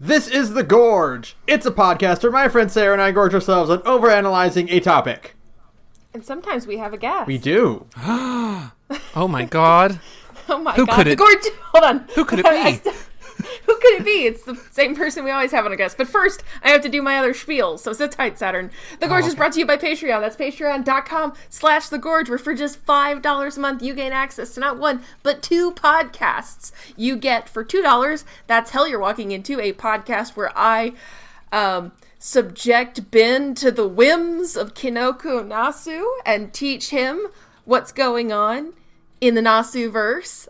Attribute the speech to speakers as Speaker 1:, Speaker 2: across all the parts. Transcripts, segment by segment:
Speaker 1: This is The Gorge. It's a podcast where my friend Sarah and I gorge ourselves on overanalyzing a topic.
Speaker 2: And sometimes we have a guest.
Speaker 1: We do.
Speaker 3: Oh my god.
Speaker 2: Oh my
Speaker 3: Who
Speaker 2: god.
Speaker 3: could it?
Speaker 2: Hold on.
Speaker 3: Who could it be?
Speaker 2: Who could it be? It's the same person we always have on a guest. But first, I have to do my other spiel, so sit tight, Saturn. The Gorge is brought to you by Patreon. That's patreon.com/thegorge, where for just $5 a month, you gain access to not one, but two podcasts. You get, for $2, That's Hell You're Walking Into, a podcast where I subject Ben to the whims of Kinoko Nasu and teach him what's going on in the Nasu-verse.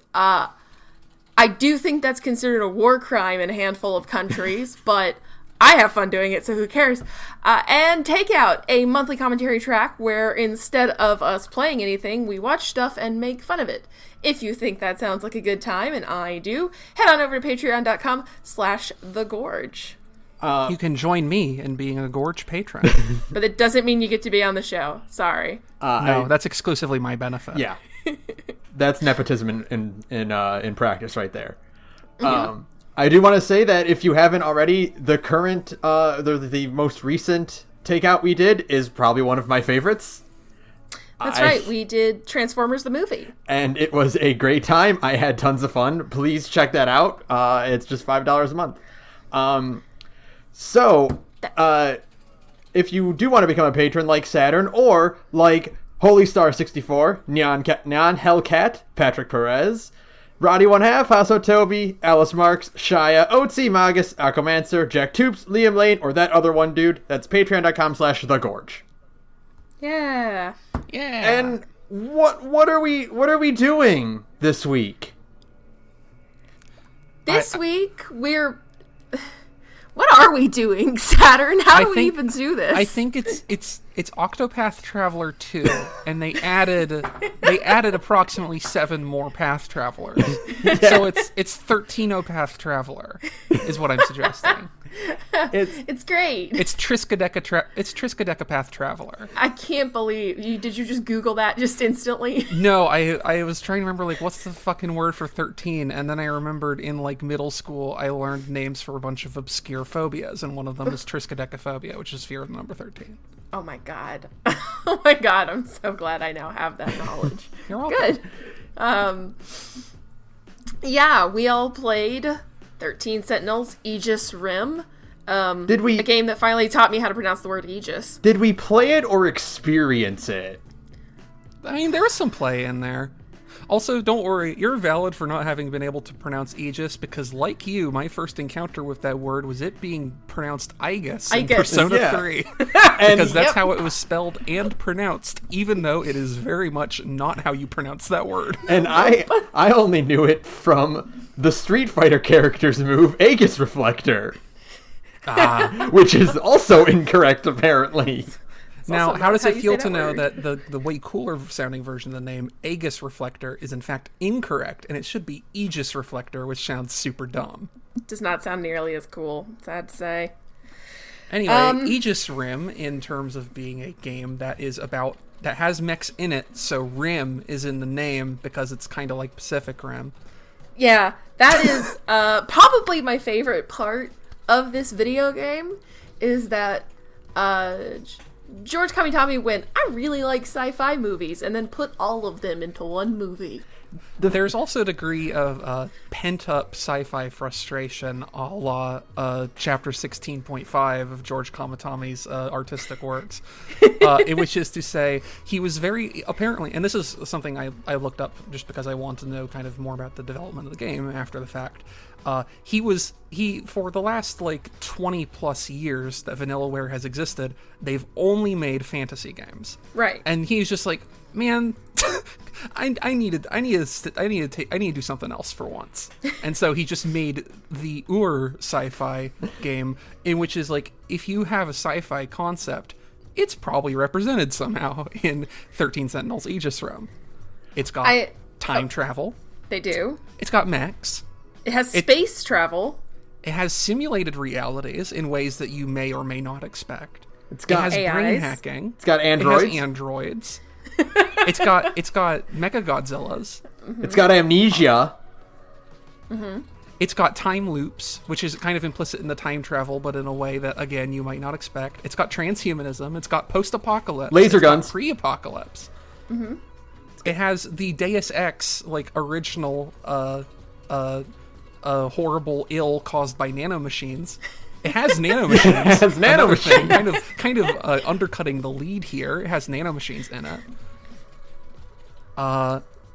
Speaker 2: I do think that's considered a war crime in a handful of countries, but I have fun doing it, so who cares? And Takeout, a monthly commentary track where instead of us playing anything, we watch stuff and make fun of it. If you think that sounds like a good time, and I do, head on over to patreon.com/thegorge.
Speaker 3: You can join me in being a Gorge patron.
Speaker 2: But it doesn't mean you get to be on the show. Sorry.
Speaker 3: No, that's exclusively my benefit.
Speaker 1: Yeah. That's nepotism in practice right there. I do want to say that if you haven't already, the current, the most recent Takeout we did is probably one of my favorites.
Speaker 2: That's right. We did Transformers the movie. And
Speaker 1: it was a great time. I had tons of fun. Please check that out. It's just $5 a month. So, if you do want to become a patron like Saturn or like Holy Star 64, Neon Hellcat, Patrick Perez, Roddy One Half, Hasso Toby, Alice Marks, Shia, Otzi, Magus, Aquamancer, Jack Toops, Liam Lane, or that other one dude, that's patreon.com/thegorge.
Speaker 2: Yeah.
Speaker 3: Yeah.
Speaker 1: And what are we doing this week?
Speaker 2: This week we're what are we doing, Saturn? How do we even do this?
Speaker 3: I think it's Octopath Traveler 2, and they added approximately 7 more Path Travelers. Yeah. So it's 13 Path Traveler, is what I'm suggesting.
Speaker 2: It's great.
Speaker 3: It's Triskaideka Path Traveler.
Speaker 2: I can't believe you. Did you just Google that just instantly?
Speaker 3: No, I was trying to remember what's the fucking word for 13, and then I remembered in middle school I learned names for a bunch of obscure phobias, and one of them is Triskaidekaphobia, which is fear of the number 13.
Speaker 2: Oh my god. Oh my god, I'm so glad I now have that knowledge.
Speaker 3: You're welcome.
Speaker 2: Good. Yeah, we all played 13 Sentinels, Aegis Rim.
Speaker 1: Did we?
Speaker 2: A game that finally taught me how to pronounce the word Aegis.
Speaker 1: Did we play it or experience it?
Speaker 3: I mean, there was some play in there. Also, don't worry, you're valid for not having been able to pronounce Aegis, because like you, my first encounter with that word was it being pronounced Aegis in Persona 3. Because that's how it was spelled and pronounced, even though it is very much not how you pronounce that word.
Speaker 1: And I only knew it from the Street Fighter character's move, Aegis Reflector. Which is also incorrect, apparently.
Speaker 3: Now, how does it feel to know that the way cooler sounding version of the name, Aegis Reflector, is in fact incorrect, and it should be Aegis Reflector, which sounds super dumb.
Speaker 2: Does not sound nearly as cool, sad to say.
Speaker 3: Anyway, Aegis Rim, in terms of being a game that has mechs in it, so Rim is in the name because it's kind of like Pacific Rim.
Speaker 2: Yeah, that is probably my favorite part of this video game, is that George Kamitami went, I really like sci-fi movies, and then put all of them into one movie.
Speaker 3: There's also a degree of pent-up sci-fi frustration a la Chapter 16.5 of George Kamitami's artistic works, which is to say, he was very, apparently, and this is something I looked up just because I want to know kind of more about the development of the game after the fact. He for the last 20 plus years that Vanillaware has existed, they've only made fantasy games.
Speaker 2: Right.
Speaker 3: And he's just like, man, I need to do something else for once. And so he just made the sci-fi game, in which is if you have a sci-fi concept, it's probably represented somehow in 13 Sentinels Aegis Rim. It's got time travel.
Speaker 2: They do.
Speaker 3: It's got mechs.
Speaker 2: It has space travel.
Speaker 3: It has simulated realities in ways that you may or may not expect.
Speaker 1: It has
Speaker 2: AIs.
Speaker 3: Brain hacking.
Speaker 1: It's got androids.
Speaker 3: It has androids. It's got Mecha Godzillas.
Speaker 1: Mm-hmm. It's got amnesia.
Speaker 2: Mm-hmm.
Speaker 3: It's got time loops, which is kind of implicit in the time travel, but in a way that, again, you might not expect. It's got transhumanism. It's got post-apocalypse.
Speaker 1: Laser guns.
Speaker 3: Pre-apocalypse. It has the Deus Ex, like, original, horrible ill caused by nanomachines. It has nanomachines.
Speaker 1: It has nanomachines.
Speaker 3: Kind of undercutting the lead here. It has nanomachines in it.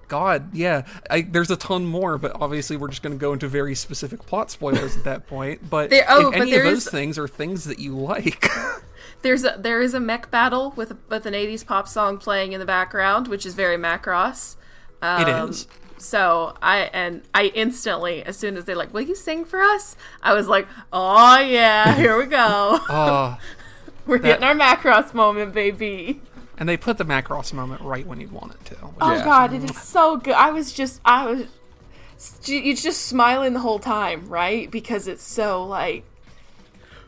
Speaker 3: God, yeah. There's a ton more, but obviously we're just going to go into very specific plot spoilers at that point. But if any of those things are things that you like...
Speaker 2: There is a mech battle with an 80s pop song playing in the background, which is very Macross.
Speaker 3: It is.
Speaker 2: So I instantly, as soon as they're like, "Will you sing for us?" I was like, "Oh yeah, here we go." We're getting our Macross moment, baby.
Speaker 3: And they put the Macross moment right when you'd want it to.
Speaker 2: God, it is so good. You're just smiling the whole time, right? Because it's so like,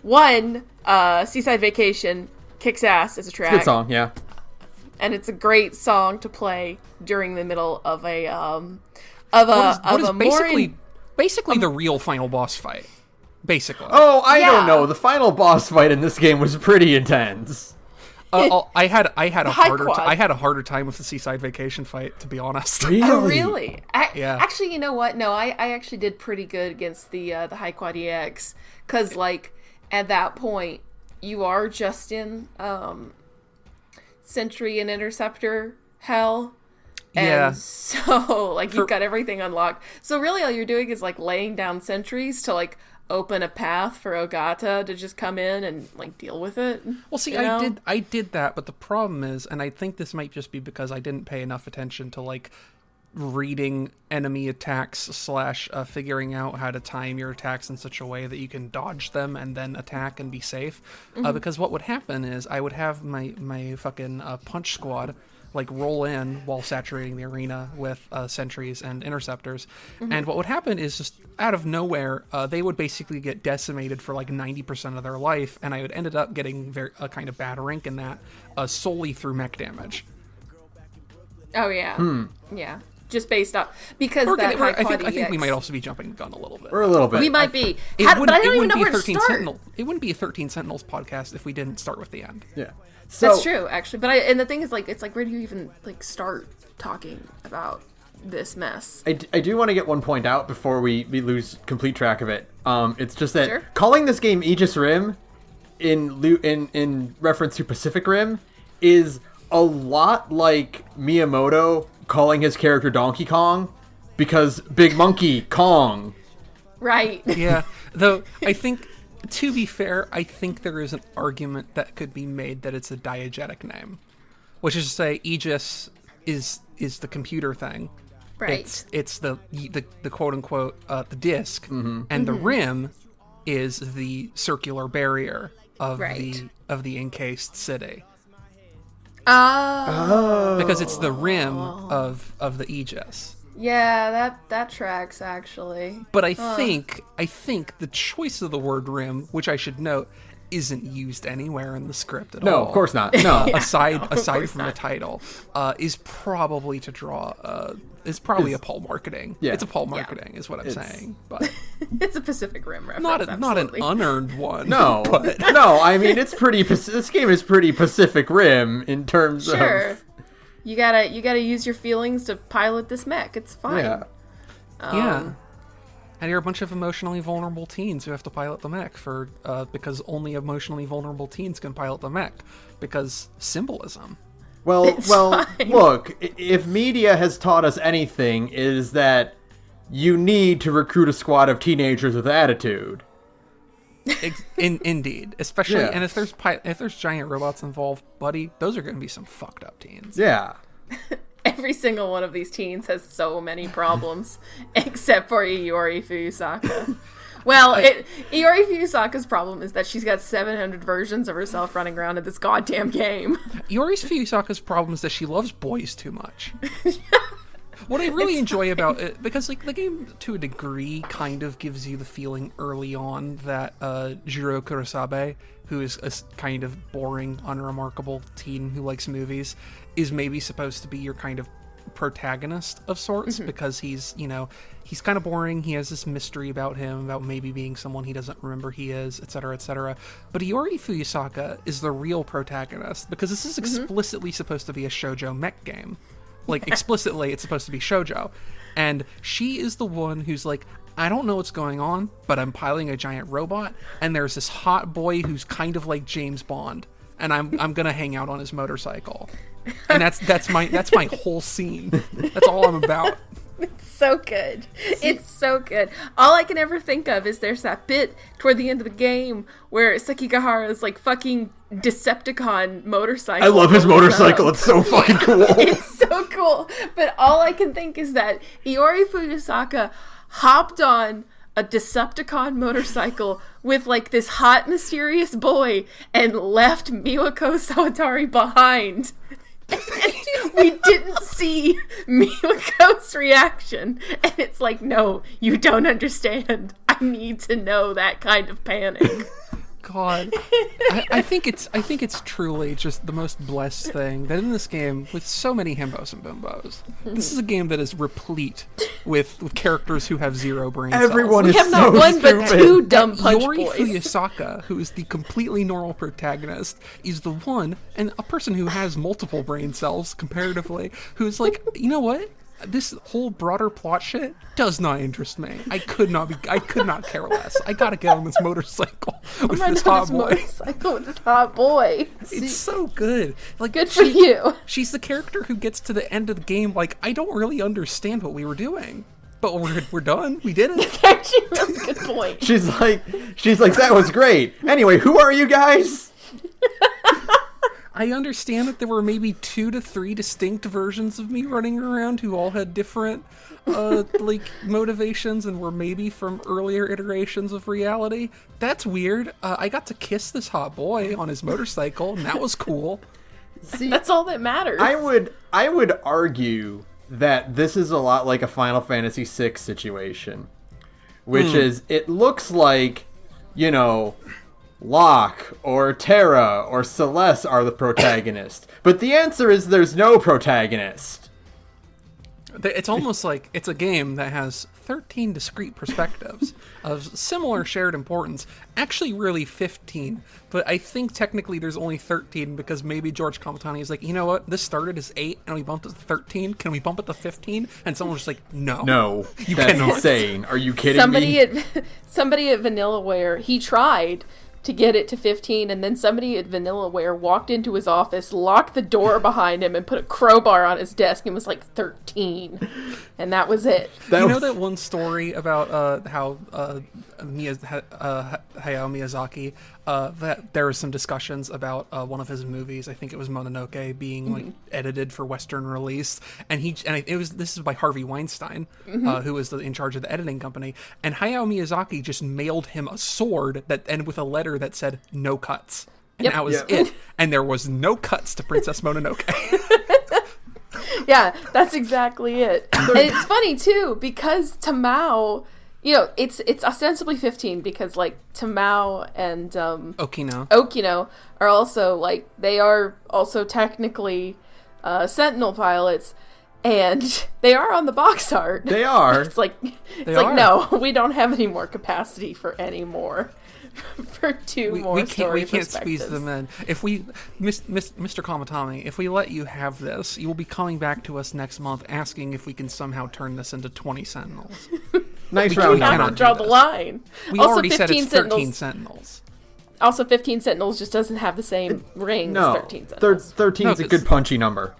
Speaker 2: Seaside Vacation kicks ass as a track.
Speaker 1: Good song, yeah.
Speaker 2: And it's a great song to play during the middle of
Speaker 3: basically the real final boss fight. Basically.
Speaker 1: Oh, I don't know. The final boss fight in this game was pretty intense.
Speaker 3: I had a harder time with the Seaside Vacation fight, to be honest.
Speaker 1: Really?
Speaker 2: Oh, really?
Speaker 3: Yeah.
Speaker 2: Actually, you know what? No, I actually did pretty good against the High Quad EX, because like at that point you are just in Sentry and Interceptor hell. And so like you've got everything unlocked. So really all you're doing is like laying down sentries to like open a path for Ogata to just come in and like deal with it.
Speaker 3: Well, see, I did that, but the problem is, and I think this might just be because I didn't pay enough attention to like reading enemy attacks / figuring out how to time your attacks in such a way that you can dodge them and then attack and be safe. Because what would happen is I would have my fucking punch squad like roll in while saturating the arena with sentries and interceptors. And what would happen is just out of nowhere, they would basically get decimated for like 90% of their life, and I would ended up getting a kind of bad rank in that solely through mech damage.
Speaker 2: Oh yeah. Yeah. Just based off because I
Speaker 3: think we might also be jumping the gun a little bit.
Speaker 1: Or a little bit.
Speaker 2: We might be. But I don't even know where to start.
Speaker 3: It wouldn't be a 13 Sentinels podcast if we didn't start with the end.
Speaker 1: Yeah. So,
Speaker 2: that's true, actually. But and the thing is, like, it's like, where do you even like start talking about this mess?
Speaker 1: I do want to get one point out before we lose complete track of it. It's just that calling this game Aegis Rim in reference to Pacific Rim is a lot like Miyamoto calling his character Donkey Kong because Big Monkey Kong.
Speaker 2: Right.
Speaker 3: Yeah. Though I think, to be fair, I think there is an argument that could be made that it's a diegetic name, which is to say Aegis is the computer thing.
Speaker 2: Right.
Speaker 3: It's the quote unquote the disc, and the rim is the circular barrier of the encased city.
Speaker 2: Oh.
Speaker 3: Because it's the rim of the Aegis.
Speaker 2: Yeah, that tracks actually.
Speaker 3: But I think the choice of the word rim, which I should note, isn't used anywhere in the script at all.
Speaker 1: No, of course not. No.
Speaker 3: aside from the title, is probably to draw. It's probably a Paul marketing.
Speaker 1: Yeah.
Speaker 3: It's a Paul marketing, is what I'm saying. But
Speaker 2: it's a Pacific Rim reference.
Speaker 3: Not an unearned one.
Speaker 1: No, but no. I mean, it's pretty. This game is pretty Pacific Rim in terms of.
Speaker 2: You gotta use your feelings to pilot this mech. It's fine.
Speaker 1: Yeah.
Speaker 3: Yeah. And you're a bunch of emotionally vulnerable teens who have to pilot the mech because only emotionally vulnerable teens can pilot the mech because symbolism.
Speaker 1: Well, look, if media has taught us anything, is that you need to recruit a squad of teenagers with attitude.
Speaker 3: Indeed, especially, and if there's giant robots involved, buddy, those are going to be some fucked up teens.
Speaker 1: Yeah.
Speaker 2: Every single one of these teens has so many problems, except for Iori Fuyusaka. Well, Iori Fuyusaka's problem is that she's got 700 versions of herself running around in this goddamn game.
Speaker 3: Iori Fuyusaka's problem is that she loves boys too much. What I really enjoy about it, because like the game to a degree kind of gives you the feeling early on that Jiro Kurosabe, who is a kind of boring, unremarkable teen who likes movies, is maybe supposed to be your kind of protagonist of sorts because he's kind of boring. He has this mystery about him, about maybe being someone he doesn't remember he is, etc., etc. But Iori Fuyusaka is the real protagonist because this is explicitly supposed to be a shoujo mech game. Like, explicitly, it's supposed to be shoujo. And she is the one who's like, I don't know what's going on, but I'm piloting a giant robot, and there's this hot boy who's kind of like James Bond, and I'm gonna hang out on his motorcycle. And that's my whole scene. That's all I'm about.
Speaker 2: It's so good. It's so good. All I can ever think of is there's that bit toward the end of the game where Sekigahara's like fucking Decepticon motorcycle.
Speaker 1: I love his motorcycle. It's so fucking cool.
Speaker 2: It's so cool. But all I can think is that Iori Fuyusaka hopped on a Decepticon motorcycle with like this hot, mysterious boy and left Miwako Sawatari behind. We didn't see Miwako's reaction, and it's like, no, you don't understand. I need to know that kind of panic.
Speaker 3: God, I think it's truly just the most blessed thing that in this game, with so many himbos and bimbos, this is a game that is replete with characters who have zero brain cells.
Speaker 1: Everyone
Speaker 2: We
Speaker 1: is
Speaker 2: have not
Speaker 1: so
Speaker 2: one but
Speaker 1: stupid.
Speaker 2: two dumb punch
Speaker 3: Iori
Speaker 2: boys.
Speaker 3: Fuyusaka, who is the completely normal protagonist, is the one, and a person who has multiple brain cells comparatively, who's like, you know what? This whole broader plot shit does not interest me. I could not care less. I gotta get on this motorcycle with this hot boy.
Speaker 2: Motorcycle with this hot boy.
Speaker 3: It's so good. Like,
Speaker 2: Good for you.
Speaker 3: She's the character who gets to the end of the game like, I don't really understand what we were doing, but we're done. We did it.
Speaker 2: That's actually a really good point.
Speaker 1: She's like, that was great. Anyway, who are you guys?
Speaker 3: I understand that there were maybe 2 to 3 distinct versions of me running around who all had different, like, motivations and were maybe from earlier iterations of reality. That's weird. I got to kiss this hot boy on his motorcycle, and that was cool.
Speaker 1: See,
Speaker 2: That's all that matters.
Speaker 1: I would argue that this is a lot like a Final Fantasy VI situation, which is, it looks like, you know, Locke or Terra or Celeste are the protagonist. But the answer is there's no protagonist.
Speaker 3: It's almost like it's a game that has 13 discrete perspectives of similar shared importance. Actually, really 15. But I think technically there's only 13 because maybe George Kamatani is like, you know what? This started as 8 and we bumped it to 13. Can we bump it to 15? And someone was just like, no.
Speaker 1: No,
Speaker 3: You
Speaker 1: that's
Speaker 3: cannot.
Speaker 1: insane. Are you kidding me?
Speaker 2: Somebody at Vanillaware, he tried to get it to 15, and then somebody at Vanillaware walked into his office, locked the door behind him, and put a crowbar on his desk and was like 13. And that was it.
Speaker 3: You know that one story about how Hayao Miyazaki, that there was some discussions about one of his movies, I think it was Mononoke, being like edited for Western release, and this is by Harvey Weinstein, who was in charge of the editing company, and Hayao Miyazaki just mailed him a sword that ended with a letter that said no cuts, and that was it, and there was no cuts to Princess Mononoke.
Speaker 2: Yeah, that's exactly it. And it's funny too because Tamao, you know, it's ostensibly 15 because like Tamao and Okino are also like, they are also technically Sentinel pilots, and they are on the box art.
Speaker 1: They are.
Speaker 2: It's like no, we don't have any more capacity for any more. For two more story
Speaker 3: we can't squeeze them in. If we, Mr. Kamatami, if we let you have this, you will be coming back to us next month asking if we can somehow turn this into 20 Sentinels.
Speaker 1: Nice
Speaker 2: round number.
Speaker 3: cannot
Speaker 2: Draw the line.
Speaker 3: We
Speaker 2: also,
Speaker 3: already said it's 13 Sentinels.
Speaker 2: Also, 15 Sentinels just doesn't have the same ring as 13 Sentinels.
Speaker 1: 13 is a good punchy number.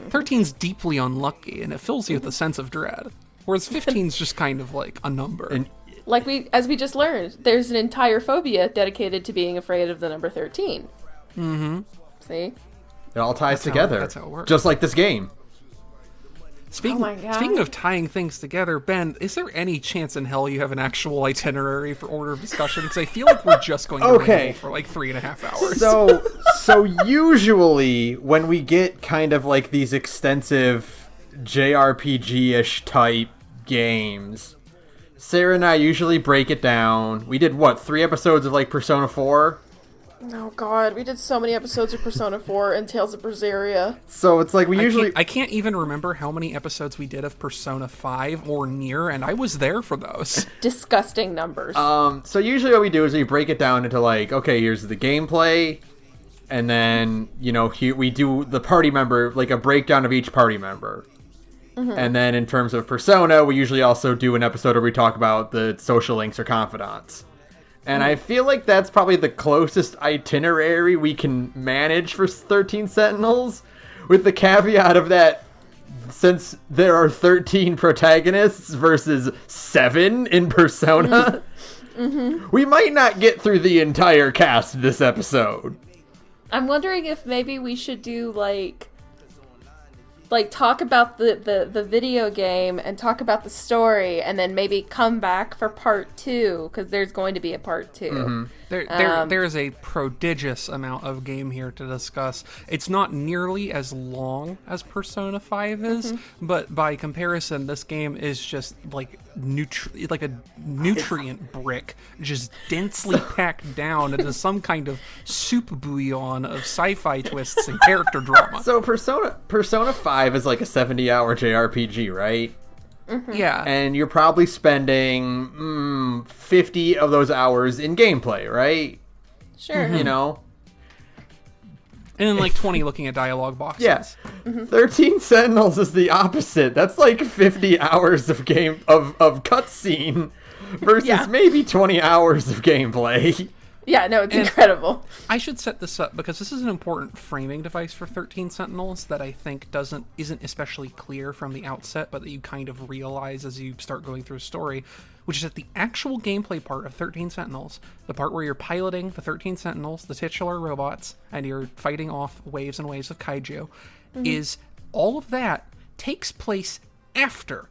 Speaker 3: 13's deeply unlucky, and it fills you with a sense of dread. Whereas 15's just kind of like a number.
Speaker 1: And
Speaker 2: like as we just learned, there's an entire phobia dedicated to being afraid of the number 13.
Speaker 3: Mm-hmm.
Speaker 2: See?
Speaker 1: It all ties together.
Speaker 3: That's how it works.
Speaker 1: Just like this game.
Speaker 3: Speaking of tying things together, Ben, is there any chance in hell you have an actual itinerary for order of discussion? Because I feel like we're just going to ramble for like 3.5 hours.
Speaker 1: So usually when we get kind of like these extensive JRPG-ish type games, Sarah and I usually break it down. We did 3 episodes of like Persona 4?
Speaker 2: Oh god, we did so many episodes of Persona 4 and Tales of Berseria.
Speaker 1: So it's like
Speaker 3: I can't even remember how many episodes we did of Persona 5 or Nier, and I was there for those.
Speaker 2: Disgusting numbers.
Speaker 1: So usually what we do is we break it down into like, okay, here's the gameplay, and then, we do the party member, like a breakdown of each party member. Mm-hmm. And then in terms of Persona, we usually also do an episode where we talk about the social links or confidants. And I feel like that's probably the closest itinerary we can manage for 13 Sentinels, with the caveat of that, since there are 13 protagonists versus 7 in Persona, we might not get through the entire cast this episode.
Speaker 2: I'm wondering if maybe we should do, like talk about the video game and talk about the story, and then maybe come back for part 2, because there's going to be a part 2.
Speaker 3: Mm-hmm. There is a prodigious amount of game here to discuss. It's not nearly as long as Persona 5 is, but by comparison, this game is just like a nutrient brick, just densely packed down into some kind of soup bouillon of sci-fi twists and character drama.
Speaker 1: So Persona 5 is like a 70-hour JRPG, right?
Speaker 3: Mm-hmm. Yeah.
Speaker 1: And you're probably spending 50 of those hours in gameplay, right?
Speaker 2: Sure.
Speaker 1: And
Speaker 3: then like 20 looking at dialogue boxes.
Speaker 1: Yes. Yeah. 13 Sentinels is the opposite. That's like 50 hours of cutscene versus maybe 20 hours of gameplay.
Speaker 2: Yeah, no, it's incredible.
Speaker 3: I should set this up because this is an important framing device for 13 Sentinels that I think isn't especially clear from the outset, but that you kind of realize as you start going through a story, which is that the actual gameplay part of 13 Sentinels, the part where you're piloting the 13 Sentinels, the titular robots, and you're fighting off waves and waves of kaiju, is all of that takes place after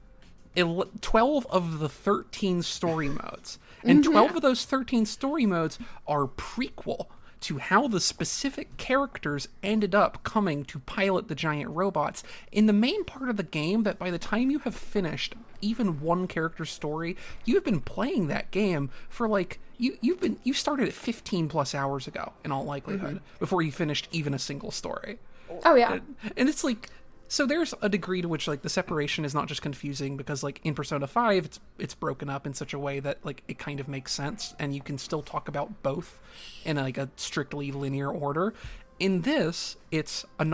Speaker 3: 12 of the 13 story modes. And 12 of those 13 story modes are prequel to how the specific characters ended up coming to pilot the giant robots in the main part of the game, that by the time you have finished even one character's story, you have been playing that game for like, you started at 15 plus hours ago, in all likelihood, before you finished even a single story.
Speaker 2: Oh yeah.
Speaker 3: And it's like, so there's a degree to which like the separation is not just confusing, because like in Persona 5 it's broken up in such a way that like it kind of makes sense and you can still talk about both in like a strictly linear order. In this, it's a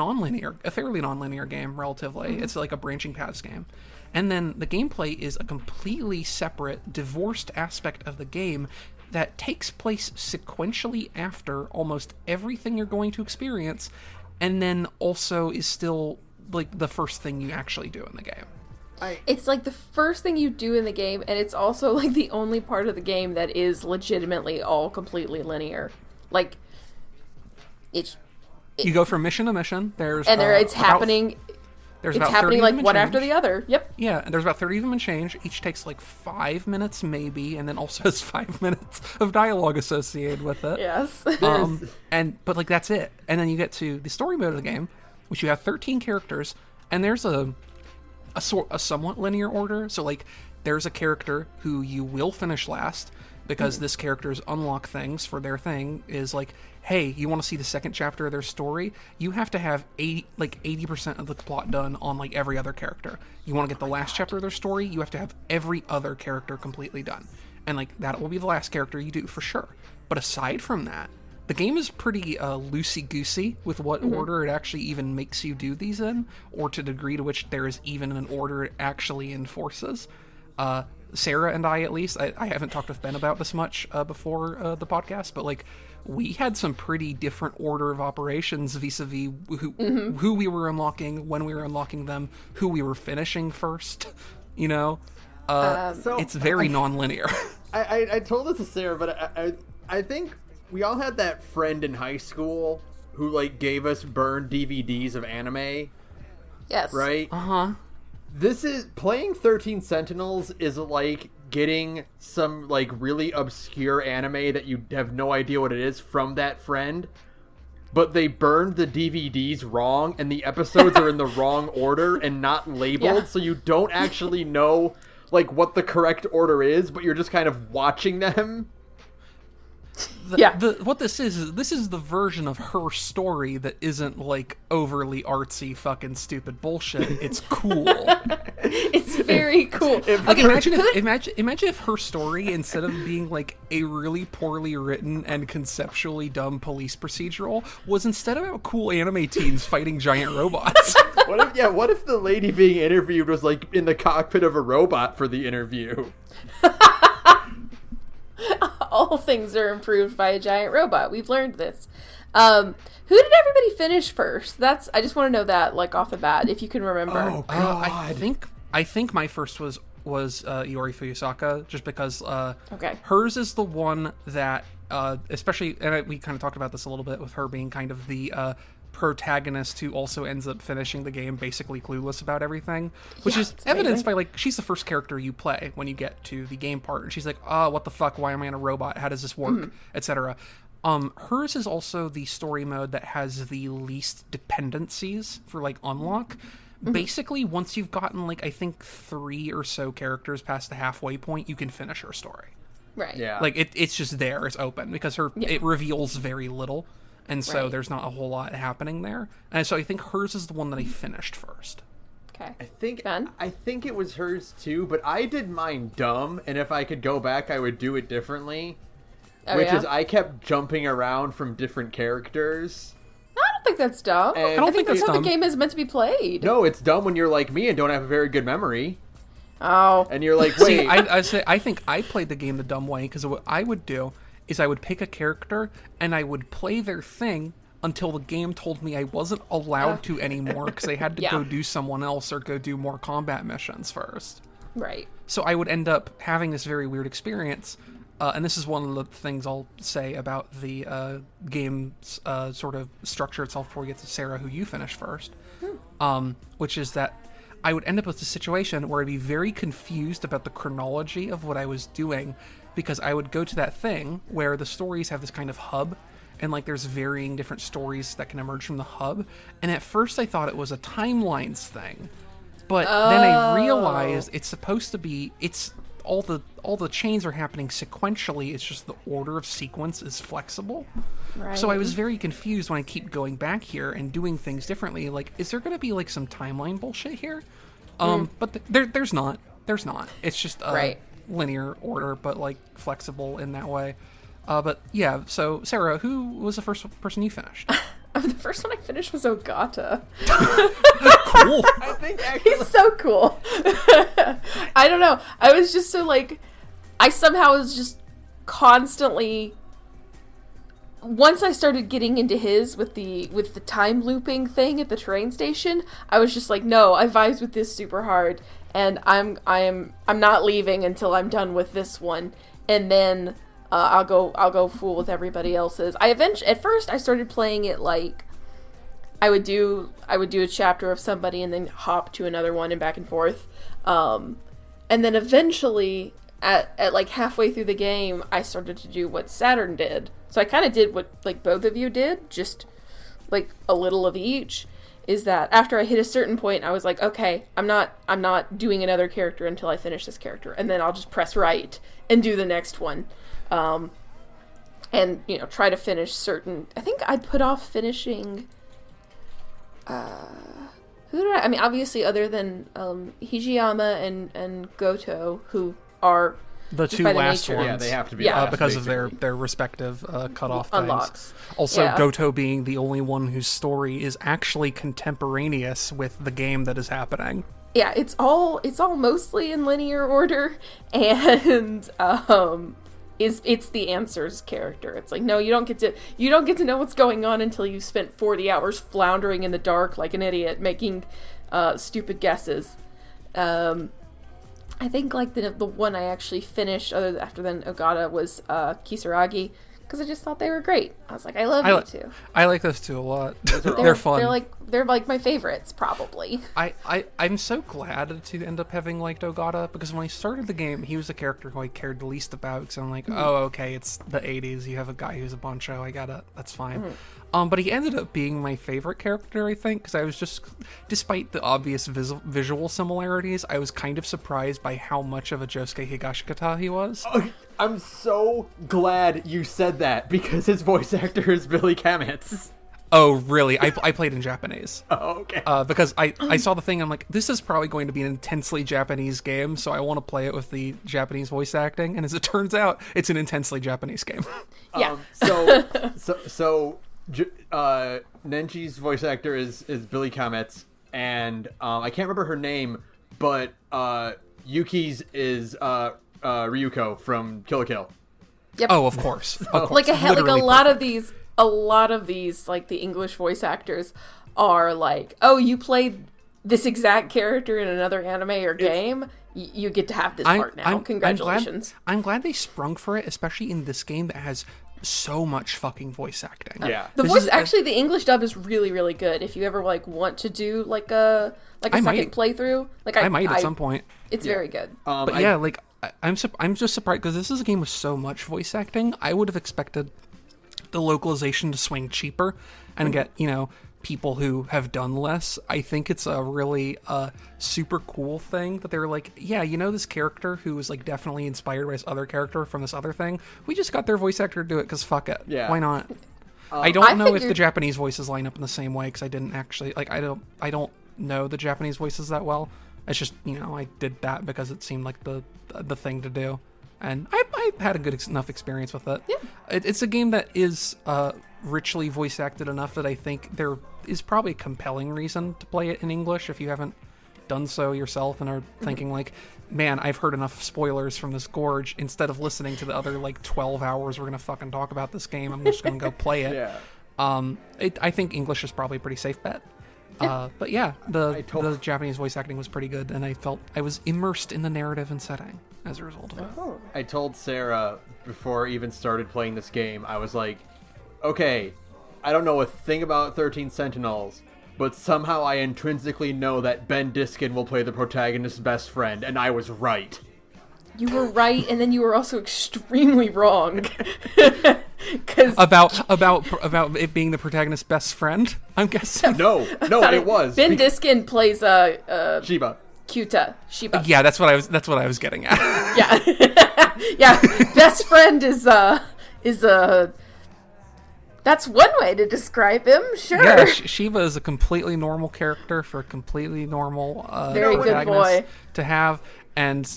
Speaker 3: fairly non-linear game relatively. It's like a branching paths game. And then the gameplay is a completely separate, divorced aspect of the game that takes place sequentially after almost everything you're going to experience, and then also is still like the first thing you actually do in the game.
Speaker 2: It's like the first thing you do in the game, and it's also like the only part of the game that is legitimately all completely linear. Like,
Speaker 3: you go from mission to mission.
Speaker 2: It's happening like one after the other. Yep.
Speaker 3: Yeah, and there's about 30 of them and change. Each takes like 5 minutes maybe, and then also has 5 minutes of dialogue associated with it.
Speaker 2: Yes.
Speaker 3: But like that's it. And then you get to the story mode of the game, which you have 13 characters, and there's a somewhat linear order. So like there's a character who you will finish last, because this character's unlock things for their thing is like, hey, you want to see the second chapter of their story? You have to have 80% of the plot done on like every other character. You want to get the last chapter of their story? You have to have every other character completely done. And like that will be the last character you do for sure. But aside from that, the game is pretty loosey-goosey with what order it actually even makes you do these in, or to the degree to which there is even an order it actually enforces. Sarah and I, at least, I haven't talked with Ben about this much before the podcast, but like we had some pretty different order of operations vis-a-vis who we were unlocking, when we were unlocking them, who we were finishing first, you know? So it's very non-linear.
Speaker 1: I told this to Sarah, but I think we all had that friend in high school who like gave us burned DVDs of anime.
Speaker 2: Yes.
Speaker 1: Right?
Speaker 3: Uh-huh.
Speaker 1: This is playing 13 Sentinels is like getting some like really obscure anime that you have no idea what it is from that friend, but they burned the DVDs wrong and the episodes are in the wrong order and not labeled, so you don't actually know like what the correct order is, but you're just kind of watching them.
Speaker 3: What this is the version of her story that isn't like overly artsy fucking stupid bullshit. It's cool.
Speaker 2: It's very cool.
Speaker 3: Like imagine if her story, instead of being like a really poorly written and conceptually dumb police procedural, was instead about cool anime teens fighting giant robots.
Speaker 1: What if the lady being interviewed was like in the cockpit of a robot for the interview?
Speaker 2: All things are improved by a giant robot. We've learned this. Who did everybody finish first? I just want to know that, like, off the bat, if you can remember.
Speaker 1: Oh God!
Speaker 3: I think my first was Iori Fuyusaka, just because
Speaker 2: Okay.
Speaker 3: hers is the one that especially, and we kind of talked about this a little bit with her being kind of the protagonist who also ends up finishing the game basically clueless about everything, which is evidenced by, like, she's the first character you play when you get to the game part, and she's like, what the fuck, why am I in a robot, how does this work, etc. Hers is also the story mode that has the least dependencies for, like, unlock. Basically, once you've gotten, like, I think 3 or so characters past the halfway point, you can finish her story.
Speaker 2: Right.
Speaker 1: Yeah.
Speaker 3: Like, it's just there, it's open, because it reveals very little. And so there's not a whole lot happening there. And so I think hers is the one that I finished first.
Speaker 2: Okay.
Speaker 1: I think it was hers too, but I did mine dumb, and if I could go back, I would do it differently. Which is I kept jumping around from different characters.
Speaker 2: I don't think that's dumb.
Speaker 1: And
Speaker 3: I don't think
Speaker 2: that's
Speaker 3: that's
Speaker 2: how
Speaker 3: dumb.
Speaker 2: the game is meant to be played.
Speaker 1: No, it's dumb when you're like me and don't have a very good memory.
Speaker 2: Oh.
Speaker 1: And you're like, wait.
Speaker 3: See, I think I played the game the dumb way, because what I would do is I would pick a character and I would play their thing until the game told me I wasn't allowed to anymore, because I had to go do someone else or go do more combat missions first.
Speaker 2: Right.
Speaker 3: So I would end up having this very weird experience, and this is one of the things I'll say about the game's sort of structure itself before we get to Sarah, who you finished first, which is that I would end up with a situation where I'd be very confused about the chronology of what I was doing, because I would go to that thing where the stories have this kind of hub, and like there's varying different stories that can emerge from the hub, and at first I thought it was a timelines thing, but then I realized it's supposed to be, it's all the chains are happening sequentially, it's just the order of sequence is flexible.
Speaker 2: Right.
Speaker 3: So I was very confused when I keep going back here and doing things differently, like, is there going to be like some timeline bullshit here? But there's not. It's just linear order, but like flexible in that way. But yeah, so Sarah, who was the first person you finished?
Speaker 2: The first one I finished was Ogata.
Speaker 3: Cool.
Speaker 1: I think actually,
Speaker 2: He's so cool. I don't know. I was just so like, I somehow was just constantly. Once I started getting into his with the time looping thing at the train station, I was just like, no, I vibes with this super hard, and I'm not leaving until I'm done with this one, and then I'll go fool with everybody else's. At first I started playing it like I would do a chapter of somebody and then hop to another one and back and forth, and then eventually at like halfway through the game I started to do what Saturn did. So I kind of did what like both of you did, just like a little of each. Is that after I hit a certain point, I was like, okay, I'm not doing another character until I finish this character, and then I'll just press right and do the next one, and try to finish certain. I think I put off finishing. Who did I mean, obviously, other than Hijiyama and Goto, who are
Speaker 3: the two last ones.
Speaker 1: Yeah, they have to be
Speaker 3: because of their respective cutoff times.
Speaker 2: Unlocks.
Speaker 3: Also, Goto being the only one whose story is actually contemporaneous with the game that is happening.
Speaker 2: Yeah, it's all mostly in linear order, and it's the Answers character. It's like, no, you don't get to know what's going on until you've spent 40 hours floundering in the dark like an idiot, making stupid guesses. I think like the one I actually finished after than Ogata was Kisaragi, because I just thought they were great. I was like, I love you too.
Speaker 3: I like those two a lot. They're fun.
Speaker 2: They're like my favorites, probably.
Speaker 3: I'm so glad to end up having liked Ogata, because when I started the game, he was the character who I cared the least about, because I'm like, oh, okay, it's the 80s, you have a guy who's a bancho, that's fine. But he ended up being my favorite character, I think, because I was just, despite the obvious visual similarities, I was kind of surprised by how much of a Josuke Higashikata he was.
Speaker 1: Oh, I'm so glad you said that, because his voice actor is Billy Kametz.
Speaker 3: Oh, really? I played in Japanese.
Speaker 1: Oh, okay.
Speaker 3: Because I saw the thing, I'm like, this is probably going to be an intensely Japanese game, so I want to play it with the Japanese voice acting, and as it turns out, it's an intensely Japanese game.
Speaker 2: Yeah.
Speaker 1: So Nenji's voice actor is Billy Kametz, and I can't remember her name, but Yuki's is Ryuko from Kill la Kill.
Speaker 2: Yep.
Speaker 3: Oh, of course.
Speaker 2: Like a lot of these, like the English voice actors are like, oh, you played this exact character in another anime or game. You get to have this part now. Congratulations.
Speaker 3: I'm glad they sprung for it, especially in this game that has so much fucking voice acting.
Speaker 1: Yeah.
Speaker 2: The English dub is really, really good. If you ever like want to do like a second playthrough, like
Speaker 3: I might at some point.
Speaker 2: It's very good.
Speaker 3: But I'm just surprised because this is a game with so much voice acting. I would have expected the localization to swing cheaper and get, people who have done less. I think it's a really super cool thing that they're like, yeah, this character who was like definitely inspired by this other character from this other thing, we just got their voice actor to do it because fuck it.
Speaker 1: Yeah.
Speaker 3: Why not? I don't know if the Japanese voices line up in the same way because I didn't actually I don't know the Japanese voices that well. It's just, I did that because it seemed like the thing to do. And I had a good enough experience with it.
Speaker 2: Yeah.
Speaker 3: It's a game that is richly voice acted enough that I think there is probably a compelling reason to play it in English if you haven't done so yourself and are thinking like, man, I've heard enough spoilers from this gorge. Instead of listening to the other 12 hours we're going to fucking talk about this game, I'm just going to go play it.
Speaker 1: Yeah.
Speaker 3: I think English is probably a pretty safe bet. But yeah, the Japanese voice acting was pretty good, and I felt I was immersed in the narrative and setting as a result of it.
Speaker 2: Oh.
Speaker 1: I told Sarah before I even started playing this game, I was like, okay, I don't know a thing about 13 Sentinels, but somehow I intrinsically know that Ben Diskin will play the protagonist's best friend, and I was right.
Speaker 2: You were right, and then you were also extremely wrong.
Speaker 3: About it being the protagonist's best friend, I'm guessing.
Speaker 1: No, it was.
Speaker 2: Ben Diskin plays
Speaker 1: Shiba.
Speaker 2: Shiba.
Speaker 3: Yeah, that's what I was getting at.
Speaker 2: Yeah. Yeah. Best friend is that's one way to describe him, sure.
Speaker 3: Yeah, Shiva is a completely normal character for a completely normal
Speaker 2: very good boy
Speaker 3: to have, and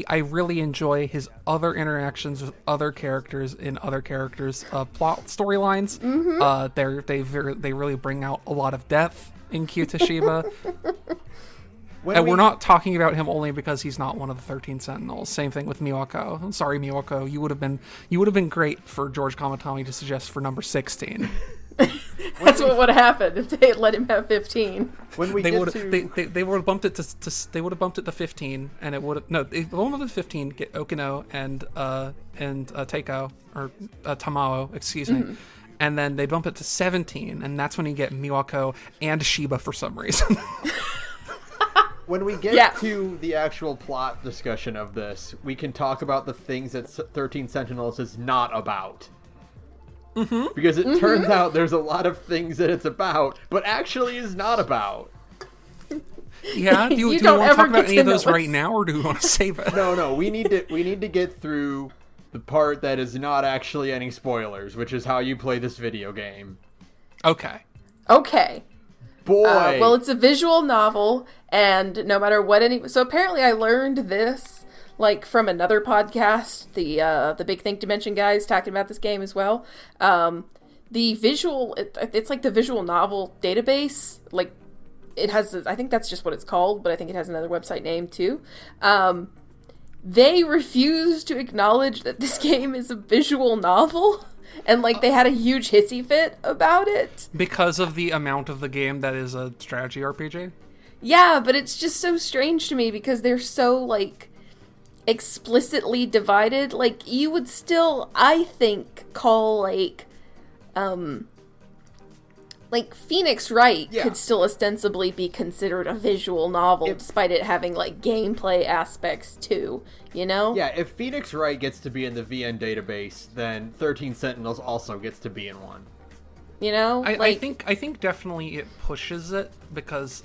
Speaker 3: I really enjoy his other interactions with other characters in other characters' plot storylines.
Speaker 2: Mm-hmm.
Speaker 3: They really bring out a lot of depth in Kyuta Shiba. We're not talking about him only because he's not one of the 13 Sentinels. Same thing with Miwako. I'm sorry, Miwako. You would have been great for George Kamatami to suggest for number 16.
Speaker 2: That's what would have happened if they had let him have 15.
Speaker 1: When we
Speaker 3: they would have bumped it to 15, and it would have they bumped it to 15. Get Okino and Teiko or Tamao, excuse me. And then they bump it to 17, and that's when you get Miwako and Shiba for some reason.
Speaker 1: When we get to the actual plot discussion of this, we can talk about the things that 13 Sentinels is not about. Mm-hmm. Because it turns out there's a lot of things that it's about, but actually is not about.
Speaker 3: Yeah, do you want to talk about any of those right now, or do we want to save it?
Speaker 1: No, we need to get through the part that is not actually any spoilers, which is how you play this video game.
Speaker 3: Okay.
Speaker 1: Boy.
Speaker 2: Well, it's a visual novel, and no matter what so apparently I learned this from another podcast, the Big Think Dimension guys talking about this game as well. The visual, it's like the visual novel database. It has, I think that's just what it's called, but I think it has another website name too. They refuse to acknowledge that this game is a visual novel. And they had a huge hissy fit about it.
Speaker 3: Because of the amount of the game that is a strategy RPG?
Speaker 2: Yeah, but it's just so strange to me because they're so, explicitly divided. You would still, I think, call, Phoenix Wright could still ostensibly be considered a visual novel, despite it having, gameplay aspects, too,
Speaker 1: Yeah, if Phoenix Wright gets to be in the VN database, then 13 Sentinels also gets to be in one.
Speaker 2: You know,
Speaker 3: I think definitely it pushes it, because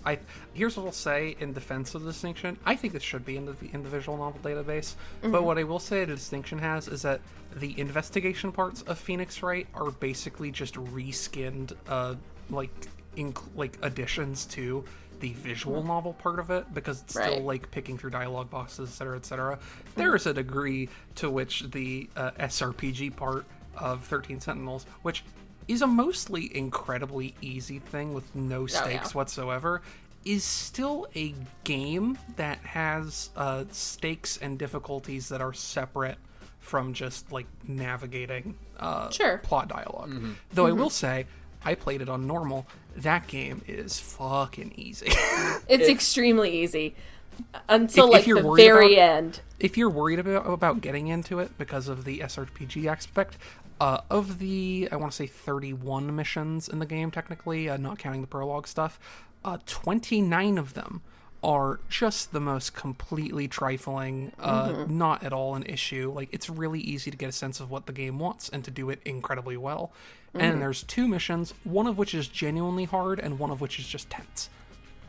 Speaker 3: here's what I'll say in defense of the distinction. I think it should be in the visual novel database, but what I will say the distinction has is that the investigation parts of Phoenix Wright are basically just reskinned, like additions to the visual novel part of it, because it's still like picking through dialogue boxes, etc., etc. There is a degree to which the SRPG part of 13 Sentinels, which is a mostly incredibly easy thing with no stakes whatsoever, is still a game that has stakes and difficulties that are separate from just like navigating plot dialogue. Though I will say, I played it on normal. That game is fucking easy.
Speaker 2: It's extremely easy until like the very end.
Speaker 3: If you're worried about getting into it because of the SRPG aspect, of the, I want to say 31 missions in the game, technically, not counting the prologue stuff, 29 of them are just the most completely trifling, not at all an issue. Like, it's really easy to get a sense of what the game wants and to do it incredibly well. And there's 2 missions, one of which is genuinely hard and one of which is just tense.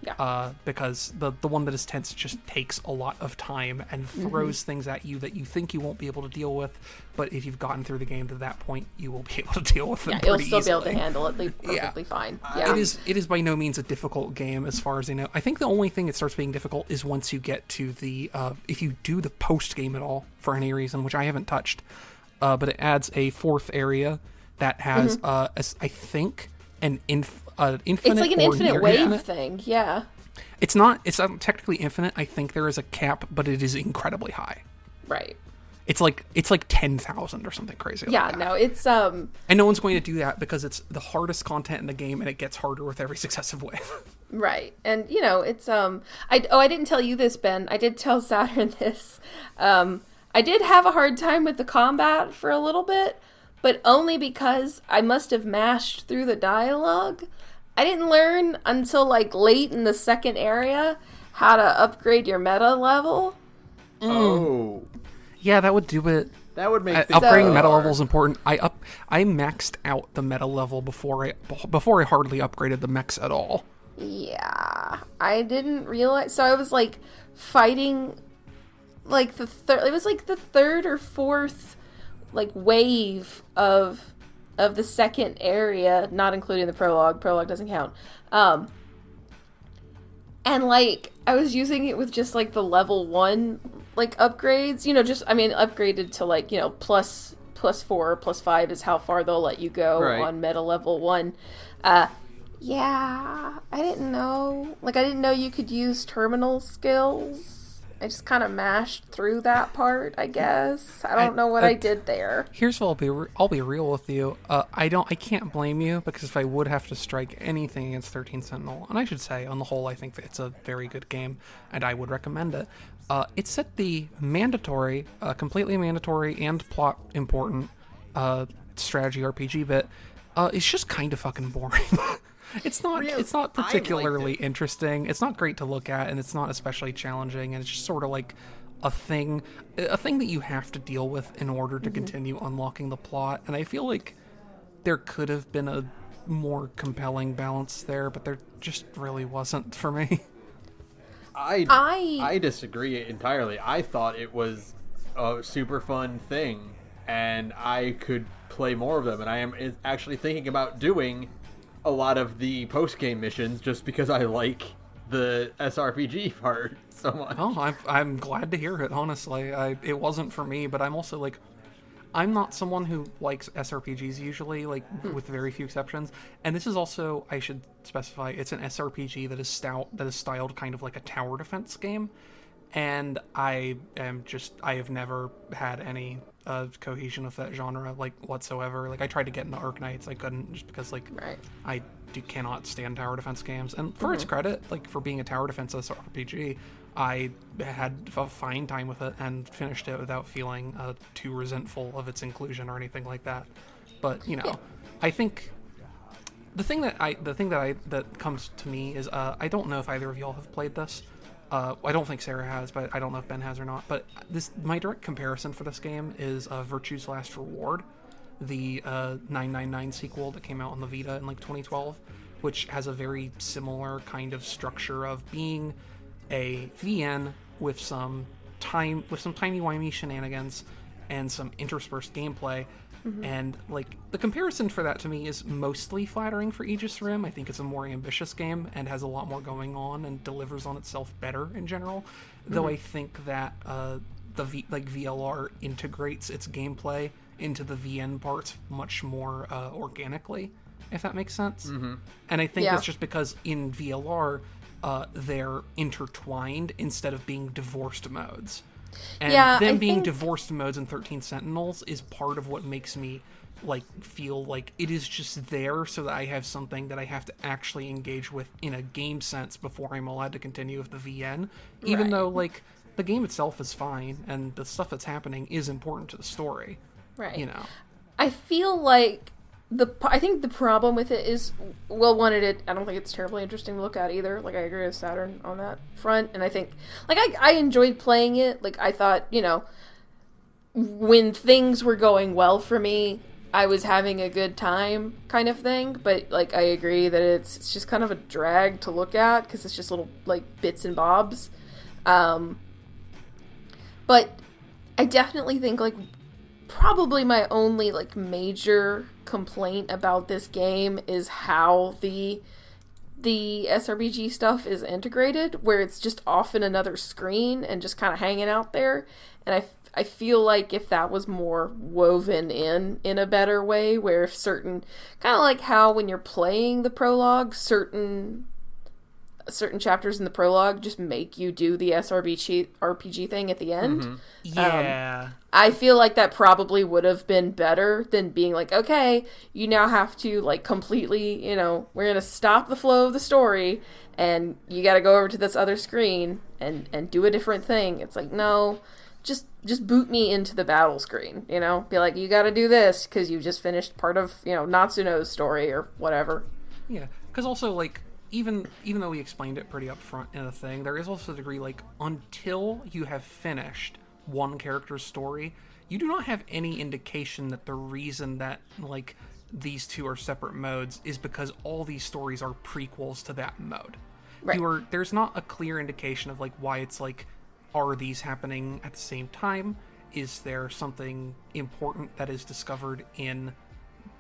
Speaker 3: Yeah. Because the one that is tense just takes a lot of time and throws things at you that you think you won't be able to deal with, but if you've gotten through the game to that point, you will be able to deal with them pretty easily.
Speaker 2: You'll still be able to handle it perfectly fine. Yeah.
Speaker 3: It is by no means a difficult game as far as I know. I think the only thing that starts being difficult is once you get to the, if you do the post-game at all, for any reason, which I haven't touched, but it adds a 4th area that has, I think, an infinite. It's
Speaker 2: like an infinite wave thing, yeah.
Speaker 3: It's not technically infinite. I think there is a cap, but it is incredibly high.
Speaker 2: Right.
Speaker 3: It's like 10,000 or something crazy.
Speaker 2: Yeah,
Speaker 3: like that.
Speaker 2: No, it's
Speaker 3: And no one's going to do that because it's the hardest content in the game, and it gets harder with every successive wave.
Speaker 2: Right. And it's I didn't tell you this, Ben. I did tell Saturn this. I did have a hard time with the combat for a little bit, but only because I must have mashed through the dialogue. I didn't learn until like late in the second area how to upgrade your meta level.
Speaker 1: Oh.
Speaker 3: Yeah, that would do it.
Speaker 1: That would make
Speaker 3: upgrading the meta level is important. I maxed out the meta level before I hardly upgraded the mechs at all.
Speaker 2: Yeah, I didn't realize. So I was like fighting like the third. It was like the third or fourth like wave of the second area, not including the prologue. Prologue doesn't count. And like I was using it with just like the level 1 like upgrades, upgraded to like, plus 4, plus 5 is how far they'll let you go on meta level 1. Yeah, I didn't know. Like I didn't know you could use terminal skills. I just kind of mashed through that part, I guess. I don't know what I did there.
Speaker 3: Here's what I'll be real with you. I can't blame you, because if I would have to strike anything against 13 Sentinel, and I should say, on the whole, I think that it's a very good game, and I would recommend it. It's at the mandatory, completely mandatory and plot important strategy RPG bit. It's just kind of fucking boring. It's not particularly interesting. It's not great to look at, and it's not especially challenging, and it's just sort of like a thing that you have to deal with in order to continue unlocking the plot. And I feel like there could have been a more compelling balance there, but there just really wasn't for me.
Speaker 1: I disagree entirely. I thought it was a super fun thing, and I could play more of them, and I am actually thinking about doing a lot of the post-game missions just because I like the SRPG part so much.
Speaker 3: Oh, I'm glad to hear it, honestly. It wasn't for me, but I'm also like, I'm not someone who likes SRPGs usually, like with very few exceptions. And this is also, I should specify, it's an SRPG that is styled kind of like a tower defense game. And I have never had any cohesion with that genre, like, whatsoever. Like, I tried to get into Arknights, I couldn't, just because, like, I cannot stand tower defense games. And for its credit, like, for being a tower defense RPG, I had a fine time with it and finished it without feeling too resentful of its inclusion or anything like that. But, I think the thing that comes to me is, I don't know if either of y'all have played this. I don't think Sara has, but I don't know if Ben has or not. But my direct comparison for this game is Virtue's Last Reward, the 999 sequel that came out on the Vita in like 2012, which has a very similar kind of structure of being a VN with some timey-wimey shenanigans and some interspersed gameplay. And like the comparison for that to me is mostly flattering for Aegis Rim. I think it's a more ambitious game and has a lot more going on and delivers on itself better in general. Though I think that VLR integrates its gameplay into the VN parts much more organically, if that makes sense. And I think that's just because in VLR they're intertwined instead of being divorced modes. And them being divorced modes in 13 Sentinels is part of what makes me like feel like it is just there so that I have something that I have to actually engage with in a game sense before I'm allowed to continue with the VN. Even though like the game itself is fine and the stuff that's happening is important to the story.
Speaker 2: Right.
Speaker 3: You know.
Speaker 2: I feel like I think the problem with it is, well, one, I don't think it's terribly interesting to look at either. Like, I agree with Saturn on that front, and I think, like, I enjoyed playing it. Like, I thought, you know, when things were going well for me, I was having a good time kind of thing, but, like, I agree that it's just kind of a drag to look at, because it's just little, like, bits and bobs. But I definitely think, like, probably my only, like, major complaint about this game is how the SRPG stuff is integrated, where it's just off in another screen and just kind of hanging out there. And I feel like if that was more woven in a better way, where if certain, kind of like how when you're playing the prologue, certain chapters in the prologue just make you do the RPG thing at the end.
Speaker 3: Yeah.
Speaker 2: I feel like that probably would have been better than being like, okay, you now have to like completely, you know, we're going to stop the flow of the story and you got to go over to this other screen and do a different thing. It's like, no, just boot me into the battle screen, you know, be like, you got to do this because you just finished part of, you know, Natsuno's story or whatever.
Speaker 3: Yeah. Because also like, even though we explained it pretty upfront in the thing, there is also a degree, like, until you have finished one character's story, you do not have any indication that the reason that, like, these two are separate modes is because all these stories are prequels to that mode. Right. There's not a clear indication of, like, why it's, like, are these happening at the same time? Is there something important that is discovered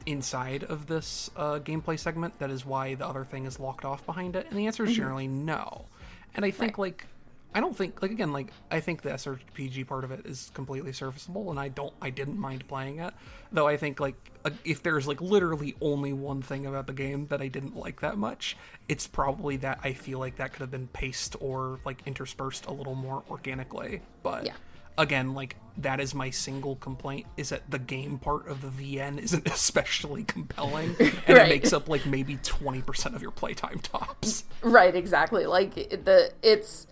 Speaker 3: inside of this gameplay segment that is why the other thing is locked off behind it? And the answer is generally no. And I think like I don't think like again like I think the SRPG part of it is completely serviceable, and I didn't mind playing it, though I think like if there's like literally only one thing about the game that I didn't like that much, it's probably that I feel like that could have been paced or like interspersed a little more organically. But again, like, that is my single complaint, is that the game part of the VN isn't especially compelling, and it makes up, like, maybe 20% of your playtime tops. Right,
Speaker 2: exactly. Like, it's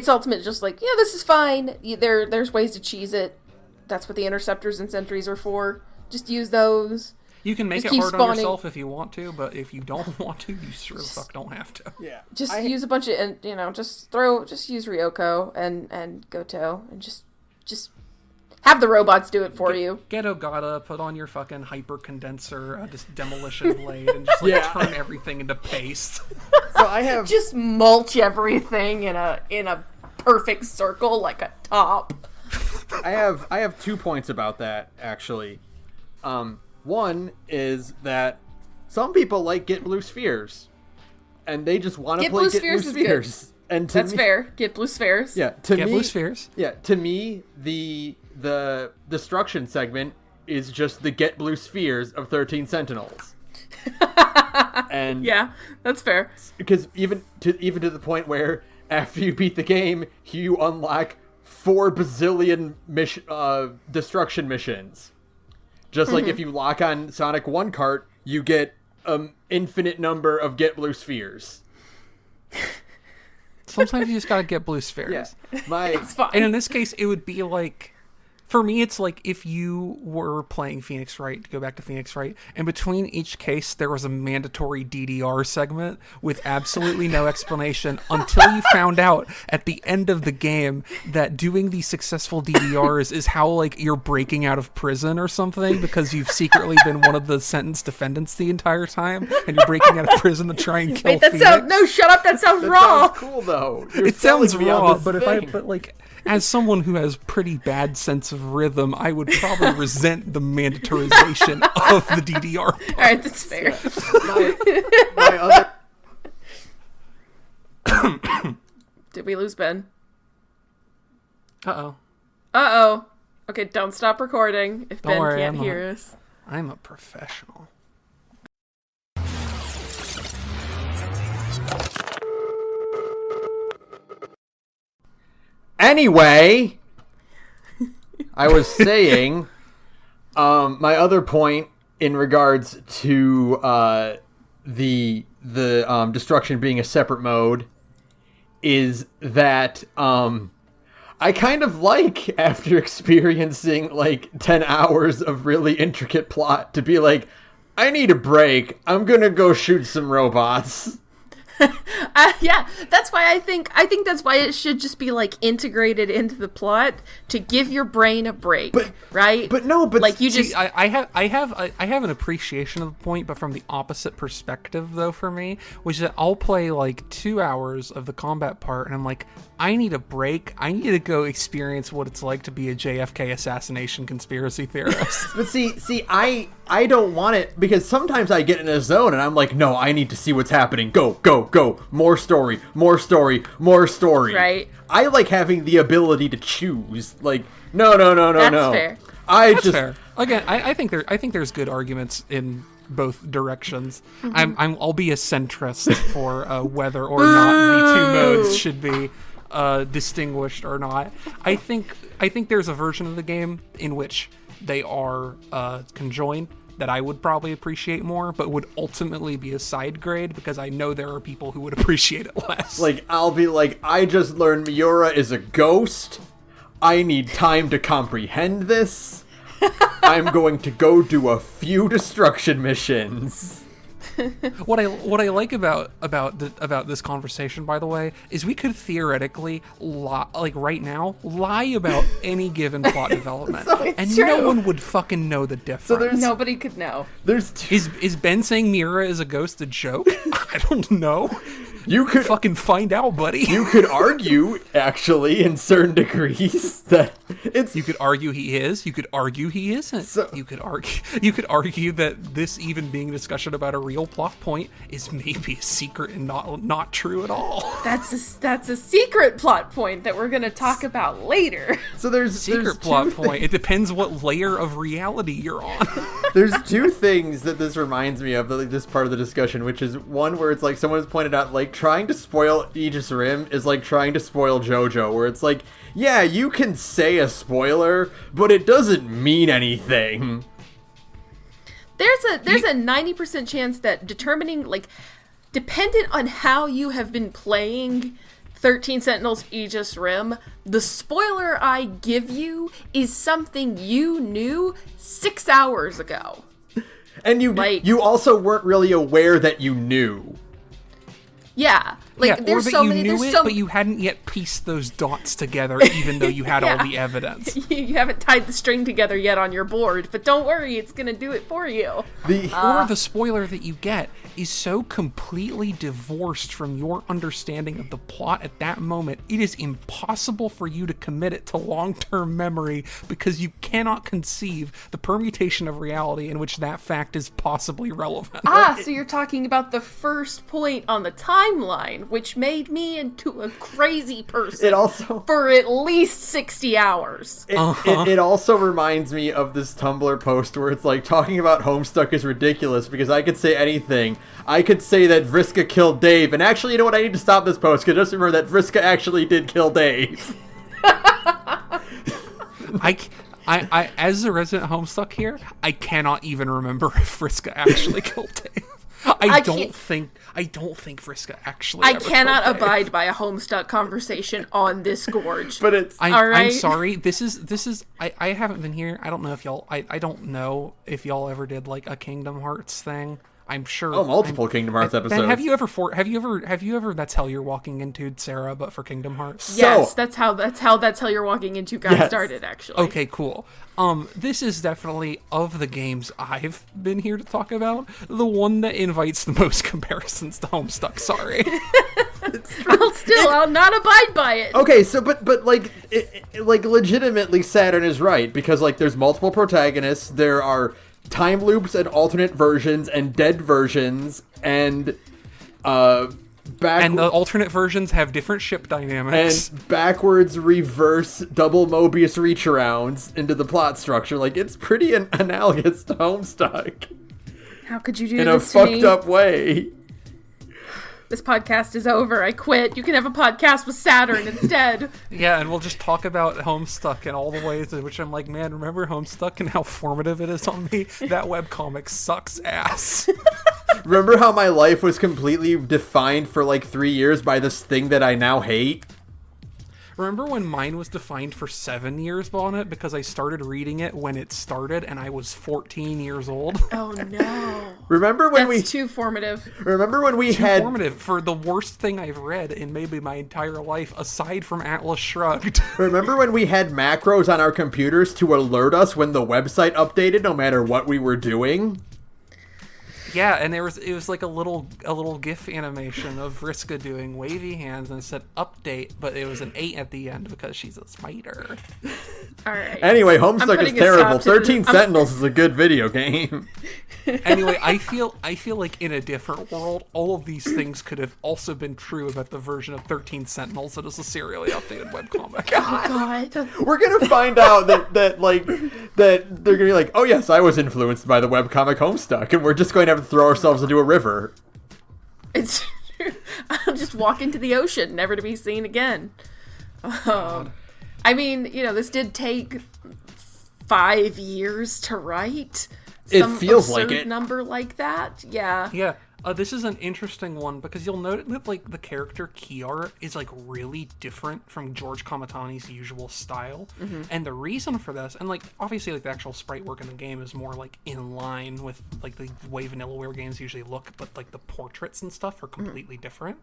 Speaker 2: ultimate just like, yeah, this is fine. There's ways to cheese it. That's what the interceptors and sentries are for. Just use those.
Speaker 3: You can make it hard on yourself if you want to, but if you don't want to, you sure as fuck don't have to.
Speaker 1: Yeah.
Speaker 2: Just use a bunch of, and you know, just use Ryoko and Goto, and just have the robots do it for you.
Speaker 3: Get Ogata, put on your fucking hyper condenser, this demolition blade, and just like turn everything into paste.
Speaker 1: So I have
Speaker 2: just mulch everything in a perfect circle like a top.
Speaker 1: I have 2 points about that actually. One is that some people like Get Blue Spheres, and they just want to play Get Blue Spheres. And
Speaker 2: that's fair. Get Blue Spheres.
Speaker 1: Yeah,
Speaker 3: Blue Spheres.
Speaker 1: Yeah, to me, the destruction segment is just the Get Blue Spheres of 13 Sentinels. And
Speaker 2: yeah, that's fair.
Speaker 1: Because even to the point where after you beat the game, you unlock 4 bazillion destruction missions. Just like if you lock on Sonic 1 cart, you get infinite number of Get Blue Spheres.
Speaker 3: Sometimes you just gotta get blue spheres.
Speaker 1: Yeah,
Speaker 2: it's fine.
Speaker 3: And in this case, it would be like For me, it's like if you were playing Phoenix Wright, to go back to Phoenix Wright, and between each case there was a mandatory DDR segment with absolutely no explanation until you found out at the end of the game that doing these successful DDRs is how, like, you're breaking out of prison or something because you've secretly been one of the sentenced defendants the entire time, and you're breaking out of prison to try and kill Phoenix.
Speaker 2: No, shut up, that sounds raw!
Speaker 1: Sounds cool, though.
Speaker 3: It sounds raw, but like... As someone who has pretty bad sense of rhythm, I would probably resent the mandatorization of the DDR parts.
Speaker 2: All right, that's fair.
Speaker 1: My other...
Speaker 2: Did we lose Ben?
Speaker 3: Uh-oh.
Speaker 2: Uh-oh. Okay, don't stop recording if Ben
Speaker 3: worry,
Speaker 2: can't hear us.
Speaker 3: I'm a professional.
Speaker 1: Anyway, I was saying, my other point in regards to the destruction being a separate mode is that I kind of like, after experiencing like 10 hours of really intricate plot, to be like, I need a break. I'm gonna go shoot some robots.
Speaker 2: Yeah, that's why I think that's why it should just be like integrated into the plot to give your brain a break, right?
Speaker 1: But no, but
Speaker 2: like you
Speaker 3: See,
Speaker 2: just
Speaker 3: I have an appreciation of the point, but from the opposite perspective though for me, which is that I'll play like 2 hours of the combat part and I'm like, I need a break. I need to go experience what it's like to be a JFK assassination conspiracy theorist.
Speaker 1: But see, I don't want it, because sometimes I get in a zone and I'm like, no, I need to see what's happening. Go. More story.
Speaker 2: Right.
Speaker 1: I like having the ability to choose. Like, no.
Speaker 2: That's fair.
Speaker 3: That's fair. Again, I think there's good arguments in both directions.
Speaker 2: Mm-hmm.
Speaker 3: I'll be a centrist for whether or not the two modes should be distinguished or not. I think there's a version of the game in which they are conjoined that I would probably appreciate more, but would ultimately be a side grade because I know there are people who would appreciate it less.
Speaker 1: Like, I'll be like, I just learned Miura is a ghost. I need time to comprehend this. I'm going to go do a few destruction missions.
Speaker 3: What I like about this conversation, by the way, is we could theoretically right now lie about any given plot development, and
Speaker 2: true.
Speaker 3: no one would fucking know the difference.
Speaker 2: Nobody could know.
Speaker 3: Is Ben saying Miura is a ghost a joke? I don't know.
Speaker 1: You could
Speaker 3: fucking find out, buddy.
Speaker 1: You could argue, actually, in certain degrees, that it's.
Speaker 3: You could argue he is. You could argue he isn't. You could argue that this even being a discussion about a real plot point is maybe a secret and not true at all.
Speaker 2: That's a secret plot point that we're gonna talk about later.
Speaker 1: So there's
Speaker 3: secret plot point. It depends what layer of reality you're on.
Speaker 1: There's two things that this reminds me of, like, this part of the discussion, which is one where it's like someone has pointed out, like, trying to spoil Aegis Rim is like trying to spoil JoJo, where it's like, yeah, you can say a spoiler, but it doesn't mean anything.
Speaker 2: There's a 90% chance that dependent on how you have been playing 13 Sentinels Aegis Rim, the spoiler I give you is something you knew 6 hours ago.
Speaker 1: And you also weren't really aware that you knew.
Speaker 2: Yeah. There's so many.
Speaker 3: But you hadn't yet pieced those dots together, even though you had all the evidence.
Speaker 2: You haven't tied the string together yet on your board, but don't worry, it's gonna do it for you.
Speaker 3: Or the spoiler that you get is so completely divorced from your understanding of the plot at that moment, it is impossible for you to commit it to long-term memory because you cannot conceive the permutation of reality in which that fact is possibly relevant.
Speaker 2: So you're talking about the first point on the timeline, which made me into a crazy person for at least 60 hours.
Speaker 1: It also reminds me of this Tumblr post where it's like, talking about Homestuck is ridiculous because I could say anything. I could say that Vriska killed Dave, and actually, you know what, I need to stop this post because just remember that Vriska actually did kill Dave.
Speaker 3: I as a resident Homestuck here, I cannot even remember if Vriska actually killed Dave. I don't think Vriska actually.
Speaker 2: I cannot abide by a Homestuck conversation on this gorge.
Speaker 1: But it's
Speaker 3: I'm sorry. This is. I haven't been here. I don't know if y'all. I don't know if y'all ever did like a Kingdom Hearts thing. I'm sure.
Speaker 1: Multiple Kingdom Hearts episodes.
Speaker 3: Ben, have you ever? That's Hell You're Walking Into, Sarah, but for Kingdom Hearts.
Speaker 2: Yes, that's how You're Walking Into got started. Actually.
Speaker 3: Okay, cool. This is definitely, of the games I've been here to talk about, the one that invites the most comparisons to Homestuck. Sorry.
Speaker 2: I'll not abide by it.
Speaker 1: Okay, so but like legitimately Saturn is right, because like there's multiple protagonists, there are time loops and alternate versions and dead versions and
Speaker 3: and the alternate versions have different ship dynamics
Speaker 1: and backwards reverse double Mobius reach arounds into the plot structure. Like, it's pretty analogous to Homestuck
Speaker 2: How could you do
Speaker 1: in
Speaker 2: this
Speaker 1: a
Speaker 2: to me?
Speaker 1: fucked up way.
Speaker 2: This podcast is over. I quit. You can have a podcast with Saturn instead.
Speaker 3: Yeah, and we'll just talk about Homestuck and all the ways in which I'm like, man, remember Homestuck and how formative it is on me? That webcomic sucks ass.
Speaker 1: Remember how my life was completely defined for like 3 years by this thing that I now hate?
Speaker 3: Remember when mine was defined for 7 years on it because I started reading it when it started and I was 14 years old?
Speaker 2: Oh no.
Speaker 1: Remember when
Speaker 2: That's too formative.
Speaker 1: Remember when we had
Speaker 3: formative for the worst thing I've read in maybe my entire life aside from Atlas Shrugged.
Speaker 1: Remember when we had macros on our computers to alert us when the website updated no matter what we were doing?
Speaker 3: Yeah, and it was like a little GIF animation of Vriska doing wavy hands and it said update, but it was an 8 at the end because she's a spider.
Speaker 2: All right.
Speaker 1: Anyway, Homestuck is terrible. 13 Sentinels is a good video game.
Speaker 3: Anyway, I feel like in a different world, all of these things could have also been true about the version of 13 Sentinels that is a serially updated webcomic.
Speaker 2: God.
Speaker 1: We're gonna find out that they're gonna be like, oh yes, I was influenced by the webcomic Homestuck, and we're just going to have to throw ourselves into a river.
Speaker 2: It's I'll just walk into the ocean, never to be seen again. I mean, this did take 5 years to write.
Speaker 1: It feels like it.
Speaker 2: Number like that, yeah.
Speaker 3: Yeah. This is an interesting one because you'll note that like the character Kiar is like really different from George Kamatani's usual style, and the reason for this, and like obviously like the actual sprite work in the game is more like in line with like the way Vanillaware games usually look, but like the portraits and stuff are completely different,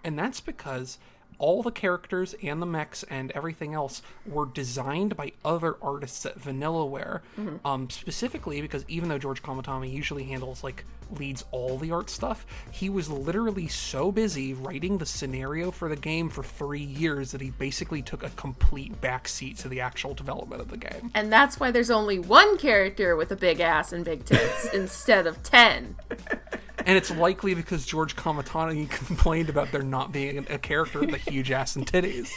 Speaker 3: and that's because all the characters and the mechs and everything else were designed by other artists at Vanillaware, specifically because even though George Kamatami usually leads all the art stuff, he was literally so busy writing the scenario for the game for 3 years that he basically took a complete backseat to the actual development of the game.
Speaker 2: And that's why there's only one character with a big ass and big tits instead of 10.
Speaker 3: And it's likely because George Kamatani complained about there not being a character with a huge ass and titties.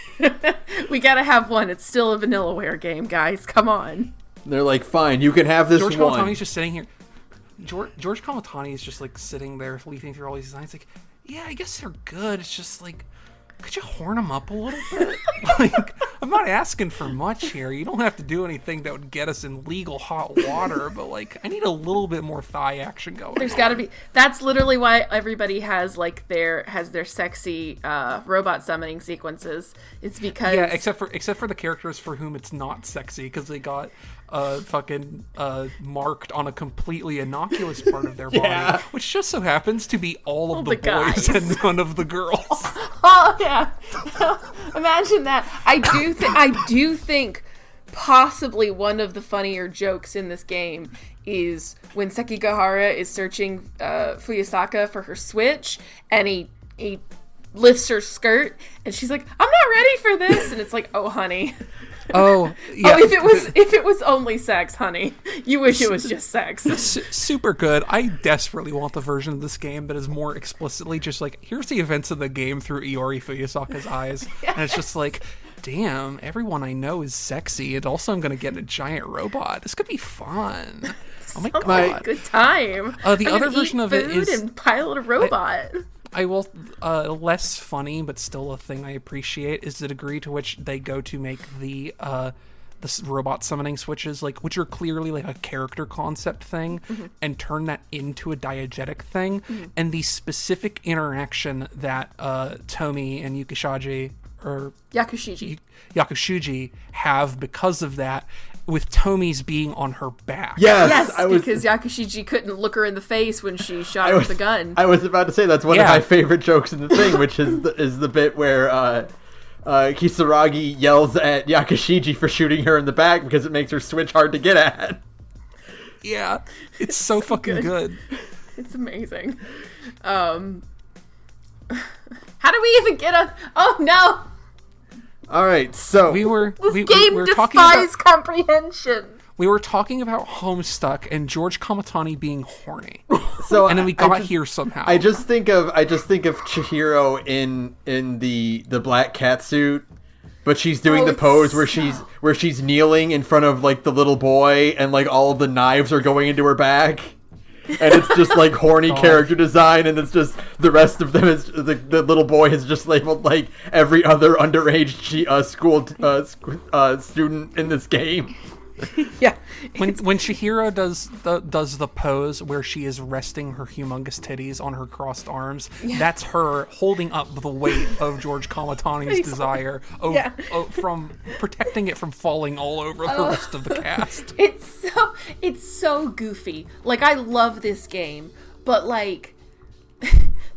Speaker 2: We gotta have one. It's still a Vanillaware game, guys. Come on.
Speaker 1: They're like, fine, you can have this
Speaker 3: George
Speaker 1: one.
Speaker 3: Kamatani's just sitting here. George Kamatani is just like sitting there leafing through all these designs like, yeah, I guess they're good. It's just like, could you horn them up a little bit? Like, I'm not asking for much here. You don't have to do anything that would get us in legal hot water, but like, I need a little bit more thigh action going.
Speaker 2: There's got to be. That's literally why everybody has like their sexy robot summoning sequences. It's because
Speaker 3: except for the characters for whom it's not sexy because they got fucking marked on a completely innocuous part of their body, which just so happens to be all of the boys
Speaker 2: guys.
Speaker 3: and none of the girls.
Speaker 2: Oh yeah, imagine that. I do think possibly one of the funnier jokes in this game is when Sekigahara is searching Fuyusaka for her switch, and he lifts her skirt, and she's like, "I'm not ready for this," and it's like, "Oh, honey."
Speaker 3: Oh, yeah.
Speaker 2: Oh, if it was only sex, honey, you wish it was just sex.
Speaker 3: Super good. I desperately want the version of this game that is more explicitly just like, here's the events of the game through Iori Fuyusaka's eyes, and it's just like, damn, everyone I know is sexy, and also I'm gonna get a giant robot. This could be fun. Oh my god,
Speaker 2: good time.
Speaker 3: The other version of it is
Speaker 2: and pilot a robot.
Speaker 3: I will, less funny, but still a thing I appreciate, is the degree to which they go to make the the robot summoning switches, like, which are clearly like a character concept thing, and turn that into a diegetic thing. And the specific interaction that Tomi and Yakushuji have because of that, with Tomi's being on her back.
Speaker 1: Yes,
Speaker 2: because Yakushiji couldn't look her in the face when she shot her with the gun.
Speaker 1: I was about to say that's one of my favorite jokes in the thing, which is the bit where Kisaragi yells at Yakushiji for shooting her in the back because it makes her switch hard to get at.
Speaker 3: Yeah, it's so fucking good.
Speaker 2: It's amazing. How do we even get a... Oh, no!
Speaker 1: All right, so
Speaker 2: This game defies comprehension.
Speaker 3: We were talking about Homestuck and George Kamatani being horny.
Speaker 1: So
Speaker 3: and then we got here somehow.
Speaker 1: I just think of Chihiro in the black cat suit, but she's doing the pose where she's kneeling in front of like the little boy, and like all of the knives are going into her back. And it's just like horny character design, and it's just the rest of them is the little boy is just labeled like every other underage school student in this game.
Speaker 2: Yeah.
Speaker 3: When Chihiro does the pose where she is resting her humongous titties on her crossed arms, that's her holding up the weight of George Kamatani's desire from protecting it from falling all over the rest of the cast.
Speaker 2: It's so goofy. Like, I love this game, but like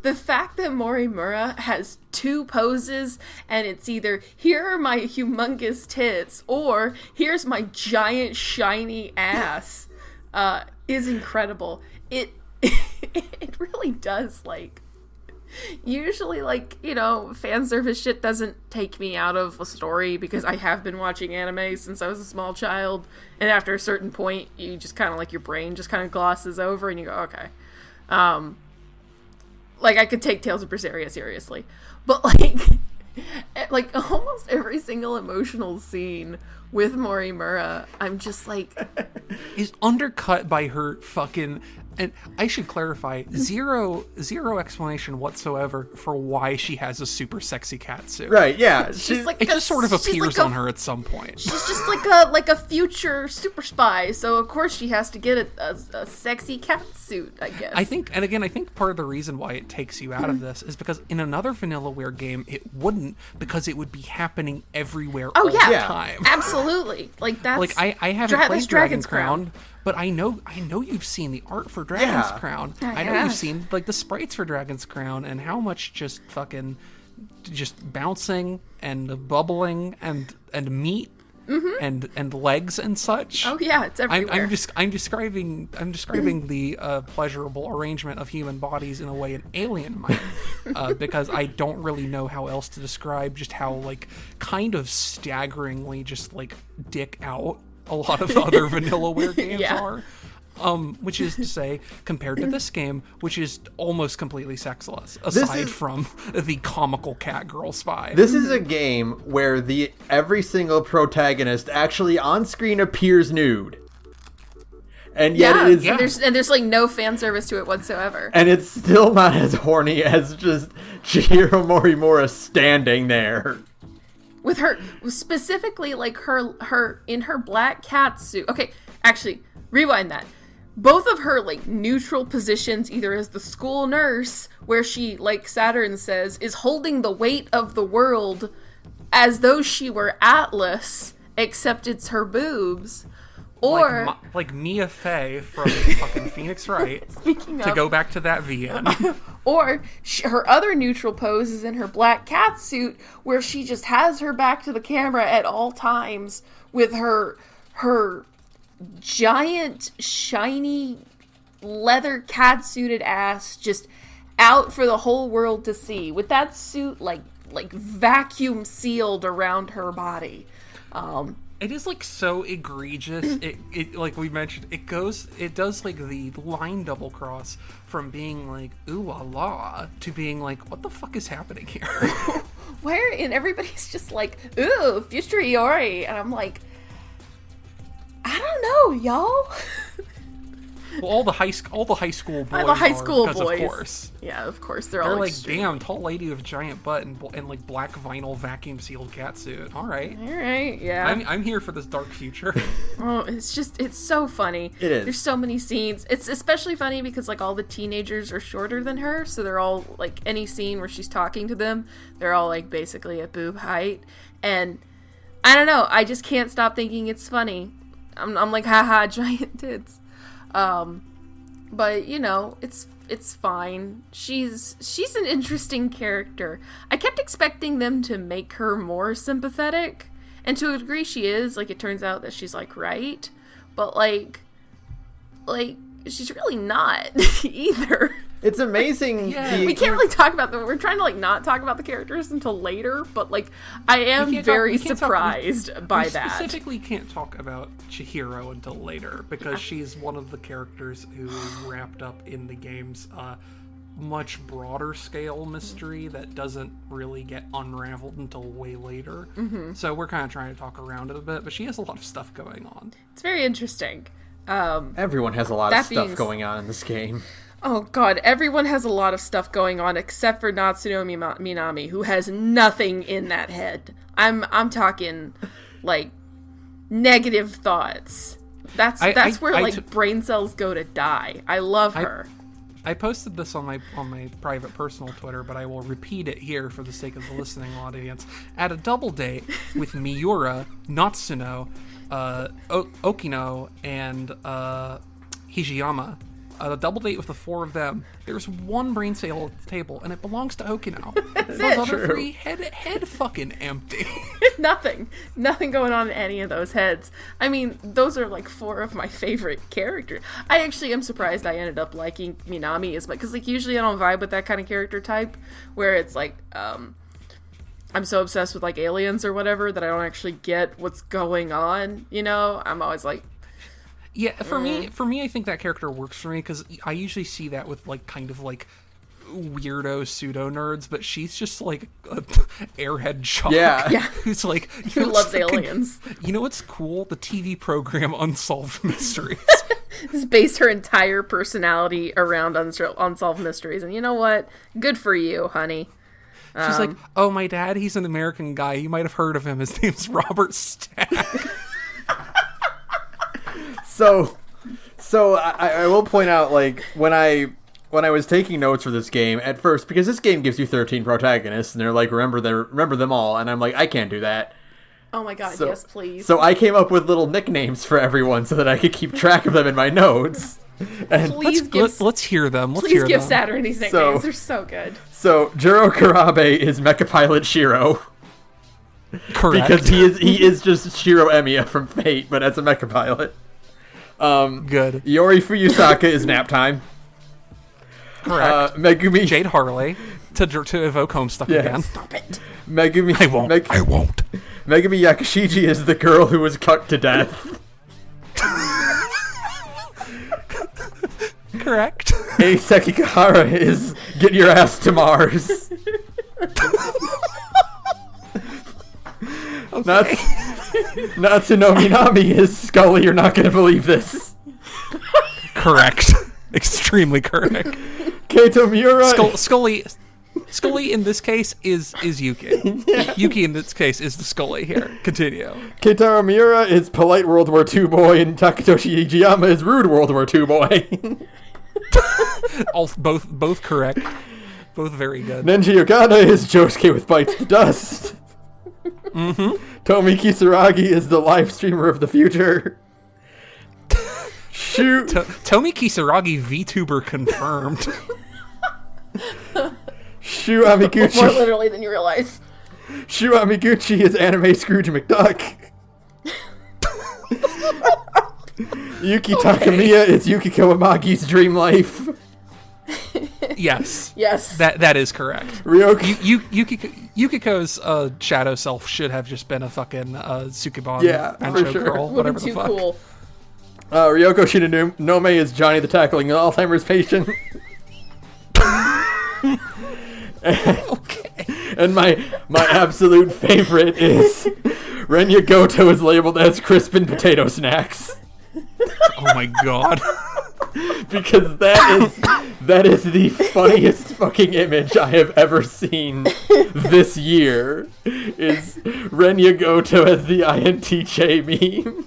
Speaker 2: the fact that Morimura has two poses, and it's either here are my humongous tits or here's my giant shiny ass, is incredible. It really does, like, usually, like, you know, fan service shit doesn't take me out of a story because I have been watching anime since I was a small child, and after a certain point you just kind of like your brain just kind of glosses over and you go, okay. Like, I could take Tales of Berseria seriously. But, like almost every single emotional scene with Morimura, I'm just like...
Speaker 3: is undercut by her fucking... And I should clarify, zero explanation whatsoever for why she has a super sexy cat suit.
Speaker 1: Right, yeah.
Speaker 3: It just sort of appears on her at some point.
Speaker 2: She's just like a future super spy, so of course she has to get a sexy cat suit, I guess.
Speaker 3: I think part of the reason why it takes you out of this is because in another Vanillaware game, it wouldn't, because it would be happening everywhere all the time.
Speaker 2: Absolutely. Like, that's...
Speaker 3: Like, I haven't played Dragon's Crown, but I know you've seen the art for Dragon's Crown. I know you've seen like the sprites for Dragon's Crown, and how much just fucking just bouncing and bubbling and meat and legs and such.
Speaker 2: Oh yeah, it's everywhere.
Speaker 3: I'm describing the pleasurable arrangement of human bodies in a way an alien might, because I don't really know how else to describe just how like kind of staggeringly just like dick out a lot of other Vanillaware games are. Which is to say, compared to this game, which is almost completely sexless, aside from the comical cat girl spy.
Speaker 1: This is a game where every single protagonist actually on screen appears nude. And yet it is...
Speaker 2: And there's like no fan service to it whatsoever.
Speaker 1: And it's still not as horny as just Chihiro Morimura standing there.
Speaker 2: With her, specifically, like, her in her black cat suit. Okay, actually, rewind that. Both of her, like, neutral positions, either as the school nurse, where she, like Saturn says, is holding the weight of the world as though she were Atlas, except it's her boobs. Or...
Speaker 3: Like Mia Fey from fucking Phoenix Wright.
Speaker 2: Speaking of...
Speaker 3: To go back to that VN.
Speaker 2: Or her other neutral pose is in her black cat suit, where she just has her back to the camera at all times with her giant, shiny, leather cat-suited ass just out for the whole world to see. With that suit, like vacuum sealed around her body.
Speaker 3: It is like so egregious. It like we mentioned, it does like the line double cross from being like ooh la la to being like what the fuck is happening here?
Speaker 2: Where and everybody's just like ooh future Iori, and I'm like I don't know, y'all.
Speaker 3: Well, all the high school boys.
Speaker 2: The high school
Speaker 3: because
Speaker 2: boys.
Speaker 3: Of course.
Speaker 2: Yeah, of course.
Speaker 3: They're
Speaker 2: all
Speaker 3: like,
Speaker 2: extreme.
Speaker 3: damn, tall lady with a giant butt and like black vinyl vacuum sealed catsuit. All right.
Speaker 2: All right, yeah.
Speaker 3: I'm here for this dark future.
Speaker 2: Oh, it's so funny.
Speaker 1: It is.
Speaker 2: There's so many scenes. It's especially funny because like all the teenagers are shorter than her, so they're all like any scene where she's talking to them, they're all like basically at boob height. And I don't know, I just can't stop thinking it's funny. I'm like, haha, giant tits. But you know, it's fine. She's an interesting character. I kept expecting them to make her more sympathetic, and to a degree she is. Like, it turns out that she's like right, but like she's really not either.
Speaker 1: It's amazing.
Speaker 3: Yeah.
Speaker 2: We can't really talk about them. We're trying to like not talk about the characters until later, but like I am very surprised by that.
Speaker 3: Specifically can't talk about Chihiro until later because she's one of the characters who is wrapped up in the game's much broader scale mystery that doesn't really get unraveled until way later. Mm-hmm. So we're kind of trying to talk around it a bit, but she has a lot of stuff going on.
Speaker 2: It's very interesting.
Speaker 1: Everyone has a lot of stuff going on in this game.
Speaker 2: Oh god, everyone has a lot of stuff going on except for Natsuno Minami, who has nothing in that head. I'm talking like negative thoughts. That's where brain cells go to die. I love her.
Speaker 3: I posted this on my private personal Twitter, but I will repeat it here for the sake of the listening audience. At a double date with Miura, Natsuno, Okino, and Hijiyama, a double date with the four of them, there's one brain cell at the table, and it belongs to Okino. Those other three, head fucking empty.
Speaker 2: Nothing going on in any of those heads. I mean, those are like four of my favorite characters. I actually am surprised I ended up liking Minami as much, because like usually I don't vibe with that kind of character type, where it's like, I'm so obsessed with like aliens or whatever that I don't actually get what's going on, you know? I'm always like,
Speaker 3: yeah, for me, I think that character works for me because I usually see that with like kind of like weirdo pseudo nerds, but she's just like a airhead jock.
Speaker 2: Yeah.
Speaker 3: Who's like,
Speaker 2: who loves aliens.
Speaker 3: You know what's cool? The TV program Unsolved Mysteries.
Speaker 2: Has based her entire personality around unsolved mysteries, and you know what? Good for you, honey.
Speaker 3: She's like, oh, my dad, he's an American guy. You might have heard of him. His name's Robert Stack.
Speaker 1: So I will point out, like, when I was taking notes for this game at first, because this game gives you 13 protagonists, and they're like, remember them all, and I'm like, I can't do that.
Speaker 2: Oh my god, yes, please.
Speaker 1: So I came up with little nicknames for everyone so that I could keep track of them in my notes. And
Speaker 3: let's hear them.
Speaker 2: Please give Saturn these nicknames. They're so good.
Speaker 1: So Juro Karabe is Mecha Pilot Shiro.
Speaker 3: Correct.
Speaker 1: Because he is just Shiro Emiya from Fate, but as a Mecha Pilot.
Speaker 3: Good.
Speaker 1: Yori Fuyusaka is Nap Time.
Speaker 3: Correct.
Speaker 1: Megumi
Speaker 3: Jade Harley to evoke Homestuck again.
Speaker 2: Stop it.
Speaker 1: Megumi.
Speaker 3: I won't.
Speaker 1: Megumi Yakushiji is the girl who was cut to death.
Speaker 3: Correct.
Speaker 1: Ei Sekigahara is Get Your Ass to Mars.
Speaker 3: Okay.
Speaker 1: Natsuno Minami is Scully. You're not gonna believe this.
Speaker 3: Correct. Extremely correct.
Speaker 1: Keito Miura.
Speaker 3: Scully in this case is Yuki. Yeah. Yuki in this case is the Scully here. Continue.
Speaker 1: Keitaro Miura is Polite World War II boy, and Takatoshi Ijiyama is Rude World War II boy.
Speaker 3: Both correct. Both very good.
Speaker 1: Nenji Ogata is Josuke with Bites the Dust.
Speaker 3: Mm-hmm.
Speaker 1: Tomi Kisaragi is the live streamer of the future. Shoot.
Speaker 3: Tomi Kisaragi VTuber confirmed.
Speaker 1: Shu Amiguchi.
Speaker 2: More literally than you realize.
Speaker 1: Shu Amiguchi is Anime Scrooge McDuck. Yuki Takamiya is Yuki Kawamagi's Dream Life.
Speaker 3: Yes.
Speaker 2: Yes.
Speaker 3: That is correct. Yukiko's shadow self should have just been a fucking Tsukibon Bancho girl, whatever the fuck.
Speaker 2: Cool.
Speaker 1: Ryoko Shinonome is Johnny the Tackling Alzheimer's patient. And my absolute favorite is Renya Goto is labeled as Crispin Potato Snacks.
Speaker 3: Oh my god.
Speaker 1: because that is the funniest fucking image I have ever seen this year. Is Renya Goto as the INTJ meme?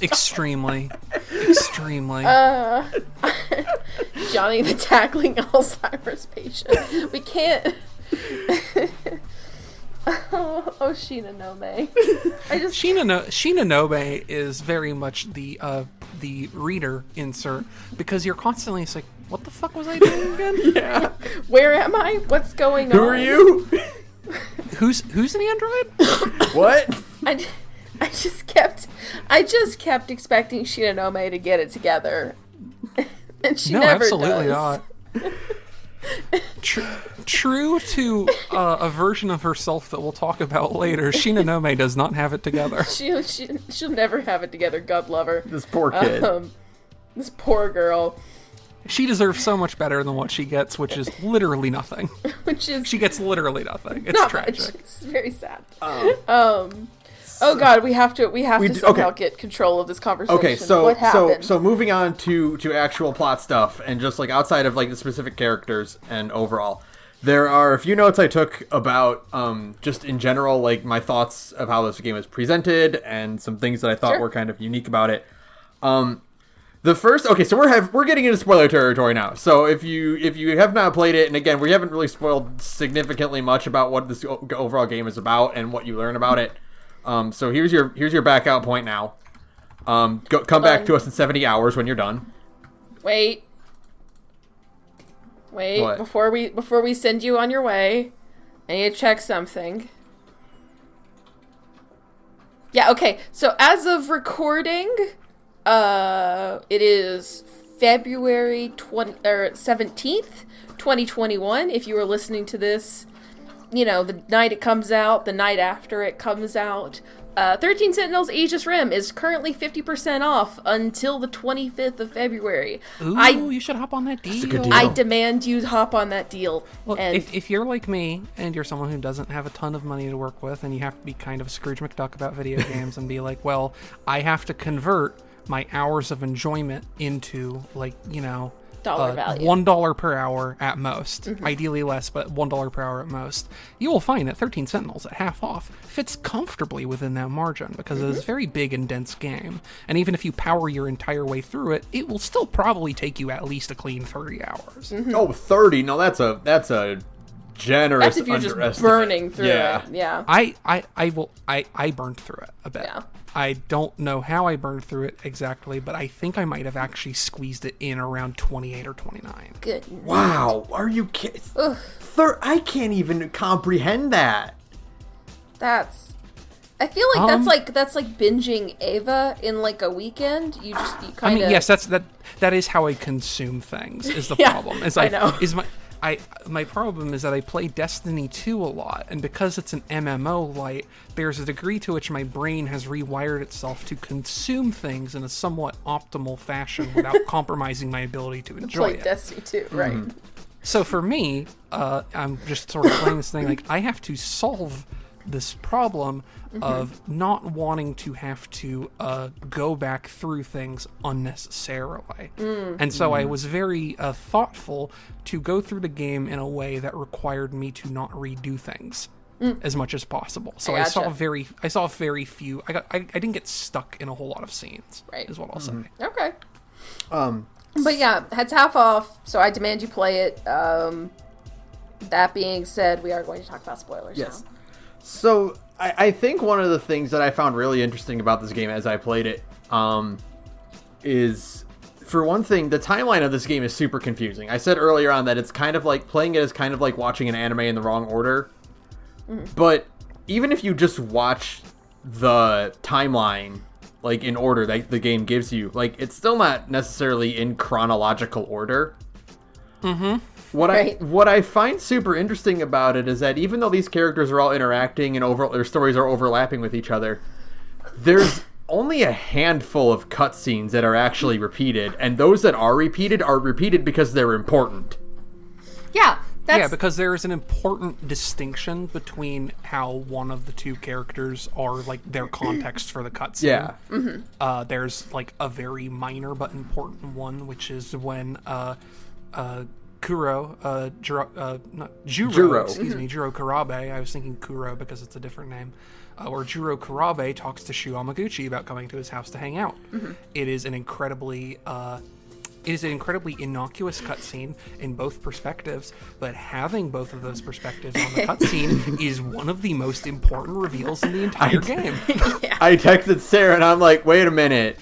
Speaker 3: Extremely.
Speaker 2: Johnny the tackling Alzheimer's patient. We can't. Oh, Shinonome.
Speaker 3: Shinonome is very much the reader insert, because you're constantly it's like, what the fuck was I doing again?
Speaker 1: Yeah.
Speaker 2: Where am I? What's going on?
Speaker 1: Who are you?
Speaker 3: Who's an android?
Speaker 1: What?
Speaker 2: I just kept expecting Shinonome to get it together, and she never
Speaker 3: absolutely
Speaker 2: does.
Speaker 3: not. True to a version of herself that we'll talk about later, Shinonome does not have it together.
Speaker 2: She'll never have it together. God love her.
Speaker 1: This poor kid.
Speaker 2: This poor girl.
Speaker 3: She deserves so much better than what she gets, which is literally nothing. She gets literally nothing. It's
Speaker 2: not
Speaker 3: tragic.
Speaker 2: Much. It's very sad. Oh God, we have to somehow get control of this conversation.
Speaker 1: Okay,
Speaker 2: what happened?
Speaker 1: so moving on to actual plot stuff, and just like outside of like the specific characters and overall, there are a few notes I took about just in general, like my thoughts of how this game is presented and some things that I thought were kind of unique about it. The first, okay, so we're getting into spoiler territory now. So if you have not played it, and again, we haven't really spoiled significantly much about what this overall game is about and what you learn about it. So here's your back out point now. Come back to us in 70 hours when you're done.
Speaker 2: Wait.
Speaker 1: What?
Speaker 2: Before we send you on your way, I need to check something. Yeah, okay. So as of recording, it is February 17th, 2021. If you were listening to this, the night it comes out, the night after it comes out. 13 Sentinels Aegis Rim is currently 50% off until the 25th of February.
Speaker 3: Ooh, you should hop on that deal.
Speaker 1: That's a good deal.
Speaker 2: I demand you hop on that deal.
Speaker 3: Look,
Speaker 2: and
Speaker 3: if you're like me, and you're someone who doesn't have a ton of money to work with, and you have to be kind of Scrooge McDuck about video games and be like, well, I have to convert my hours of enjoyment into,
Speaker 2: dollar value.
Speaker 3: $1 per hour at most. Ideally less, but $1 per hour at most. You will find that 13 Sentinels at half off fits comfortably within that margin, because it is a very big and dense game. And even if you power your entire way through it, it will still probably take you at least a clean 30 hours.
Speaker 1: Oh, 30? No, that's a generous.
Speaker 2: That's if you're just burning through it. Yeah.
Speaker 3: I burned through it a bit.
Speaker 2: Yeah.
Speaker 3: I don't know how I burned through it exactly, but I think I might have actually squeezed it in around 28 or 29.
Speaker 2: Good.
Speaker 1: Wow, are you kidding? I can't even comprehend that.
Speaker 2: I feel like that's like binging Ava in like a weekend. You kind of.
Speaker 3: Yes, that is how I consume things. Is the problem?
Speaker 2: I know.
Speaker 3: My problem is that I play Destiny 2 a lot, and because it's an MMO light, there's a degree to which my brain has rewired itself to consume things in a somewhat optimal fashion without compromising my ability to enjoy it.
Speaker 2: Destiny 2, right? Mm-hmm.
Speaker 3: So for me, I'm just sort of playing this thing like I have to solve this problem of not wanting to have to go back through things unnecessarily. And so I was very thoughtful to go through the game in a way that required me to not redo things as much as possible. So I saw very few. I didn't get stuck in a whole lot of scenes. Right, is what I'll say.
Speaker 2: Okay. But yeah, it's half off, so I demand you play it. That being said, we are going to talk about spoilers now.
Speaker 1: So, I think one of the things that I found really interesting about this game as I played it is, for one thing, the timeline of this game is super confusing. I said earlier on that it's kind of like, playing it is kind of like watching an anime in the wrong order. But even if you just watch the timeline, like, in order that the game gives you, like, it's still not necessarily in chronological order. What I find super interesting about it is that even though these characters are all interacting and their stories are overlapping with each other, there's only a handful of cutscenes that are actually repeated, and those that are repeated because they're important.
Speaker 2: Yeah,
Speaker 3: Yeah, because there is an important distinction between how one of the two characters are, like, their context for the cutscene.
Speaker 1: Yeah.
Speaker 3: There's, like, a very minor but important one, which is when Juro Kurabe, I was thinking Kuro because it's a different name, or Juro Kurabe talks to Shu Amaguchi about coming to his house to hang out. It is an incredibly innocuous cutscene in both perspectives, but having both of those perspectives on the cutscene is one of the most important reveals in the entire game.
Speaker 2: Yeah.
Speaker 1: I texted Sarah and I'm like, wait a minute.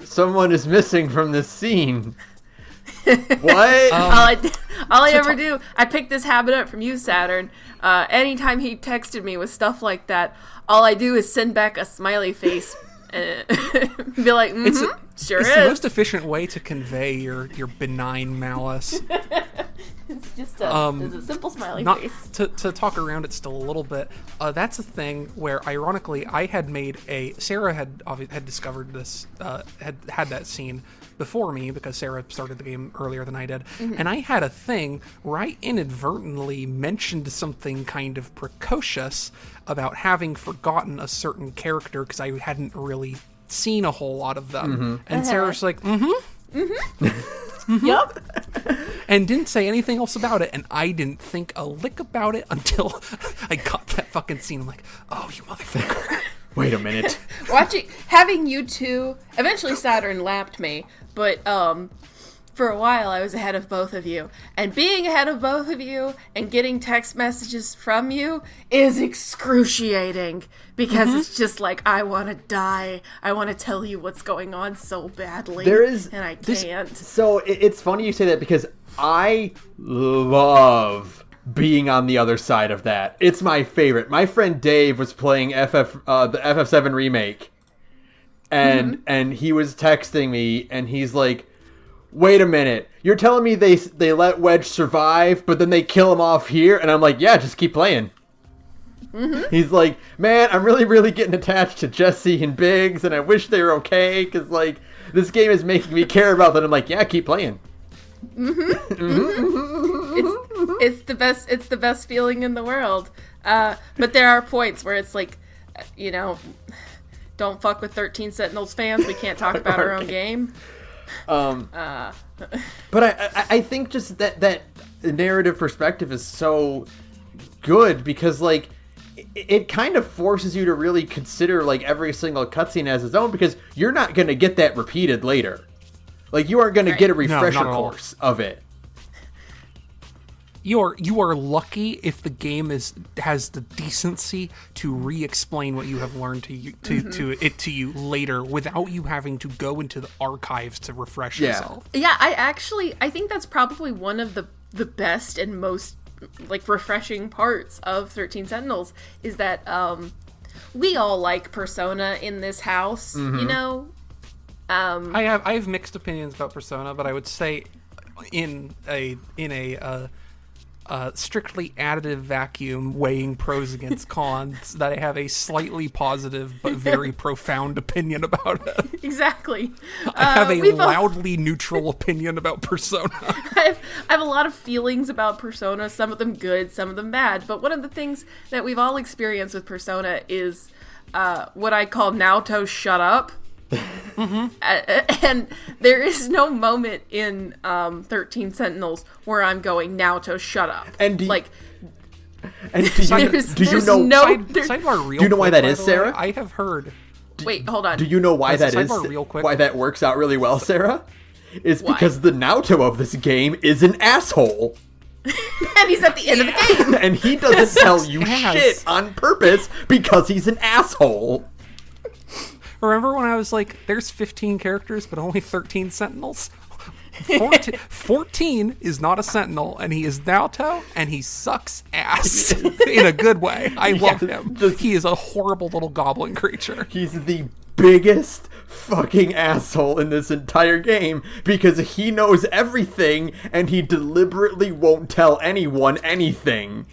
Speaker 1: Someone is missing from this scene. What?
Speaker 2: All I ever do, I picked this habit up from you, Saturn. Anytime he texted me with stuff like that, all I do is send back a smiley face. Be like,
Speaker 3: It's
Speaker 2: the
Speaker 3: most efficient way to convey your benign malice.
Speaker 2: It's just a simple smiley face.
Speaker 3: To talk around it still a little bit, that's a thing where, ironically, I had made Sarah had discovered this, had that scene before me, because Sarah started the game earlier than I did, and I had a thing where I inadvertently mentioned something kind of precocious about having forgotten a certain character because I hadn't really seen a whole lot of them. And Sarah's like,
Speaker 2: Yep.
Speaker 3: and didn't say anything else about it, and I didn't think a lick about it until I got that fucking scene. I'm like, oh, you motherfucker.
Speaker 1: Wait a minute.
Speaker 2: Having you two, eventually Saturn lapped me, but for a while I was ahead of both of you. And being ahead of both of you and getting text messages from you is excruciating, because it's just like, I want to die. I want to tell you what's going on so badly. And I can't.
Speaker 1: So it's funny you say that, because I love being on the other side of that. It's my favorite. My friend Dave was playing the FF7 remake, and he was texting me, and he's like, wait a minute, you're telling me they let Wedge survive, but then they kill him off here? And I'm like, yeah, just keep playing. He's like, man, I'm really, really getting attached to Jesse and Biggs, and I wish they were okay, because, like, this game is making me care about them. I'm like, yeah, keep playing.
Speaker 2: It's the best feeling in the world. But there are points where it's like, don't fuck with 13 Sentinels fans. We can't talk about our own game.
Speaker 1: But I think just that narrative perspective is so good, because, like, it kind of forces you to really consider, like, every single cutscene as its own, because you're not going to get that repeated later. Like, you aren't going to get a refresher course of it.
Speaker 3: You are lucky if the game has the decency to re-explain what you have learned to you later, without you having to go into the archives to refresh yourself.
Speaker 2: Yeah, I think that's probably one of the best and most, like, refreshing parts of 13 Sentinels, is that we all like Persona in this house, you know?
Speaker 3: I have mixed opinions about Persona, but I would say in a strictly additive vacuum, weighing pros against cons, that I have a slightly positive but very profound opinion about it.
Speaker 2: Exactly.
Speaker 3: I have a loudly neutral opinion about Persona.
Speaker 2: I have a lot of feelings about Persona, some of them good, some of them bad, but one of the things that we've all experienced with Persona is what I call Naoto shut up. And there is no moment in 13 Sentinels where I'm going, Naoto, shut up.
Speaker 1: And
Speaker 2: do you know
Speaker 1: why that is, Sarah?
Speaker 3: I have heard.
Speaker 2: Wait, hold on.
Speaker 1: Do you know why that is?
Speaker 3: Real quick.
Speaker 1: Why that works out really well, Sarah? Is because the Naoto of this game is an asshole.
Speaker 2: And he's at the end of the game.
Speaker 1: And he doesn't tell you shit on purpose because he's an asshole.
Speaker 3: Remember when I was like, there's 15 characters, but only 13 Sentinels? 14 is not a Sentinel, and he is Naoto, and he sucks ass in a good way. I love him. He is a horrible little goblin creature.
Speaker 1: He's the biggest fucking asshole in this entire game, because he knows everything, and he deliberately won't tell anyone anything.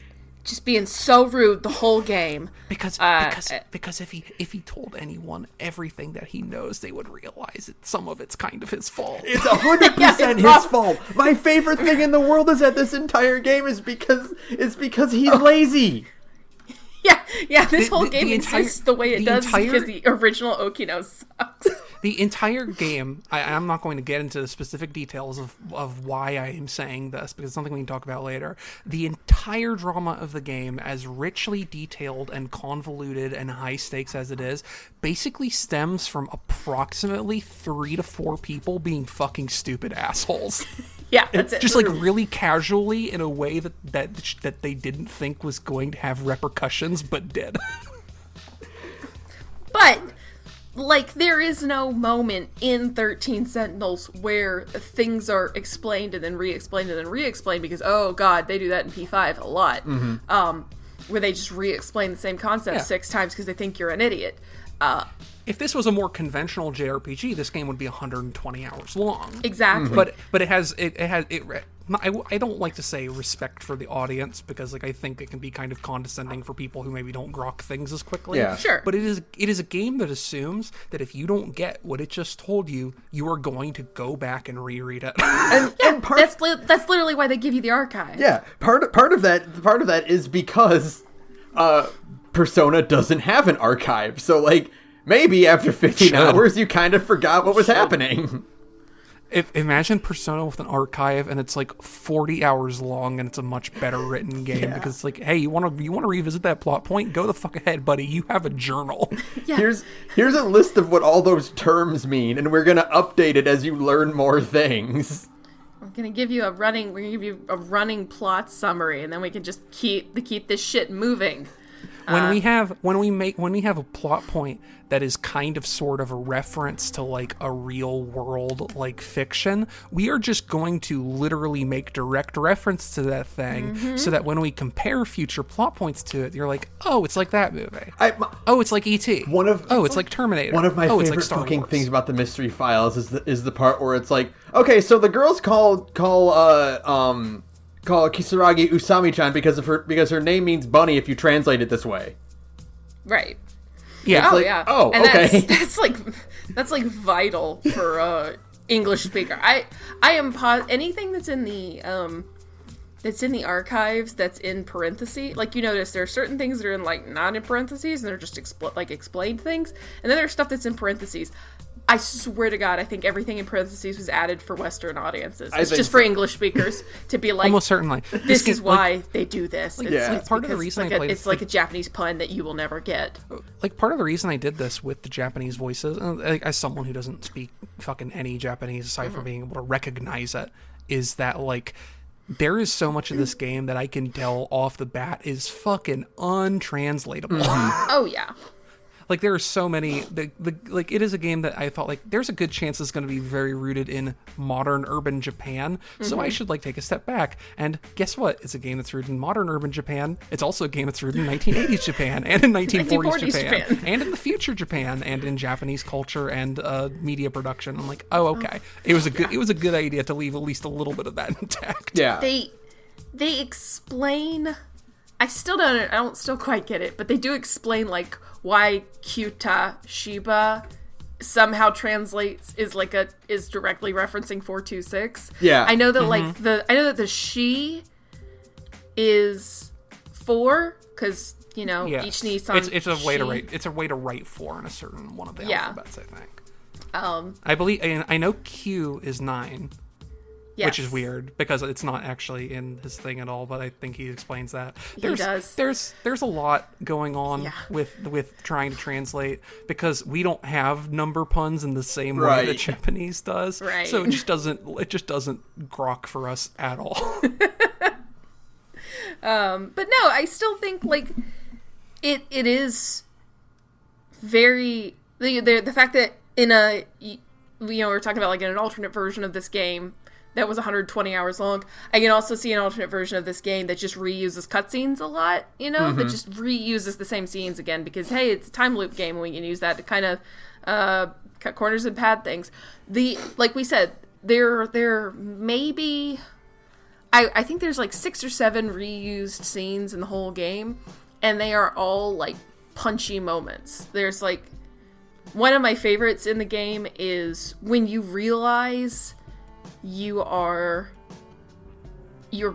Speaker 2: just being so rude the whole game.
Speaker 3: Because if he told anyone everything that he knows, they would realize that some of it's kind of his fault.
Speaker 1: It's 100% his fault. My favorite thing in the world is that this entire game is because he's lazy.
Speaker 2: Yeah. This whole game exists the way it does because the original Okino sucks.
Speaker 3: The entire game, I'm not going to get into the specific details of why I am saying this, because it's something we can talk about later. The entire drama of the game, as richly detailed and convoluted and high stakes as it is, basically stems from approximately 3 to 4 people being fucking stupid assholes.
Speaker 2: Yeah, that's it.
Speaker 3: Just like really casually in a way that they didn't think was going to have repercussions, but did.
Speaker 2: But like, there is no moment in 13 Sentinels where things are explained and then re-explained and then re-explained because, oh god, they do that in P5 a lot. Where they just re-explain the same concept 6 times because they think you're an idiot.
Speaker 3: If this was a more conventional JRPG, this game would be 120 hours long.
Speaker 2: Exactly.
Speaker 3: But I don't like to say respect for the audience because like I think it can be kind of condescending for people who maybe don't grok things as quickly.
Speaker 1: Yeah.
Speaker 2: Sure.
Speaker 3: But it is a game that assumes that if you don't get what it just told you, you are going to go back and reread it.
Speaker 2: That's literally why they give you the archive.
Speaker 1: Yeah, part of that is because Persona doesn't have an archive. So like maybe after 15 hours you kind of forgot what was happening.
Speaker 3: Imagine Persona with an archive and it's like 40 hours long and it's a much better written game because it's like, hey, you want to revisit that plot point? Go the fuck ahead, buddy. You have a journal.
Speaker 2: Yeah.
Speaker 1: Here's a list of what all those terms mean, and we're gonna update it as you learn more things.
Speaker 2: We're gonna give you a running plot summary, and then we can just keep this shit moving.
Speaker 3: When we have a plot point that is kind of sort of a reference to like a real world like fiction, we are just going to literally make direct reference to that thing so that when we compare future plot points to it, you're like, oh, it's like that movie. It's like E.T. It's like Terminator.
Speaker 1: One of my
Speaker 3: favorite
Speaker 1: favorite fucking things about the mystery files is the part where it's like, okay, so the girls call Kisaragi Usami-chan because her name means bunny if you translate it this way.
Speaker 2: Right.
Speaker 3: Yeah.
Speaker 2: And
Speaker 1: okay.
Speaker 2: That's like vital for English speaker. I am anything that's in the archives that's in parentheses. Like, you notice there are certain things that are in like not in parentheses and they're just explained things, and then there's stuff that's in parentheses. I swear to God, I think everything in parentheses was added for Western audiences. It's just for English speakers to be like,
Speaker 3: almost certainly.
Speaker 2: This is why they do this.
Speaker 3: It's part of the reason
Speaker 2: it's like a Japanese pun that you will never get.
Speaker 3: Like, part of the reason I did this with the Japanese voices, like, as someone who doesn't speak fucking any Japanese aside from being able to recognize it, is that like there is so much of this game that I can tell off the bat is fucking untranslatable.
Speaker 2: Oh yeah.
Speaker 3: Like, there are so many, like, it is a game that I thought, like, there's a good chance it's going to be very rooted in modern urban Japan, so I should, like, take a step back. And guess what? It's a game that's rooted in modern urban Japan. It's also a game that's rooted in 1980s Japan, and in 1940s Japan, and in the future Japan, and in Japanese culture and media production. I'm like, oh, okay. It was a good idea to leave at least a little bit of that intact.
Speaker 1: Yeah.
Speaker 2: They explain... I don't still quite get it, but they do explain, like, why Kyuta Shiba somehow translates is directly referencing 426.
Speaker 1: Yeah.
Speaker 2: I know that the she is 4 because each Nissan.
Speaker 3: It's a way to write. It's a way to write 4 in a certain one of the alphabets. I think. I believe, and I know Q is 9. Yes. Which is weird because it's not actually in his thing at all, but I think he explains that.
Speaker 2: He does.
Speaker 3: There's a lot going on with trying to translate because we don't have number puns in the same way that Japanese does.
Speaker 2: Right.
Speaker 3: So it just doesn't grok for us at all.
Speaker 2: But no, I still think like it is very the fact that in a we're talking about like in an alternate version of this game that was 120 hours long. I can also see an alternate version of this game that just reuses cutscenes a lot, that just reuses the same scenes again because, hey, it's a time loop game and we can use that to kind of cut corners and pad things. Like we said, there maybe... I think there's like 6 or 7 reused scenes in the whole game, and they are all like punchy moments. There's like one of my favorites in the game is when you realize you're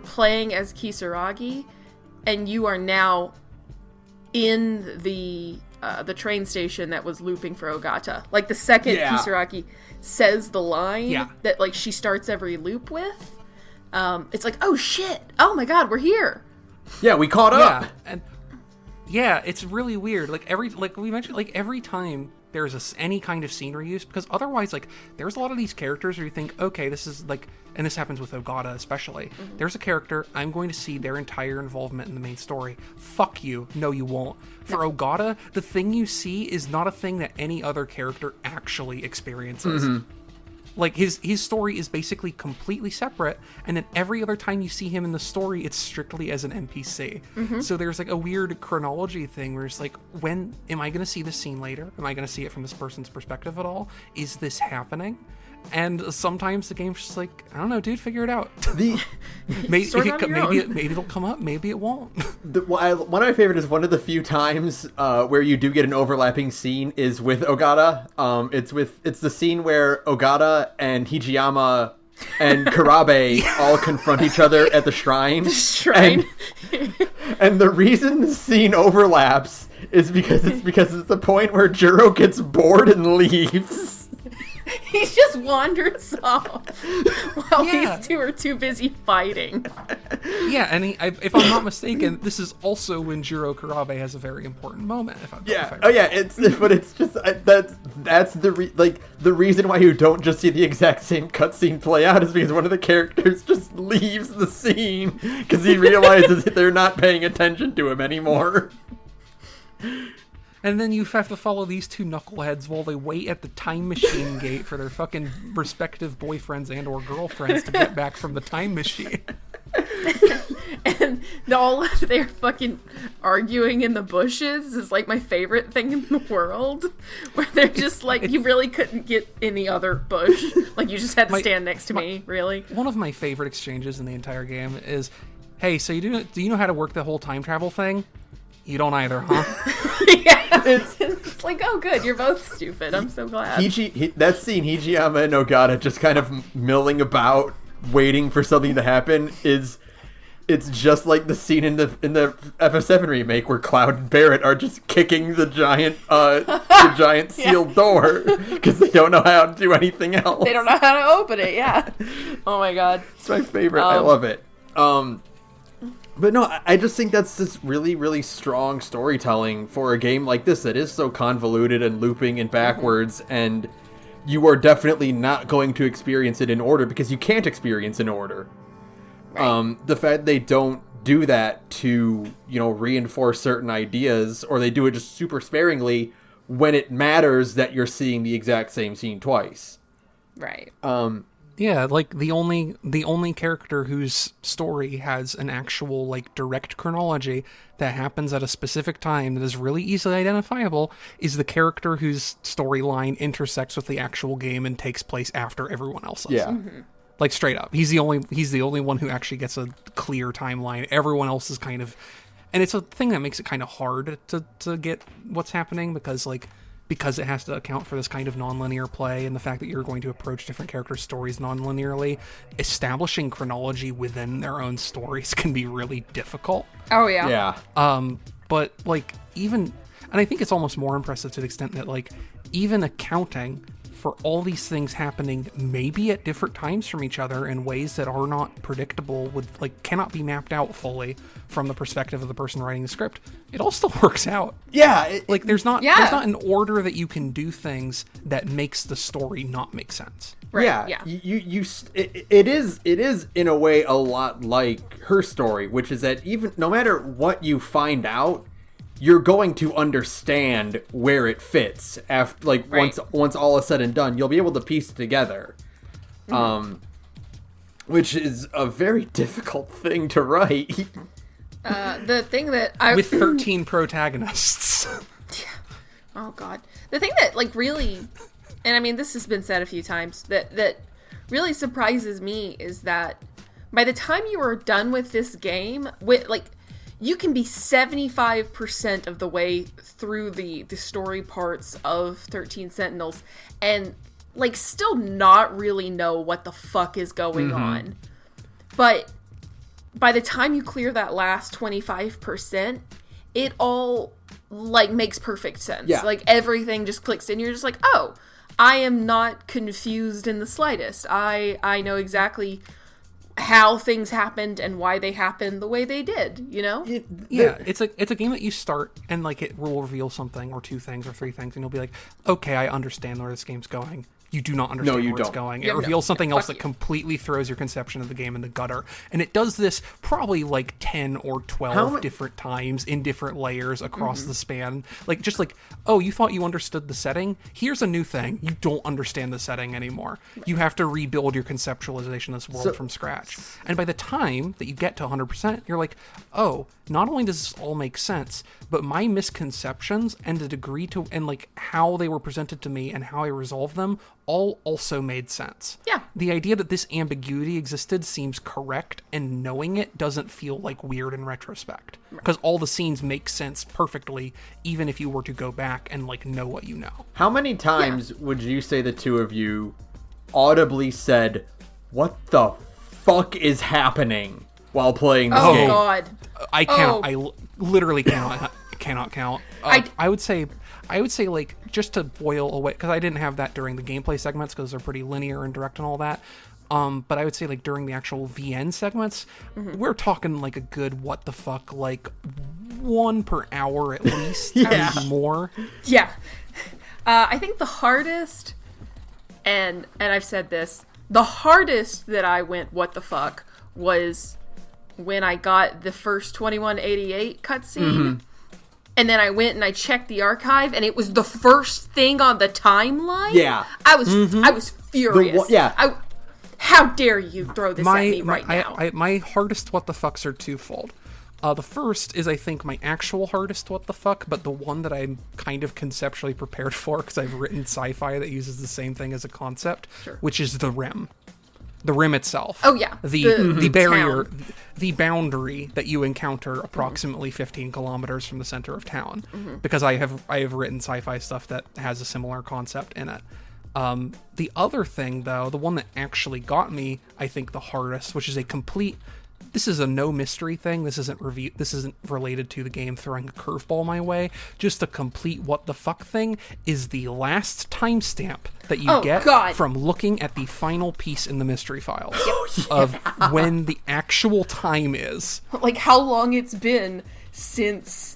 Speaker 2: playing as Kisaragi, and you are now in the train station that was looping for Ogata. Like the second Kisaragi says the line that like she starts every loop with, it's like, oh shit, oh my god, we're here.
Speaker 1: Yeah, we caught up.
Speaker 3: And it's really weird. Like we mentioned, like every time there's any kind of scene reuse, because otherwise, like, there's a lot of these characters where you think, okay, this is like, and this happens with Ogata especially. Mm-hmm. There's a character, I'm going to see their entire involvement in the main story. Fuck you. No, you won't. For Ogata, the thing you see is not a thing that any other character actually experiences. Mm-hmm. Like, his story is basically completely separate, and then every other time you see him in the story, it's strictly as an NPC. Mm-hmm. So there's, like, a weird chronology thing where it's like, when am I going to see this scene later? Am I going to see it from this person's perspective at all? Is this happening? And sometimes the game's just like, I don't know, dude, figure it out. Maybe it'll come up, maybe it won't.
Speaker 1: One of my favorites is one of the few times where you do get an overlapping scene is with Ogata. It's the scene where Ogata and Hijiyama and Karabe all confront each other at the shrine. And the reason the scene overlaps is because it's the point where Juro gets bored and leaves.
Speaker 2: He just wanders off while these two are too busy fighting.
Speaker 3: Yeah, and if I'm not mistaken, this is also when Juro Karabe has a very important moment.
Speaker 1: It's just that's the reason why you don't just see the exact same cutscene play out is because one of the characters just leaves the scene because he realizes that they're not paying attention to him anymore.
Speaker 3: And then you have to follow these two knuckleheads while they wait at the time machine gate for their fucking respective boyfriends and or girlfriends to get back from the time machine.
Speaker 2: And all of their fucking arguing in the bushes is like my favorite thing in the world. Where they're just like, you really couldn't get in the other bush. Like, you just had to stand next to me, really.
Speaker 3: One of my favorite exchanges in the entire game is, hey, so do you know how to work the whole time travel thing? You don't either, huh?
Speaker 2: Yeah. It's like, oh, good. You're both stupid. I'm so glad.
Speaker 1: That scene, Hijiyama and Ogata just kind of milling about, waiting for something to happen, it's just like the scene in the FF7 remake where Cloud and Barrett are just kicking the giant sealed door because they don't know how to do anything else.
Speaker 2: They don't know how to open it. Yeah. Oh my god.
Speaker 1: It's my favorite. I love it. But no, I just think that's just really, really strong storytelling for a game like this that is so convoluted and looping and backwards, and you are definitely not going to experience it in order because you can't experience in order. Right. The fact they don't do that to, reinforce certain ideas, or they do it just super sparingly when it matters that you're seeing the exact same scene twice.
Speaker 2: Right.
Speaker 3: Yeah, like the only character whose story has an actual like direct chronology that happens at a specific time that is really easily identifiable is the character whose storyline intersects with the actual game and takes place after everyone else's.
Speaker 1: Yeah.
Speaker 2: Mm-hmm.
Speaker 3: Like straight up. He's the only one who actually gets a clear timeline. Everyone else is kind of, and it's a thing that makes it kind of hard to get what's happening because it has to account for this kind of non-linear play and the fact that you're going to approach different characters' stories non-linearly. Establishing chronology within their own stories can be really difficult.
Speaker 2: Oh, yeah.
Speaker 1: Yeah.
Speaker 3: But, like, and I think it's almost more impressive to the extent that, like, even accounting for all these things happening maybe at different times from each other in ways that are not predictable, cannot be mapped out fully from the perspective of the person writing the script, it all still works out.
Speaker 1: Yeah.
Speaker 3: There's not an order that you can do things that makes the story not make sense.
Speaker 1: Right. Yeah. It is in a way a lot like her story, which is that even no matter what you find out, you're going to understand where it fits after, once all is said and done. You'll be able to piece it together, which is a very difficult thing to write.
Speaker 2: The thing that
Speaker 3: with 13 protagonists.
Speaker 2: Yeah. Oh god. The thing that really, and I mean this has been said a few times, that really surprises me is that by the time you are done with this game, you can be 75% of the way through the story parts of 13 Sentinels and, like, still not really know what the fuck is going on. But by the time you clear that last 25%, it all, like, makes perfect sense.
Speaker 1: Yeah.
Speaker 2: Like, everything just clicks in. You're just like, oh, I am not confused in the slightest. I know exactly how things happened and why they happened the way they did, you know?
Speaker 3: It's a game that you start and, like, it will reveal something or two things or three things and you'll be like, okay, I understand where this game's going. You do not understand where it's going. It reveals something else that completely throws your conception of the game in the gutter. And it does this probably like 10 or 12 different times in different layers across the span. Like, just like, oh, you thought you understood the setting? Here's a new thing. You don't understand the setting anymore. You have to rebuild your conceptualization of this world from scratch. And by the time that you get to 100%, you're like, oh, not only does this all make sense, but my misconceptions and the degree to, and like how they were presented to me and how I resolved them all also made sense.
Speaker 2: Yeah.
Speaker 3: The idea that this ambiguity existed seems correct, and knowing it doesn't feel like weird in retrospect. Because all the scenes make sense perfectly, even if you were to go back and like know what you know.
Speaker 1: How many times would you say the two of you audibly said, "What the fuck is happening?" while playing this game?
Speaker 2: Oh God.
Speaker 3: I cannot. I literally cannot count. I would say like, just to boil away, because I didn't have that during the gameplay segments because they're pretty linear and direct and all that. But I would say like during the actual VN segments, we're talking like a good what the fuck, like 1 per hour at least, maybe more.
Speaker 2: Yeah. I think the hardest, and I've said this, the hardest that I went what the fuck was when I got the first 2188 cutscene, and then I went and I checked the archive, and it was the first thing on the timeline.
Speaker 1: Yeah,
Speaker 2: I was furious. How dare you throw this at me right now?
Speaker 3: My hardest what the fucks are twofold. The first is, I think, my actual hardest what the fuck, but the one that I'm kind of conceptually prepared for because I've written sci-fi that uses the same thing as a concept, which is the rim. The rim itself.
Speaker 2: Oh, yeah.
Speaker 3: The barrier,
Speaker 2: town.
Speaker 3: The boundary that you encounter approximately 15 kilometers from the center of town. Because I have written sci-fi stuff that has a similar concept in it. The other thing, though, the one that actually got me, I think, the hardest, which is a complete... This is a no mystery thing. This isn't related to the game throwing a curveball my way. Just a complete what the fuck thing is the last timestamp that you get from looking at the final piece in the mystery files of when the actual time is.
Speaker 2: Like how long it's been since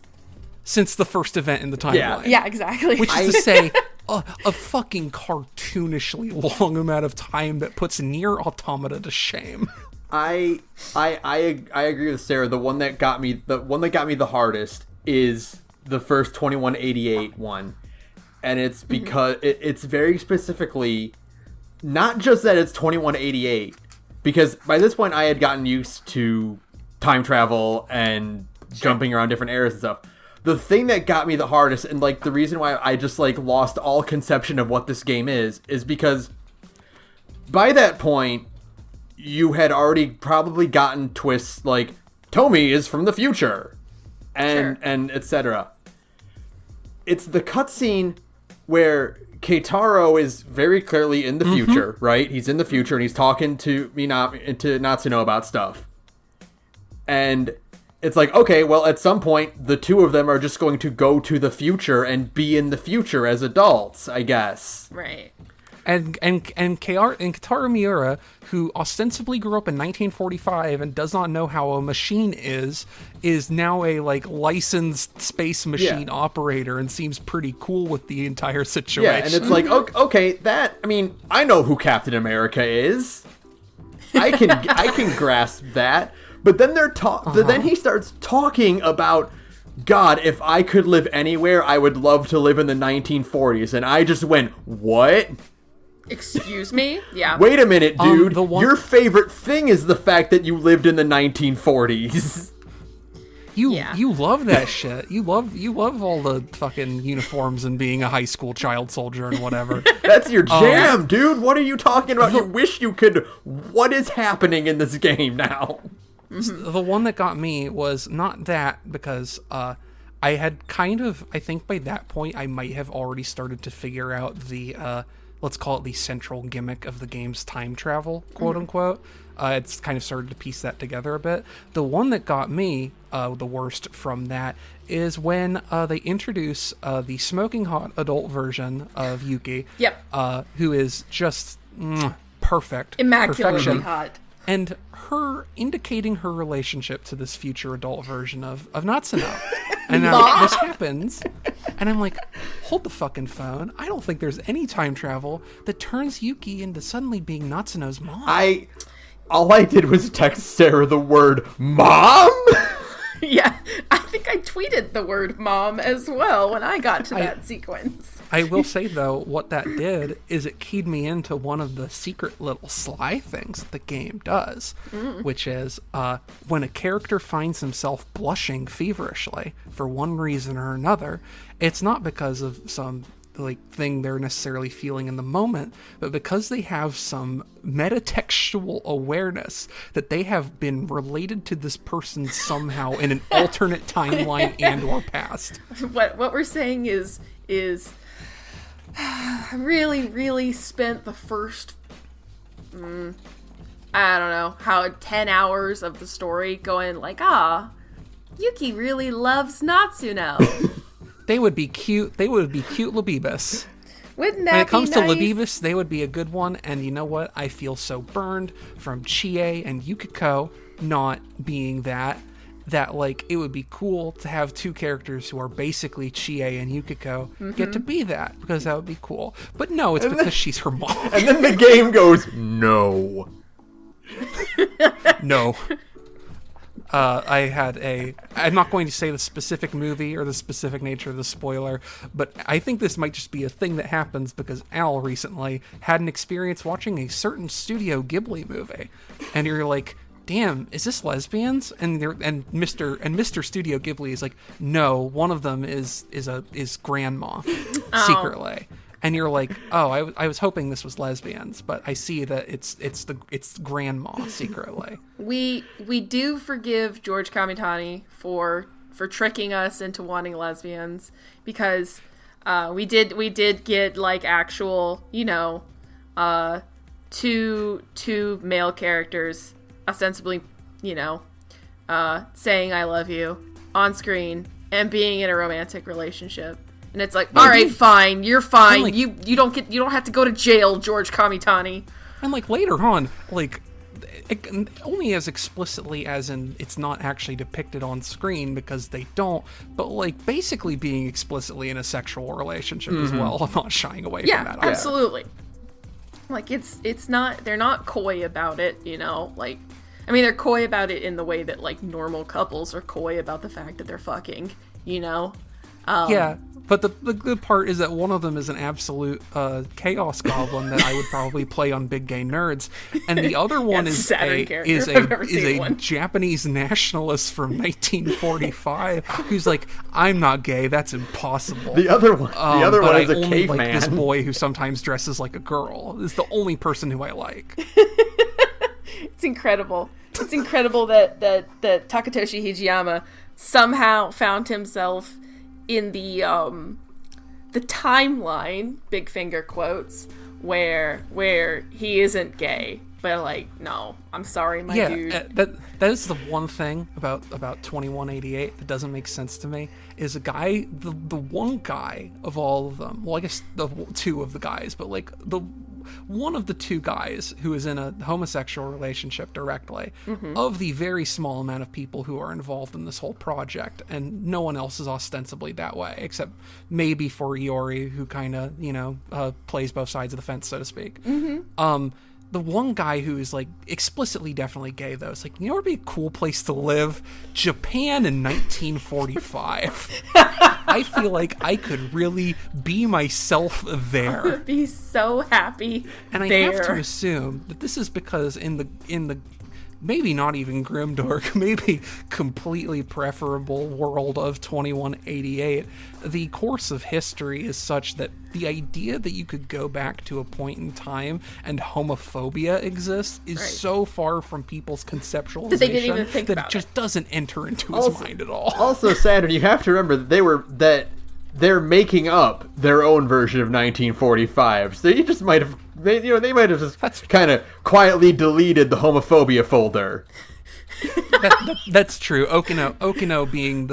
Speaker 3: the first event in the timeline.
Speaker 2: Yeah, exactly.
Speaker 3: Which is to say, a fucking cartoonishly long amount of time that puts Nier Automata to shame.
Speaker 1: I agree with Sarah. The one that got me the hardest is the first 2188 one, and it's because it's very specifically not just that it's 2188, because by this point I had gotten used to time travel and jumping around different eras and stuff. The thing that got me the hardest, and like the reason why I just like lost all conception of what this game is because by that point you had already probably gotten twists like Tomi is from the future and etc. It's the cutscene where Keitaro is very clearly in the future, right? He's in the future and he's talking to Natsuno about stuff. And it's like, okay, well, at some point, the two of them are just going to go to the future and be in the future as adults, I guess.
Speaker 2: Right.
Speaker 3: And Keitaro Miura, who ostensibly grew up in 1945 and does not know how a machine is now a like licensed space machine operator and seems pretty cool with the entire situation.
Speaker 1: Yeah, and it's like, okay, I know who Captain America is. I can grasp that. But then then he starts talking about, God, if I could live anywhere, I would love to live in the 1940s. And I just went, what?
Speaker 2: Excuse me? Yeah.
Speaker 1: Wait a minute, dude. Your favorite thing is the fact that you lived in the 1940s.
Speaker 3: You love that shit. You love all the fucking uniforms and being a high school child soldier and whatever.
Speaker 1: That's your jam, dude. What are you talking about? You wish you could. What is happening in this game now?
Speaker 3: The one that got me was not that, because I had kind of, I think by that point I might have already started to figure out the let's call it the central gimmick of the game's time travel, quote unquote. It's kind of started to piece that together a bit. The one that got me the worst from that is when they introduce the smoking hot adult version of Yuki.
Speaker 2: Yep.
Speaker 3: Who is just perfect.
Speaker 2: Immaculately
Speaker 3: perfection.
Speaker 2: hot.
Speaker 3: And her indicating her relationship to this future adult version of Natsuno. And now this happens, and I'm like, hold the fucking phone. I don't think there's any time travel that turns Yuki into suddenly being Natsuno's mom.
Speaker 1: All I did was text Sarah the word mom.
Speaker 2: Yeah, I think I tweeted the word mom as well when I got to that sequence.
Speaker 3: I will say, though, what that did is it keyed me into one of the secret little sly things that the game does, which is when a character finds himself blushing feverishly for one reason or another, it's not because of some thing they're necessarily feeling in the moment, but because they have some metatextual awareness that they have been related to this person somehow in an alternate timeline and or past.
Speaker 2: What we're saying is I really spent the first I don't know how 10 hours of the story going like, Yuki really loves Natsuno.
Speaker 3: They would be cute. They would be cute Labibus.
Speaker 2: Wouldn't that
Speaker 3: When it comes
Speaker 2: be
Speaker 3: to
Speaker 2: nice?
Speaker 3: Labibus, they would be a good one. And you know what? I feel so burned from Chie and Yukiko not being that it would be cool to have two characters who are basically Chie and Yukiko get to be that, because that would be cool. But no, it's because she's her mom.
Speaker 1: And then the game goes, no.
Speaker 3: No. I'm not going to say the specific movie or the specific nature of the spoiler, but I think this might just be a thing that happens because Al recently had an experience watching a certain Studio Ghibli movie, and you're like, damn, is this lesbians? And Mr. Studio Ghibli is like, no, one of them is grandma secretly. And you're like, oh, I was hoping this was lesbians, but I see that it's grandma secretly.
Speaker 2: We do forgive George Kamitani for tricking us into wanting lesbians, because we did get like actual, two male characters ostensibly, saying I love you on screen and being in a romantic relationship. And it's like, all right, fine, you're fine.
Speaker 3: Like,
Speaker 2: you don't have to go to jail, George Kamitani.
Speaker 3: And like later on, like only as explicitly as in it's not actually depicted on screen because they don't, but like basically being explicitly in a sexual relationship as well. I'm not shying away from that.
Speaker 2: Yeah, absolutely. Like it's not, they're not coy about it, like, I mean, they're coy about it in the way that like normal couples are coy about the fact that they're fucking,
Speaker 3: Yeah, but the good part is that one of them is an absolute chaos goblin that I would probably play on Big Gay Nerds, and the other one is a Japanese nationalist from 1945 who's like, I'm not gay, that's impossible.
Speaker 1: The other one is a caveman.
Speaker 3: Like this boy who sometimes dresses like a girl. Is the only person who I like.
Speaker 2: It's incredible. It's incredible that Takatoshi Hijiyama somehow found himself in the timeline, big finger quotes, where he isn't gay, but like, no, I'm sorry, my dude.
Speaker 3: That is the one thing about 2188 that doesn't make sense to me, is a guy, the one guy of all of them, well, I guess the two of the guys, but like the one of the two guys who is in a homosexual relationship directly, of the very small amount of people who are involved in this whole project, and no one else is ostensibly that way, except maybe for Iori, who kind of, plays both sides of the fence, so to speak. The one guy who is like explicitly definitely gay, though, it's like, where would be a cool place to live? Japan in 1945. I feel like I could really be myself there.
Speaker 2: I would be so happy.
Speaker 3: And I have to assume that this is because in the maybe not even grimdark, maybe completely preferable world of 2188, the course of history is such that the idea that you could go back to a point in time and homophobia exists is so far from people's conceptualization
Speaker 2: that they didn't even think about
Speaker 3: it just doesn't enter into his mind at all.
Speaker 1: Also, Saturn, you have to remember that they're making up their own version of 1945. So you just might have, they might have just kind of quietly deleted the homophobia folder.
Speaker 3: That's true. Okino being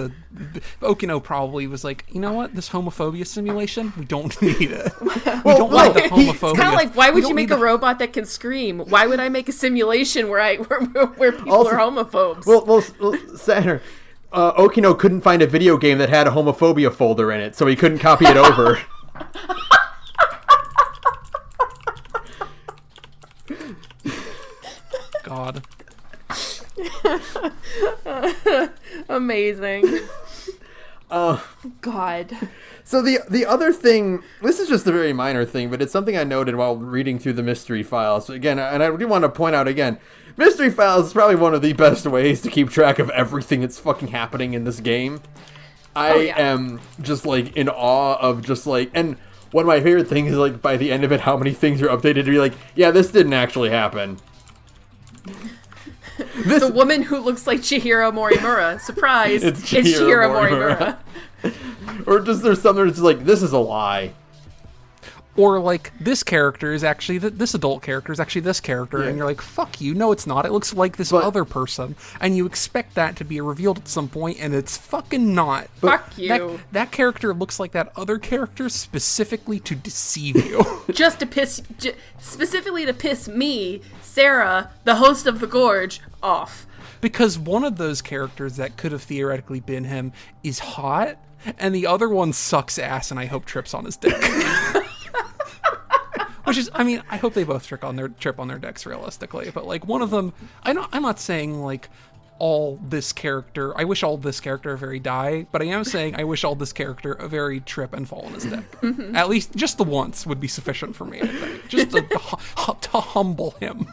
Speaker 3: Okino probably was like, you know what, this homophobia simulation, we don't need it. We don't want the homophobia.
Speaker 2: It's kind of like, why would you make a robot that can scream? Why would I make a simulation where people are homophobes?
Speaker 1: Well, Saturn, Okino couldn't find a video game that had a homophobia folder in it, so he couldn't copy it over.
Speaker 3: God.
Speaker 2: Amazing. God.
Speaker 1: So the other thing, this is just a very minor thing, but it's something I noted while reading through the mystery files. Again, and I do want to point out again, mystery files is probably one of the best ways to keep track of everything that's fucking happening in this game. I am just like in awe of just like, and one of my favorite things is like by the end of it, how many things are updated to be like, yeah, this didn't actually happen.
Speaker 2: The woman who looks like Chihiro Morimura. Surprise! It's Chihiro Morimura.
Speaker 1: Or just there's something that's like, this is a lie.
Speaker 3: Or like, this character is actually this adult character is actually this character, and you're like, fuck you, no it's not, it looks like this other person, and you expect that to be revealed at some point, and it's fucking not.
Speaker 2: Fuck you.
Speaker 3: That character looks like that other character specifically to deceive you.
Speaker 2: Specifically to piss me, Sara, the host of The Gorge, off.
Speaker 3: Because one of those characters that could have theoretically been him is hot, and the other one sucks ass and I hope trips on his dick. Which is, I mean, I hope they both trip on their dicks realistically, but like one of them, I'm not saying like I wish all this character a very die, but I am saying I wish all this character a very trip and fall on his dick. Mm-hmm. At least just the once would be sufficient for me, I think. Just to humble him.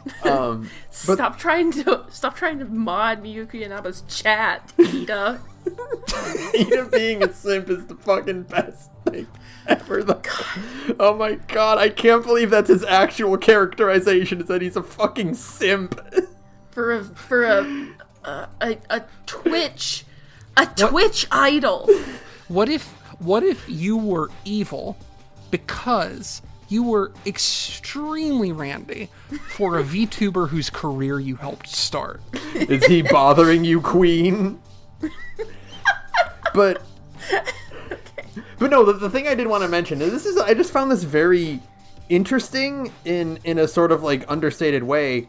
Speaker 2: Stop trying to mod Miyuki Inaba's chat, Ida.
Speaker 1: Ida being a simp is the fucking best thing ever. Oh my god, I can't believe that's his actual characterization, is that he's a fucking simp.
Speaker 2: For a Twitch idol.
Speaker 3: What if you were evil because you were extremely randy for a VTuber whose career you helped start?
Speaker 1: Is he bothering you, Queen? But no, the thing I did want to mention is I just found this very interesting in a sort of like understated way,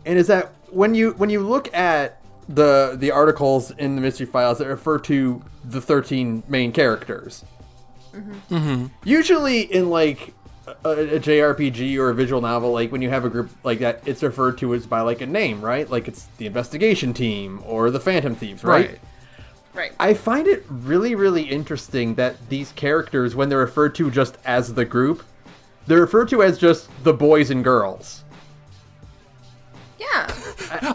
Speaker 1: and is that when you look at the articles in the mystery files that refer to the 13 main characters, usually in like a JRPG or a visual novel, like when you have a group like that, it's referred to as by like a name, right? Like it's the investigation team or the Phantom Thieves, right?
Speaker 2: Right.
Speaker 1: I find it really, really interesting that these characters, when they're referred to just as the group, they're referred to as just the boys and girls.
Speaker 2: Yeah.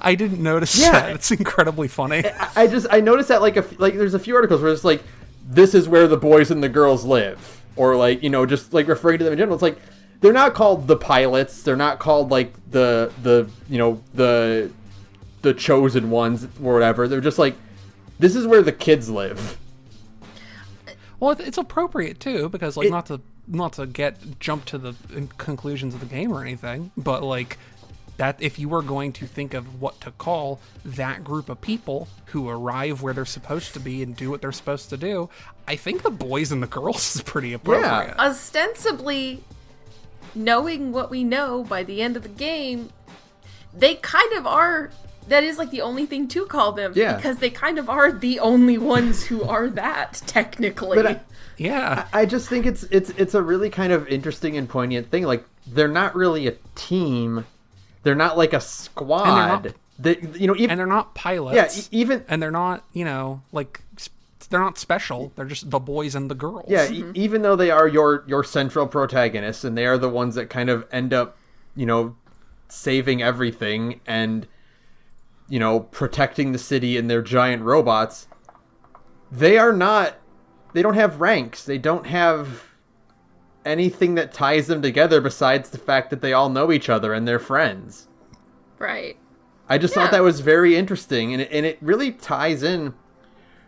Speaker 3: I didn't notice that. It's incredibly funny.
Speaker 1: I noticed that like there's a few articles where it's like, this is where the boys and the girls live, or like, you know, just like referring to them in general. It's like they're not called the pilots. They're not called like the you know the chosen ones or whatever. They're just like, this is where the kids live.
Speaker 3: Well, it's appropriate too, because like not to jump to the conclusions of the game or anything, but like that if you were going to think of what to call that group of people who arrive where they're supposed to be and do what they're supposed to do, I think the boys and the girls is pretty appropriate.
Speaker 2: Yeah. Ostensibly, knowing what we know by the end of the game, they kind of are. That is like the only thing to call them, because they kind of are the only ones who are that technically.
Speaker 1: But I just think it's a really kind of interesting and poignant thing. Like they're not really a team. They're not like a squad.
Speaker 3: And they're not pilots.
Speaker 1: Yeah,
Speaker 3: and they're not, you know, like they're not special. They're just the boys and the girls.
Speaker 1: Yeah, even though they are your central protagonists, and they are the ones that kind of end up, you know, saving everything, and protecting the city and their giant robots, they don't have ranks. They don't have anything that ties them together besides the fact that they all know each other and they're friends.
Speaker 2: Right.
Speaker 1: I just thought that was very interesting, and it really ties in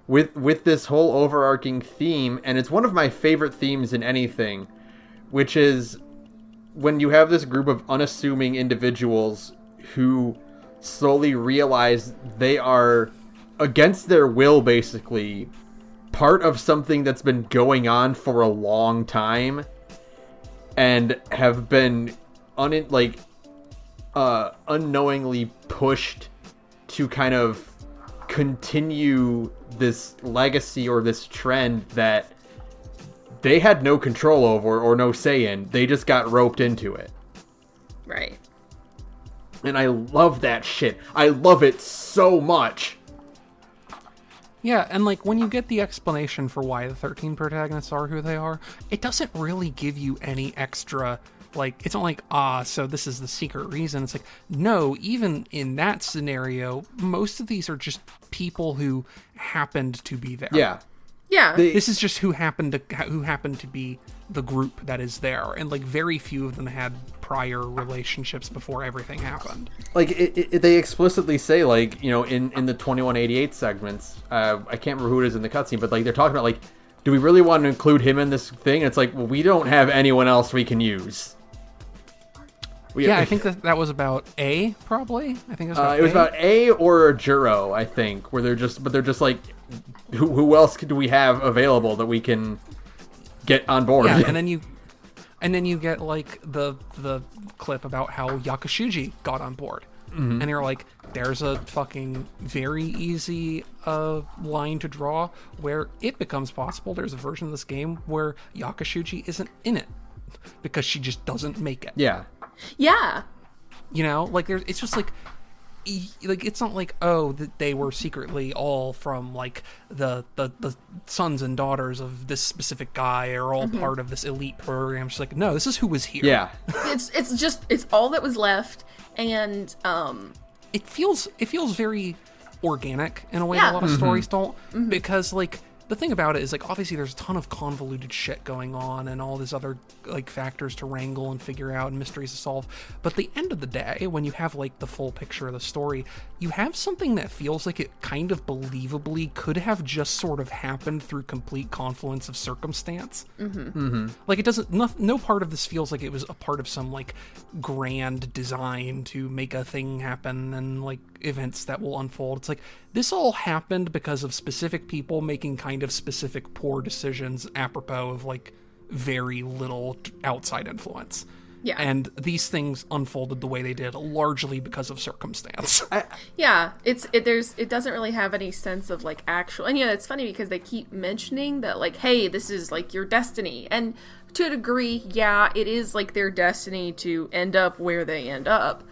Speaker 1: with this whole overarching theme, and it's one of my favorite themes in anything, which is when you have this group of unassuming individuals who slowly realize they are, against their will basically, part of something that's been going on for a long time and have been unknowingly pushed to kind of continue this legacy or this trend that they had no control over or no say in. They just got roped into it.
Speaker 2: Right.
Speaker 1: And I love that shit. I love it so much.
Speaker 3: Yeah, and like when you get the explanation for why the 13 protagonists are who they are, it doesn't really give you any extra, like, it's not like, so this is the secret reason. It's like, no, even in that scenario, most of these are just people who happened to be there.
Speaker 1: Yeah.
Speaker 2: Yeah.
Speaker 3: This is just who happened to be the group that is there, and like very few of them had prior relationships before everything happened.
Speaker 1: Like they explicitly say, like, in the 2188 segments, I can't remember who it is in the cutscene, but like they're talking about, like, do we really want to include him in this thing? And it's like, well, we don't have anyone else we can use.
Speaker 3: I think that was about A, probably. I think
Speaker 1: it was about A or Juro, I think, where they're just like, who else do we have available that we can get on board?
Speaker 3: Yeah, and then you get like the clip about how Yakushuji got on board. Mm-hmm. And you're like, there's a fucking very easy line to draw where it becomes possible. There's a version of this game where Yakushuji isn't in it because she just doesn't make it.
Speaker 1: Yeah.
Speaker 2: Yeah.
Speaker 3: Like it's just like it's not like, that they were secretly all from like the sons and daughters of this specific guy are all part of this elite program. It's like, no, this is who was here.
Speaker 1: Yeah.
Speaker 2: It's all that was left, and
Speaker 3: it feels very organic in a way that a lot of stories don't, because like the thing about it is, like, obviously there's a ton of convoluted shit going on and all these other, like, factors to wrangle and figure out and mysteries to solve. But at the end of the day, when you have, like, the full picture of the story, you have something that feels like it kind of believably could have just sort of happened through complete confluence of circumstance. Like, it doesn't, no part of this feels like it was a part of some, like, grand design to make a thing happen and, like, events that will unfold. It's like, this all happened because of specific people making kind of specific poor decisions apropos of, like, very little outside influence.
Speaker 2: Yeah.
Speaker 3: And these things unfolded the way they did largely because of circumstance.
Speaker 2: It doesn't really have any sense of, like, actual, and it's funny because they keep mentioning that, like, hey, this is, like, your destiny, and to a degree, yeah, it is, like, their destiny to end up where they end up.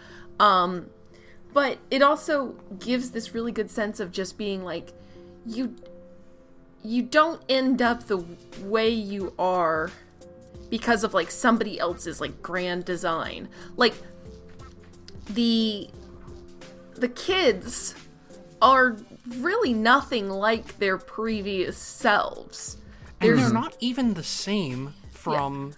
Speaker 2: But it also gives this really good sense of just being like, you don't end up the way you are because of, like, somebody else's, like, grand design. Like, the kids are really nothing like their previous selves.
Speaker 3: And they're not even the same from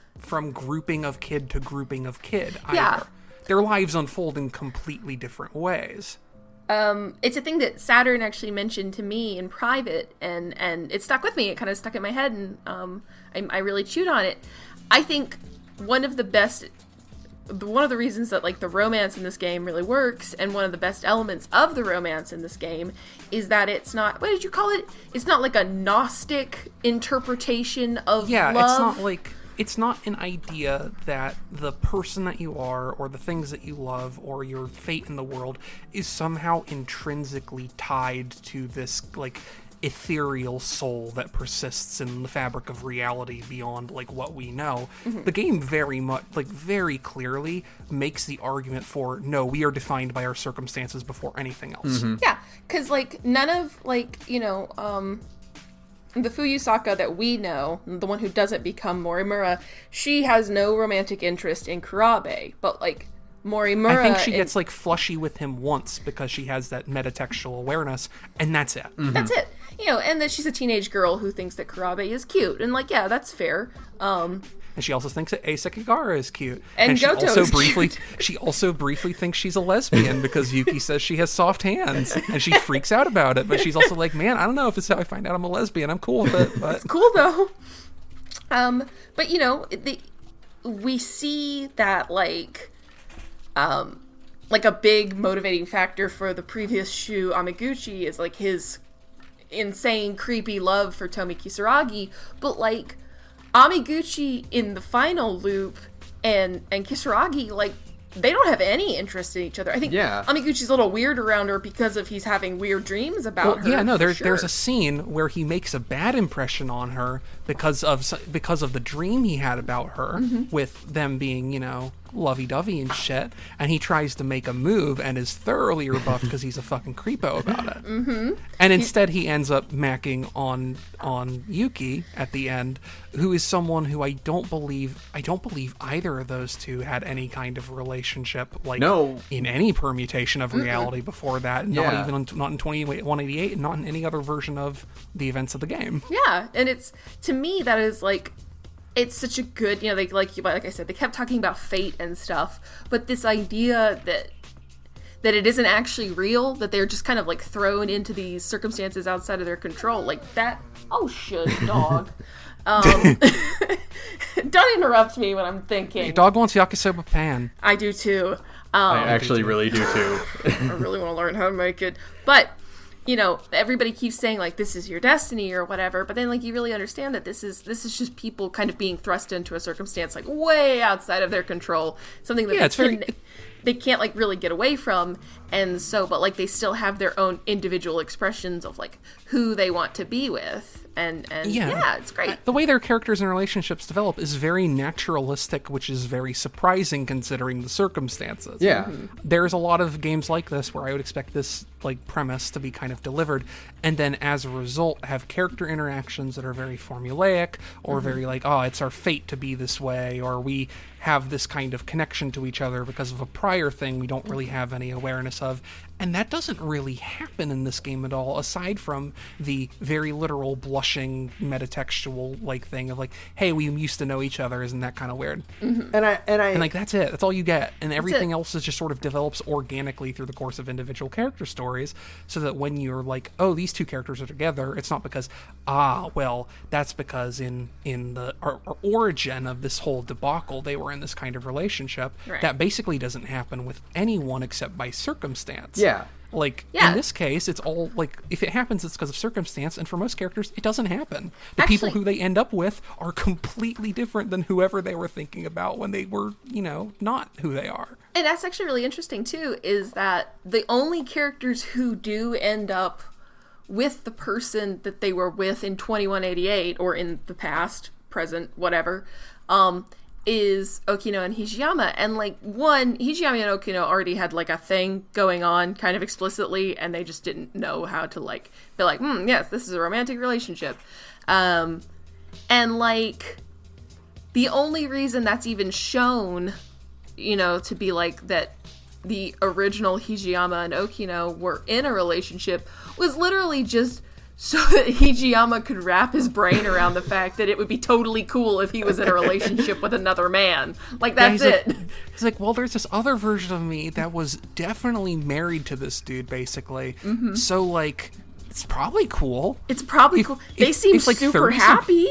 Speaker 3: grouping of kid to grouping of kid either.
Speaker 2: Yeah.
Speaker 3: Their lives unfold in completely different ways.
Speaker 2: It's a thing that Saturn actually mentioned to me in private, and it stuck with me. It kind of stuck in my head, and I really chewed on it. I think one of the reasons that, like, the romance in this game really works, and one of the best elements of the romance in this game, is that it's not, what did you call it? It's not like a Gnostic interpretation of love.
Speaker 3: Yeah, it's not an idea that the person that you are, or the things that you love, or your fate in the world is somehow intrinsically tied to this, like, ethereal soul that persists in the fabric of reality beyond, like, what we know. The game very clearly makes the argument for, no, we are defined by our circumstances before anything else.
Speaker 2: Yeah, because, like, none of, like, the Fuyusaka that we know, the one who doesn't become Morimura, she has no romantic interest in Kurabe. But, like, Morimura.
Speaker 3: I think she gets like flushy with him once because she has that metatextual awareness, and that's it.
Speaker 1: Mm-hmm.
Speaker 2: That's it. And that she's a teenage girl who thinks that Kurabe is cute, and like, yeah, that's fair.
Speaker 3: And she also thinks that Sekigahara is cute.
Speaker 2: And
Speaker 3: she
Speaker 2: Goto
Speaker 3: also
Speaker 2: is
Speaker 3: briefly
Speaker 2: cute.
Speaker 3: she also briefly thinks she's a lesbian because Yuki says she has soft hands, and she freaks out about it. But she's also like, man, I don't know if it's how I find out I'm a lesbian. I'm cool with it. But
Speaker 2: It's cool though. But we see that like a big motivating factor for the previous Shu Amiguchi is like his insane creepy love for Tomi Kisaragi, but like Amiguchi in the final loop and Kisaragi, like, they don't have any interest in each other. I think Amiguchi's a little weird around her because of he's having weird dreams about her.
Speaker 3: Yeah, no, there's a scene where he makes a bad impression on her because of the dream he had about her with them being, lovey-dovey and shit, and he tries to make a move and is thoroughly rebuffed because he's a fucking creepo about it. And instead he ends up macking on Yuki at the end, who is someone who I don't believe either of those two had any kind of relationship in any permutation of reality before that, not in 2188, and not in any other version of the events of the game.
Speaker 2: Yeah, and it's, to me, that is like, it's such a good, like I said, they kept talking about fate and stuff, but this idea that it isn't actually real, that they're just kind of like thrown into these circumstances outside of their control, like that. Oh, shush, dog. Don't interrupt me when I'm thinking.
Speaker 3: Your dog wants yakisoba pan.
Speaker 2: I do too.
Speaker 1: I actually really do too.
Speaker 2: I really want to learn how to make it, but everybody keeps saying like this is your destiny or whatever, but then like you really understand that this is just people kind of being thrust into a circumstance like way outside of their control, something that they can't like really get away from, and so but like they still have their own individual expressions of like who they want to be with, and it's great.
Speaker 3: The way their characters and relationships develop is very naturalistic, which is very surprising considering the circumstances. There's a lot of games like this where I would expect this like premise to be kind of delivered, and then as a result have character interactions that are very formulaic or very like, oh, it's our fate to be this way, or we have this kind of connection to each other because of a prior thing we don't really have any awareness of. And that doesn't really happen in this game at all, aside from the very literal blushing metatextual like thing of like, hey, we used to know each other, isn't that kind of weird?
Speaker 1: And like
Speaker 3: that's it. That's all you get. And everything else is just sort of develops organically through the course of individual character stories, so that when you're like, oh, these two characters are together, it's not because, that's because in the origin of this whole debacle, they were in this kind of relationship.
Speaker 2: Right.
Speaker 3: That basically doesn't happen with anyone except by circumstance. In this case, it's all like, if it happens, it's because of circumstance, and for most characters, it doesn't happen. The people who they end up with are completely different than whoever they were thinking about when they were, not who they are.
Speaker 2: And that's actually really interesting, too, is that the only characters who do end up with the person that they were with in 2188, or in the past, present, whatever, is Okino and Hijiyama. And like, Hijiyama and Okino already had like a thing going on kind of explicitly, and they just didn't know how to like be like, yes, this is a romantic relationship. And like the only reason that's even shown, to be like that the original Hijiyama and Okino were in a relationship was literally just so that Hijiyama could wrap his brain around the fact that it would be totally cool if he was in a relationship with another man. Like, that's it.
Speaker 3: He's like, well, there's this other version of me that was definitely married to this dude, basically. So, like, it's probably cool.
Speaker 2: It's probably cool. They seem like super happy.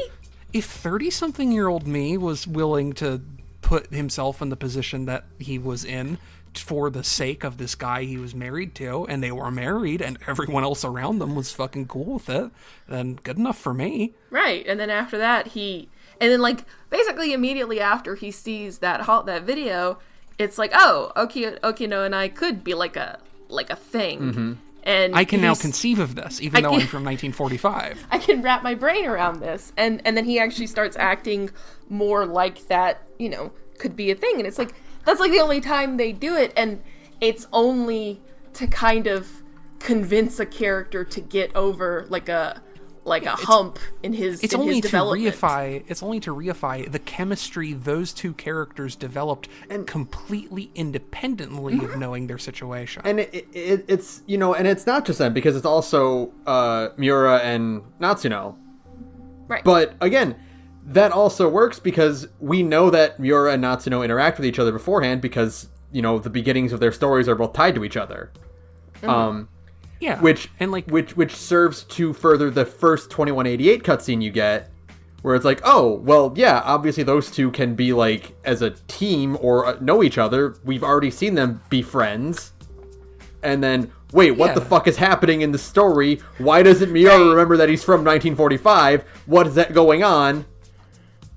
Speaker 3: If 30-something-year-old me was willing to put himself in the position that he was in for the sake of this guy he was married to, and they were married, and everyone else around them was fucking cool with it, then good enough for me.
Speaker 2: Right, and then after that, like, basically immediately after he sees that video, it's like, oh, Okino and I could be like a thing. And
Speaker 3: I can now conceive of this, even though I'm from 1945.
Speaker 2: I can wrap my brain around this. And then he actually starts acting more like that, could be a thing. And it's like, that's like the only time they do it, and it's only to kind of convince a character to get over like a like a hump in his
Speaker 3: It's
Speaker 2: in
Speaker 3: only
Speaker 2: his
Speaker 3: to
Speaker 2: development.
Speaker 3: reify the chemistry those two characters developed completely independently of knowing their situation.
Speaker 1: And it's, you know, and it's not just them, because it's also Miura and Natsuno.
Speaker 2: Right.
Speaker 1: But again, that also works because we know that Miura and Natsuno interact with each other beforehand, because, you know, the beginnings of their stories are both tied to each other.
Speaker 3: Yeah,
Speaker 1: Which
Speaker 3: and like
Speaker 1: which serves to further the first 2188 cutscene you get, where it's like, oh, well, yeah, obviously those two can be like as a team or know each other. We've already seen them be friends. And then, wait, what the fuck is happening in the story? Why doesn't Miura remember that he's from 1945? What is that going on?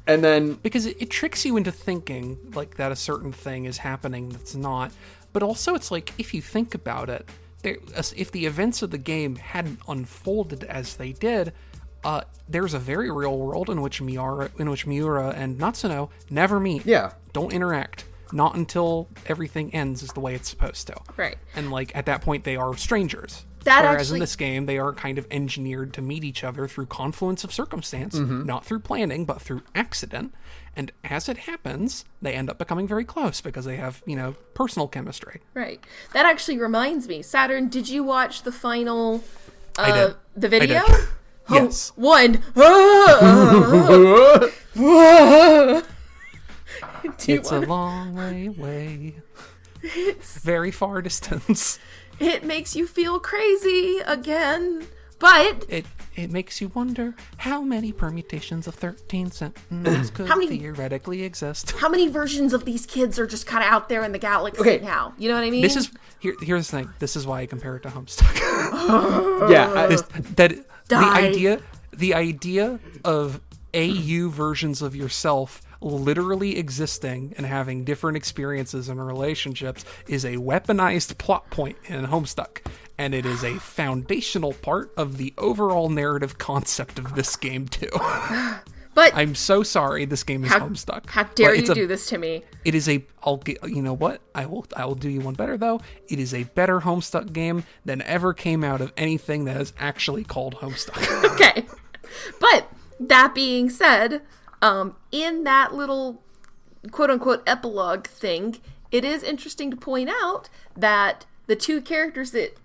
Speaker 1: And then...
Speaker 3: because it tricks you into thinking like that a certain thing is happening that's not. But also it's like, if you think about it, if the events of the game hadn't unfolded as they did, there's a very real world in which Miura and Natsuno never meet.
Speaker 1: Yeah.
Speaker 3: Don't interact. Not until everything ends is the way it's supposed to.
Speaker 2: Right.
Speaker 3: And like at that point they are strangers.
Speaker 2: That
Speaker 3: Whereas
Speaker 2: actually...
Speaker 3: in this game they are kind of engineered to meet each other through confluence of circumstance, not through planning, but through accident. And as it happens, they end up becoming very close because they have, you know, personal chemistry.
Speaker 2: Right. That actually reminds me. Saturn, did you watch the final
Speaker 3: I did.
Speaker 2: the video?
Speaker 3: I did.
Speaker 2: Oh,
Speaker 3: Yes.
Speaker 2: one.
Speaker 3: It's a long way away.
Speaker 2: It's
Speaker 3: Very far distance.
Speaker 2: it makes you feel crazy again. But
Speaker 3: It makes you wonder how many permutations of 13 Sentinels could
Speaker 2: How many-
Speaker 3: theoretically exist.
Speaker 2: how many versions of these kids are just kind of out there in the galaxy
Speaker 1: Okay.
Speaker 2: now? You know what I mean?
Speaker 3: This is here's the thing. This is why I compare it to Homestuck.
Speaker 1: Yeah.
Speaker 3: The idea of AU versions of yourself literally existing and having different experiences and relationships is a weaponized plot point in Homestuck, and it is a foundational part of the overall narrative concept of this game too.
Speaker 2: but
Speaker 3: I'm so sorry this game is Homestuck.
Speaker 2: how dare
Speaker 3: But
Speaker 2: you
Speaker 3: it's a-
Speaker 2: do this to me?
Speaker 3: It is a. You know what? I will do you one better though. It is a better Homestuck game than ever came out of anything that is actually called Homestuck.
Speaker 2: Okay. But that being said, in that little quote-unquote epilogue thing, it is interesting to point out that the two characters that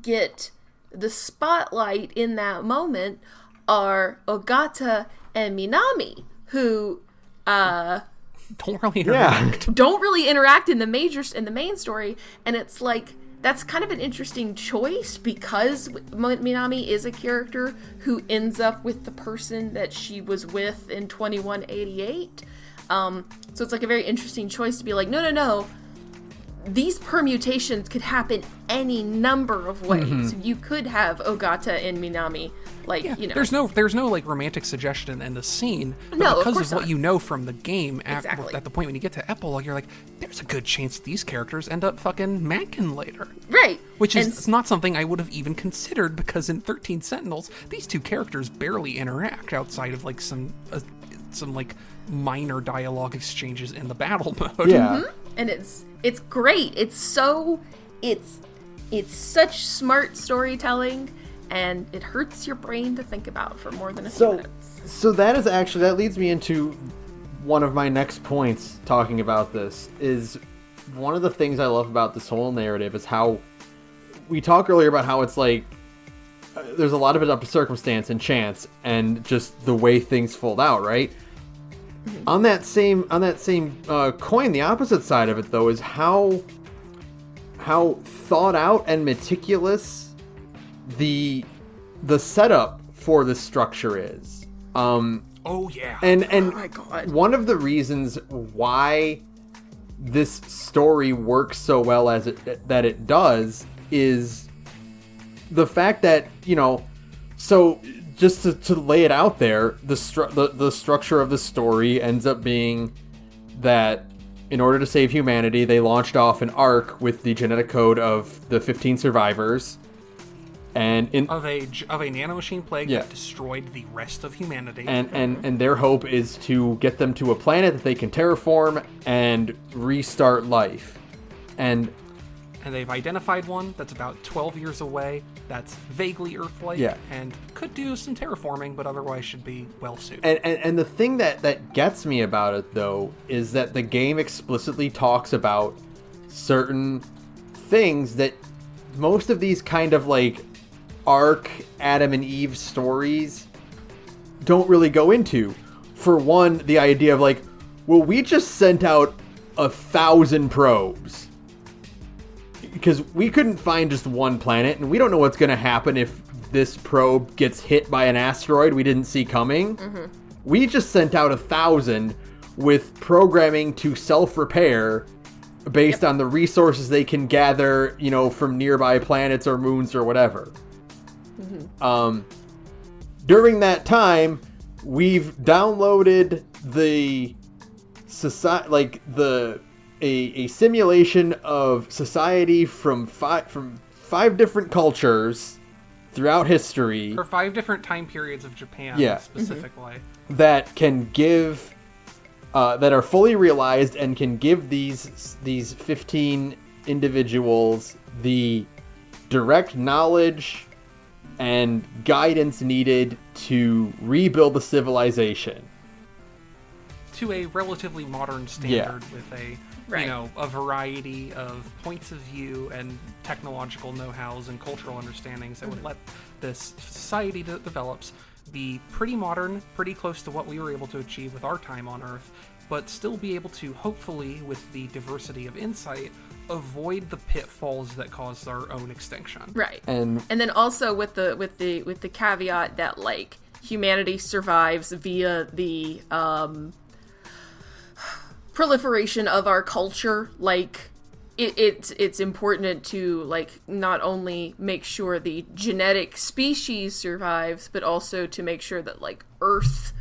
Speaker 2: get the spotlight in that moment are Ogata and Minami, who
Speaker 3: Don't really interact.
Speaker 2: don't really interact in the main story, and it's like that's kind of an interesting choice because Minami is a character who ends up with the person that she was with in 2188. So it's like a very interesting choice to be like, no. These permutations could happen any number of ways. You could have Ogata and Minami, like,
Speaker 3: Yeah,
Speaker 2: you know.
Speaker 3: there's no like romantic suggestion in the scene. But
Speaker 2: No, of
Speaker 3: because
Speaker 2: course
Speaker 3: of what
Speaker 2: not.
Speaker 3: you know from the game,
Speaker 2: Exactly.
Speaker 3: at the point when you get to epilogue, you're like, there's a good chance these characters end up fucking macking later.
Speaker 2: Right.
Speaker 3: Which is
Speaker 2: And
Speaker 3: it's not something I would have even considered because in 13 Sentinels, these two characters barely interact outside of like some like minor dialogue exchanges in the battle mode.
Speaker 1: Yeah.
Speaker 2: and it's great. It's such smart storytelling, and it hurts your brain to think about for more than a few minutes.
Speaker 1: So that leads me into one of my next points talking about this. Is one of the things I love about this whole narrative is how we talked earlier about how it's like there's a lot of it up to circumstance and chance and just the way things fold out, right? On that same coin, the opposite side of it though is how thought out and meticulous the setup for this structure is.
Speaker 3: Oh yeah.
Speaker 1: And
Speaker 2: Oh my God.
Speaker 1: one of the reasons why this story works so well as it does is the fact that, you know, so just to lay it out there, the structure of the story ends up being that in order to save humanity, they launched off an ark with the genetic code of the 15 survivors. And
Speaker 3: Of a nanomachine plague
Speaker 1: Yeah.
Speaker 3: that destroyed the rest of humanity.
Speaker 1: and their hope is to get them to a planet that they can terraform and restart life. And
Speaker 3: and they've identified one that's about 12 years away, that's vaguely Earth-like, and could do some terraforming, but otherwise should be well-suited.
Speaker 1: And the thing that gets me about it, though, is that the game explicitly talks about certain things that most of these kind of, like, arc Adam and Eve stories don't really go into. For one, the idea of, like, well, we just sent out 1,000 probes. Because we couldn't find just one planet, and we don't know what's going to happen if this probe gets hit by an asteroid we didn't see coming. Mm-hmm. We just sent out 1,000 with programming to self-repair based on the resources they can gather, you know, from nearby planets or moons or whatever. Mm-hmm. During that time, we've downloaded the society, like a simulation of society from five different cultures throughout history,
Speaker 3: for 5 different time periods of Japan, specifically,
Speaker 1: that can give that are fully realized and can give these 15 individuals the direct knowledge and guidance needed to rebuild the civilization
Speaker 3: to a relatively modern standard with a a variety of points of view and technological know-hows and cultural understandings that would let this society that develops be pretty modern, pretty close to what we were able to achieve with our time on Earth, but still be able to, hopefully, with the diversity of insight, avoid the pitfalls that caused our own extinction.
Speaker 2: Right. And then also with the caveat that, like, humanity survives via the proliferation of our culture. Like, it's important to, like, not only make sure the genetic species survives, but also to make sure that, like, Earth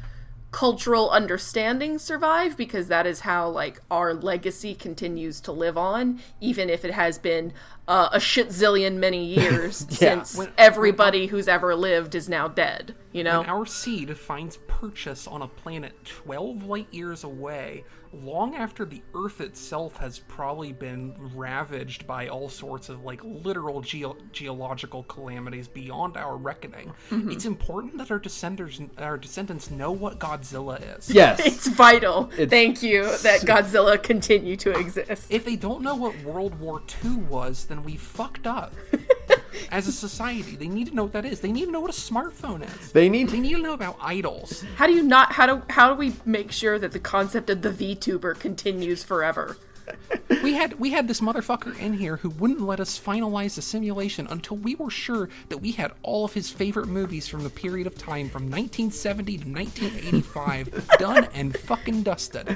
Speaker 2: cultural understanding survive, because that is how, like, our legacy continues to live on, even if it has been a shit zillion many years since everybody who's ever lived is now dead, you know?
Speaker 3: When our seed finds purchase on a planet 12 light years away, long after the Earth itself has probably been ravaged by all sorts of, like, literal geological calamities beyond our reckoning, it's important that our descendants know what Godzilla is.
Speaker 1: Yes.
Speaker 2: It's vital. Thank you that Godzilla continue to exist.
Speaker 3: If they don't know what World War II was, then we fucked up. As a society, they need to know what that is. They need to know what a smartphone is. They need to know about idols.
Speaker 2: How do we make sure that the concept of the VTuber continues forever?
Speaker 3: We had this motherfucker in here who wouldn't let us finalize the simulation until we were sure that we had all of his favorite movies from the period of time from 1970 to 1985 done and fucking dusted.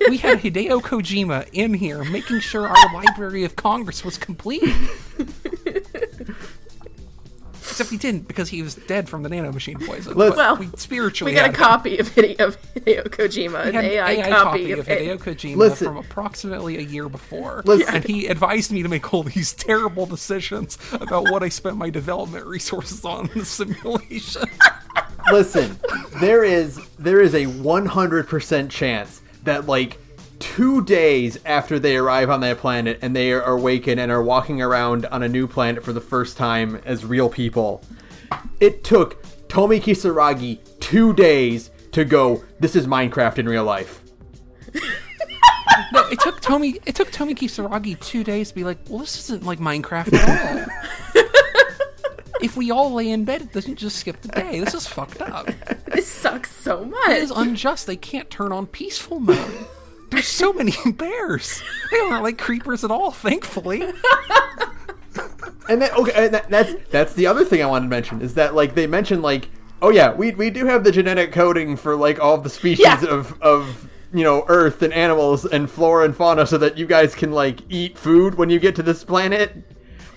Speaker 3: We had Hideo Kojima in here making sure our Library of Congress was complete. Except he didn't, because he was dead from the nanomachine poison.
Speaker 2: Well,
Speaker 3: we
Speaker 2: got a copy of Hideo Kojima, an AI copy of
Speaker 3: Hideo Kojima from approximately a year before. And he advised me to make all these terrible decisions about what I spent my development resources on in the simulation.
Speaker 1: Listen, there is a 100% chance that, like, 2 days after they arrive on that planet and they are awakened and are walking around on a new planet for the first time as real people, it took Tomi Kisaragi 2 days to go, this is Minecraft in real life.
Speaker 3: No, it took Tomi Kisaragi 2 days to be like, well, this isn't like Minecraft at all. If we all lay in bed, it doesn't just skip the day. This is fucked up.
Speaker 2: This sucks so much.
Speaker 3: It is unjust. They can't turn on peaceful mode. There's so many bears. They aren't like creepers at all, thankfully.
Speaker 1: And that's the other thing I wanted to mention, is that, like, they mentioned, like, oh yeah, we do have the genetic coding for, like, all the species of you know, Earth and animals and flora and fauna, so that you guys can, like, eat food when you get to this planet.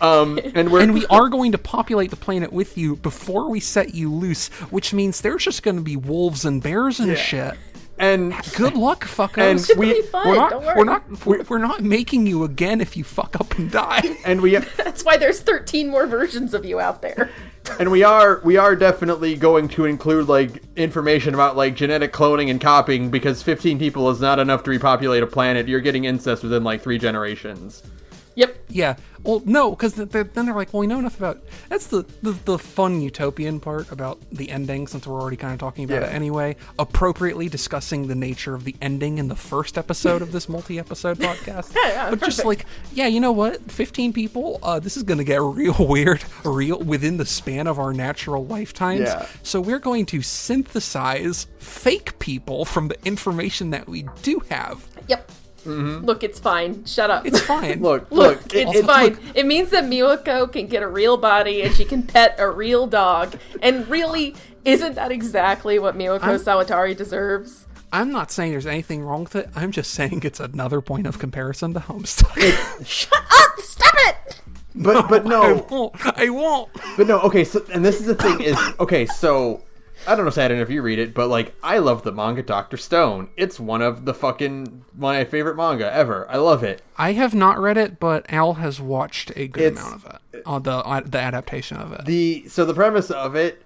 Speaker 1: And we are going to populate the planet with you before we set you loose, which means there's just going to be wolves and bears and shit. And good luck, fuckers.
Speaker 2: And
Speaker 3: we're not making you again if you fuck up and die.
Speaker 1: And
Speaker 2: that's why there's 13 more versions of you out there.
Speaker 1: And we are definitely going to include, like, information about, like, genetic cloning and copying, because 15 people is not enough to repopulate a planet. You're getting incest within, like, 3 generations.
Speaker 2: Yep.
Speaker 3: Yeah. Well, no, because then they're like, well, we know enough about... That's the fun utopian part about the ending, since we're already kind of talking about it anyway. Appropriately discussing the nature of the ending in the first episode of this multi-episode podcast.
Speaker 2: Yeah,
Speaker 3: but
Speaker 2: perfect.
Speaker 3: just like, yeah, you know what? 15 people, this is going to get real weird, real within the span of our natural lifetimes.
Speaker 1: Yeah.
Speaker 3: So we're going to synthesize fake people from the information that we do have.
Speaker 2: Yep. Mm-hmm. Look, it's fine. Shut up.
Speaker 3: It's fine.
Speaker 1: Look,
Speaker 2: it's fine. It means that Miwako can get a real body and she can pet a real dog. And really, isn't that exactly what Miwako Sawatari deserves?
Speaker 3: I'm not saying there's anything wrong with it. I'm just saying it's another point of comparison to Homestuck.
Speaker 2: Shut up! Stop it!
Speaker 1: But no.
Speaker 3: I won't.
Speaker 1: But no, okay, so, and this is the thing is, okay, so, I don't know, Saturn, if you read it, but, like, I love the manga Dr. Stone. It's one of my favorite manga ever. I love it.
Speaker 3: I have not read it, but Al has watched a good amount of it. The adaptation of it.
Speaker 1: So the premise of it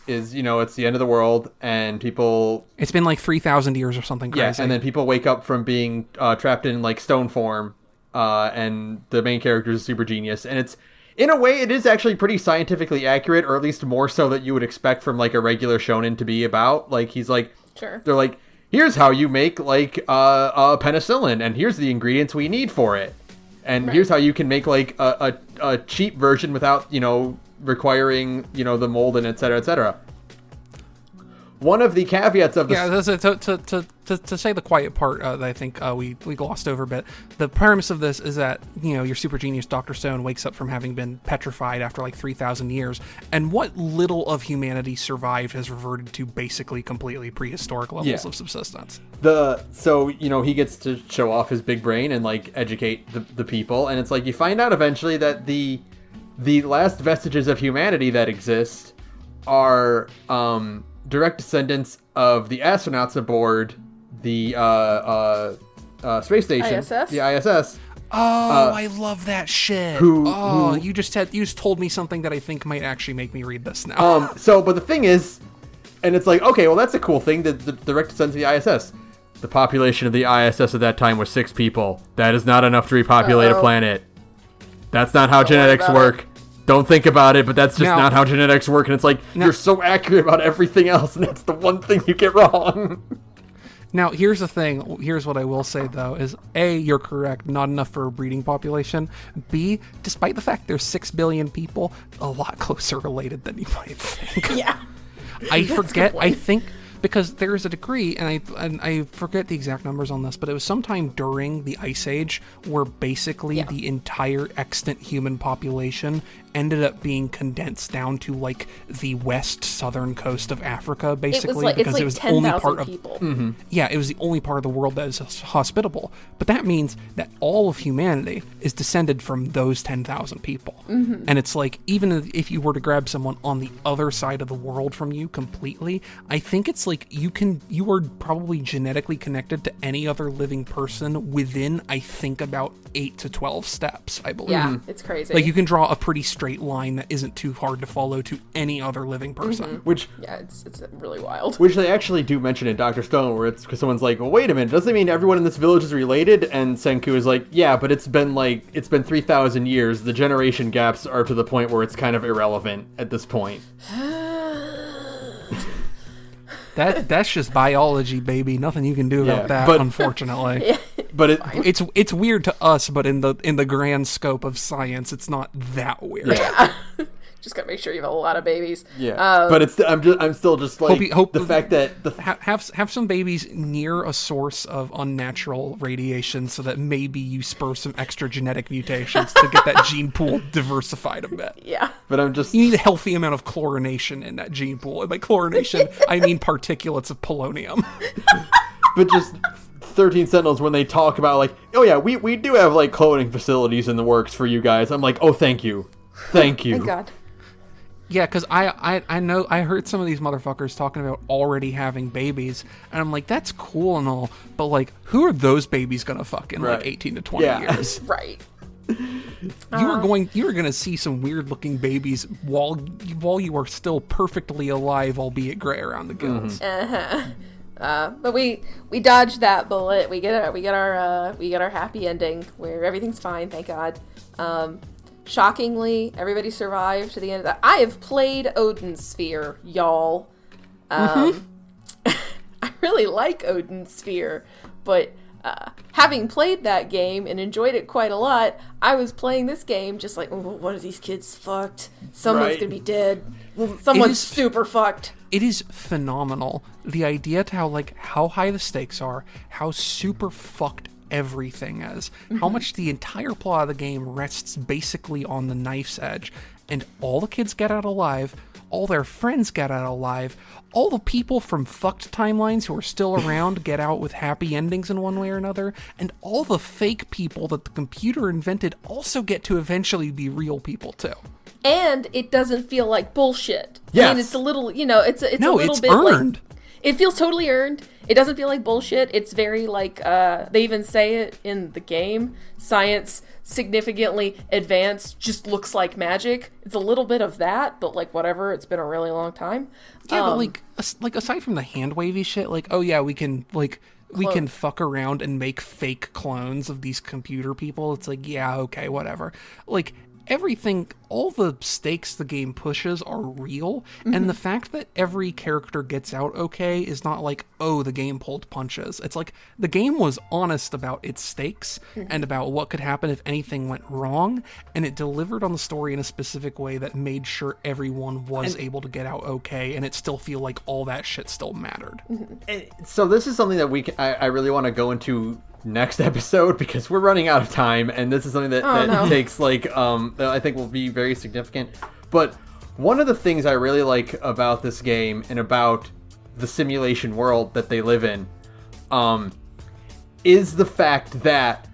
Speaker 1: is, it's the end of the world, and people...
Speaker 3: It's been like 3,000 years or something crazy.
Speaker 1: Yeah, and then people wake up from being trapped in, like, stone form, and the main character is a super genius, and it's... In a way, it is actually pretty scientifically accurate, or at least more so that you would expect from, like, a regular shonen to be about. Like, he's like...
Speaker 2: Sure.
Speaker 1: They're like, here's how you make, like, penicillin, and here's the ingredients we need for it. And here's how you can make, like, a cheap version without, requiring, the mold and et cetera, et cetera. One of the caveats of this...
Speaker 3: Yeah, to say the quiet part that I think we glossed over a bit, the premise of this is that, your super genius Dr. Stone wakes up from having been petrified after like 3,000 years, and what little of humanity survived has reverted to basically completely prehistoric levels of subsistence.
Speaker 1: So, he gets to show off his big brain and, like, educate the people, and it's like you find out eventually that the last vestiges of humanity that exist are... direct descendants of the astronauts aboard the space station,
Speaker 2: ISS?
Speaker 1: the ISS.
Speaker 3: I love that shit. You just told me something that I think might actually make me read this now.
Speaker 1: But the thing is, and it's like, okay, well, that's a cool thing, the direct descendants of the ISS. The population of the ISS at that time was 6 people. That is not enough to repopulate a planet. That's not how genetics work. Don't think about it, but that's just not how genetics work. And it's like, you're so accurate about everything else, and that's the one thing you get wrong.
Speaker 3: Now, here's the thing. Here's what I will say, though, is A, you're correct, not enough for a breeding population. B, despite the fact there's 6 billion people, a lot closer related than you might think.
Speaker 2: Yeah.
Speaker 3: I think... Because there is a degree, and I forget the exact numbers on this, but it was sometime during the Ice Age where basically the entire extant human population ended up being condensed down to like the west southern coast of Africa, basically, because it was the only part of people. Mm-hmm. Yeah, it was the only part of the world that is hospitable. But that means that all of humanity is descended from those 10,000 people, and it's like even if you were to grab someone on the other side of the world from you completely, I think it's like you are probably genetically connected to any other living person within, I think, about 8 to 12 steps, I believe.
Speaker 2: Yeah, it's crazy.
Speaker 3: Like, you can draw a pretty straight line that isn't too hard to follow to any other living person.
Speaker 1: Which...
Speaker 2: Yeah, it's really wild.
Speaker 1: Which they actually do mention in Dr. Stone, where it's because someone's like, well, wait a minute, doesn't it mean everyone in this village is related? And Senku is like, yeah, but it's been 3,000 years. The generation gaps are to the point where it's kind of irrelevant at this point.
Speaker 3: That's just biology, baby. Nothing you can do about that, unfortunately.
Speaker 1: But
Speaker 3: it's weird to us, but in the grand scope of science, it's not that weird.
Speaker 2: Yeah. Just gotta make sure you have a lot of babies.
Speaker 1: Yeah, but I'm still just like the fact that
Speaker 3: have some babies near a source of unnatural radiation, so that maybe you spur some extra genetic mutations to get that gene pool diversified a bit.
Speaker 2: Yeah,
Speaker 1: but
Speaker 3: you need a healthy amount of chlorination in that gene pool. And by chlorination, I mean particulates of polonium.
Speaker 1: But just 13 Sentinels, when they talk about like, oh yeah, we do have like cloning facilities in the works for you guys. I'm like, oh, thank you.
Speaker 2: Thank God.
Speaker 3: Yeah, because I know I heard some of these motherfuckers talking about already having babies, and I'm like, that's cool and all, but like, who are those babies gonna fuck in like 18 to 20 years?
Speaker 2: Right.
Speaker 3: You are gonna see some weird looking babies while you are still perfectly alive, albeit gray around the gills.
Speaker 2: But we dodged that bullet. We get our happy ending where everything's fine, thank God. Shockingly, everybody survived to the end of that. I have played Odin's Sphere, y'all. I really like Odin's Sphere, but having played that game and enjoyed it quite a lot, I was playing this game just like, oh, what are these kids fucked? Someone's gonna be dead. Someone's super fucked.
Speaker 3: It is phenomenal. The idea to how high the stakes are, how super fucked everything is, how much the entire plot of the game rests basically on the knife's edge, and all the kids get out alive, all their friends get out alive, all the people from fucked timelines who are still around get out with happy endings in one way or another, and all the fake people that the computer invented also get to eventually be real people too.
Speaker 2: And it doesn't feel like bullshit.
Speaker 1: Yes.
Speaker 2: I mean, it's a little, it's a little
Speaker 3: it's
Speaker 2: bit
Speaker 3: earned.
Speaker 2: like, it feels totally earned. It doesn't feel like bullshit. It's very like, they even say it in the game, science significantly advanced just looks like magic. It's a little bit of that, but like whatever, it's been a really long time.
Speaker 3: Yeah, but like aside from the hand wavy shit, like, oh yeah, we can fuck around and make fake clones of these computer people. It's like, yeah, okay, whatever. Like, everything, all the stakes the game pushes are real, and the fact that every character gets out okay is not like, oh, the game pulled punches. It's like, the game was honest about its stakes and about what could happen if anything went wrong, and it delivered on the story in a specific way that made sure everyone was able to get out okay, and it still feel like all that shit still mattered.
Speaker 1: And so this is something that I really want to go into next episode, because we're running out of time, and this is something that takes that I think will be very significant. But one of the things I really like about this game and about the simulation world that they live in is the fact that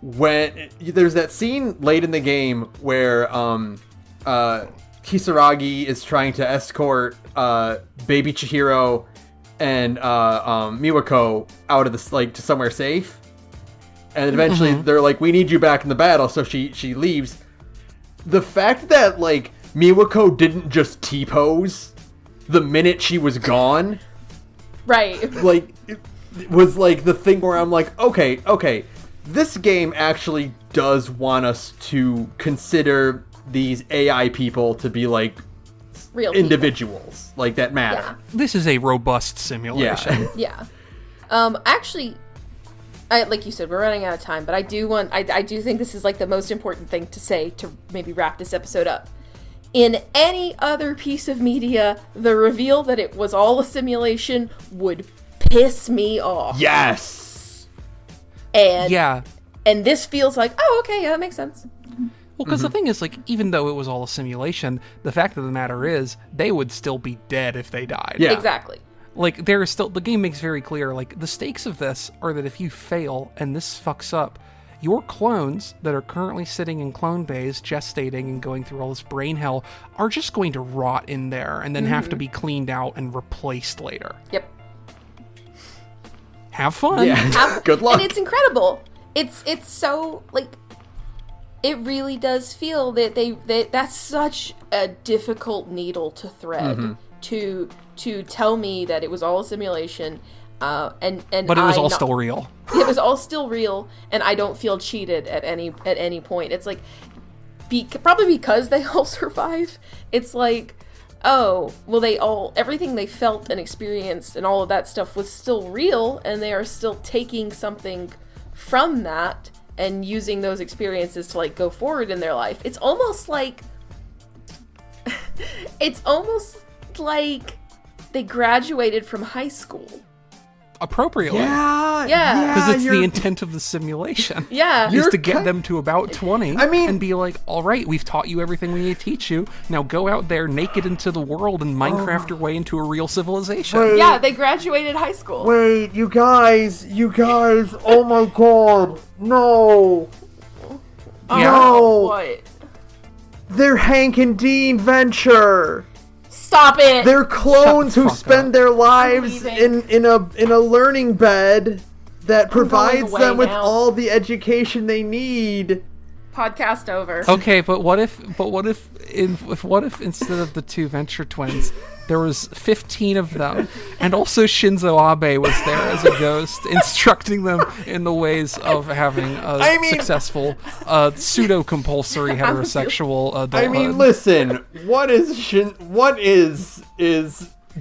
Speaker 1: when there's that scene late in the game where Kisaragi is trying to escort baby Chihiro and Miwako out of this, like, to somewhere safe, and eventually they're like, we need you back in the battle, so she leaves. The fact that, like, Miwako didn't just T-pose the minute she was gone,
Speaker 2: Right.
Speaker 1: like, it was like the thing where I'm like, okay, this game actually does want us to consider these AI people to be like
Speaker 2: Real
Speaker 1: individuals, like, that matter.
Speaker 2: Yeah.
Speaker 3: This is a robust simulation.
Speaker 2: Yeah. Actually, like you said, we're running out of time, but I do think this is like the most important thing to say to maybe wrap this episode up. In any other piece of media, the reveal that it was all a simulation would piss me off.
Speaker 1: Yes.
Speaker 2: And this feels like, oh, okay, yeah, that makes sense.
Speaker 3: Well, because the thing is, like, even though it was all a simulation, the fact of the matter is, they would still be dead if they died.
Speaker 1: Yeah.
Speaker 2: Exactly.
Speaker 3: Like, there is still, the game makes very clear, like, the stakes of this are that if you fail and this fucks up, your clones that are currently sitting in clone bays, gestating and going through all this brain hell, are just going to rot in there and then have to be cleaned out and replaced later.
Speaker 2: Yep.
Speaker 3: Have fun.
Speaker 1: Yeah. Good luck.
Speaker 2: And it's incredible. It's so, like, it really does feel that that's such a difficult needle to thread to tell me that it was all a simulation, but
Speaker 3: it was all still real.
Speaker 2: It was all still real, and I don't feel cheated at any point. It's like, probably because they all survive. It's like, oh, well, everything they felt and experienced and all of that stuff was still real, and they are still taking something from that and using those experiences to, like, go forward in their life. It's almost like they graduated from high school.
Speaker 3: Appropriately.
Speaker 2: Yeah.
Speaker 3: Because it's the intent of the simulation.
Speaker 2: Yeah.
Speaker 3: Is to get them to about 20
Speaker 1: I mean,
Speaker 3: and be like, all right, we've taught you everything we need to teach you. Now go out there naked into the world and Minecraft your way into a real civilization.
Speaker 1: Wait.
Speaker 2: Yeah, they graduated high school.
Speaker 1: Wait, you guys, oh my god, no.
Speaker 3: Yeah.
Speaker 1: No.
Speaker 2: What?
Speaker 1: They're Hank and Dean Venture.
Speaker 2: Stop it!
Speaker 1: They're clones
Speaker 3: Shut the
Speaker 1: who
Speaker 3: fuck
Speaker 1: spend
Speaker 3: up.
Speaker 1: their lives
Speaker 2: leaving.
Speaker 1: in a learning bed that provides
Speaker 2: away
Speaker 1: them with
Speaker 2: now.
Speaker 1: all the education they need.
Speaker 2: Podcast over.
Speaker 3: Okay, but what if instead of the two Venture twins, There was 15 of them, and also Shinzo Abe was there as a ghost, instructing them in the ways of having a successful pseudo-compulsory heterosexual adulthood.
Speaker 1: I mean, listen, what is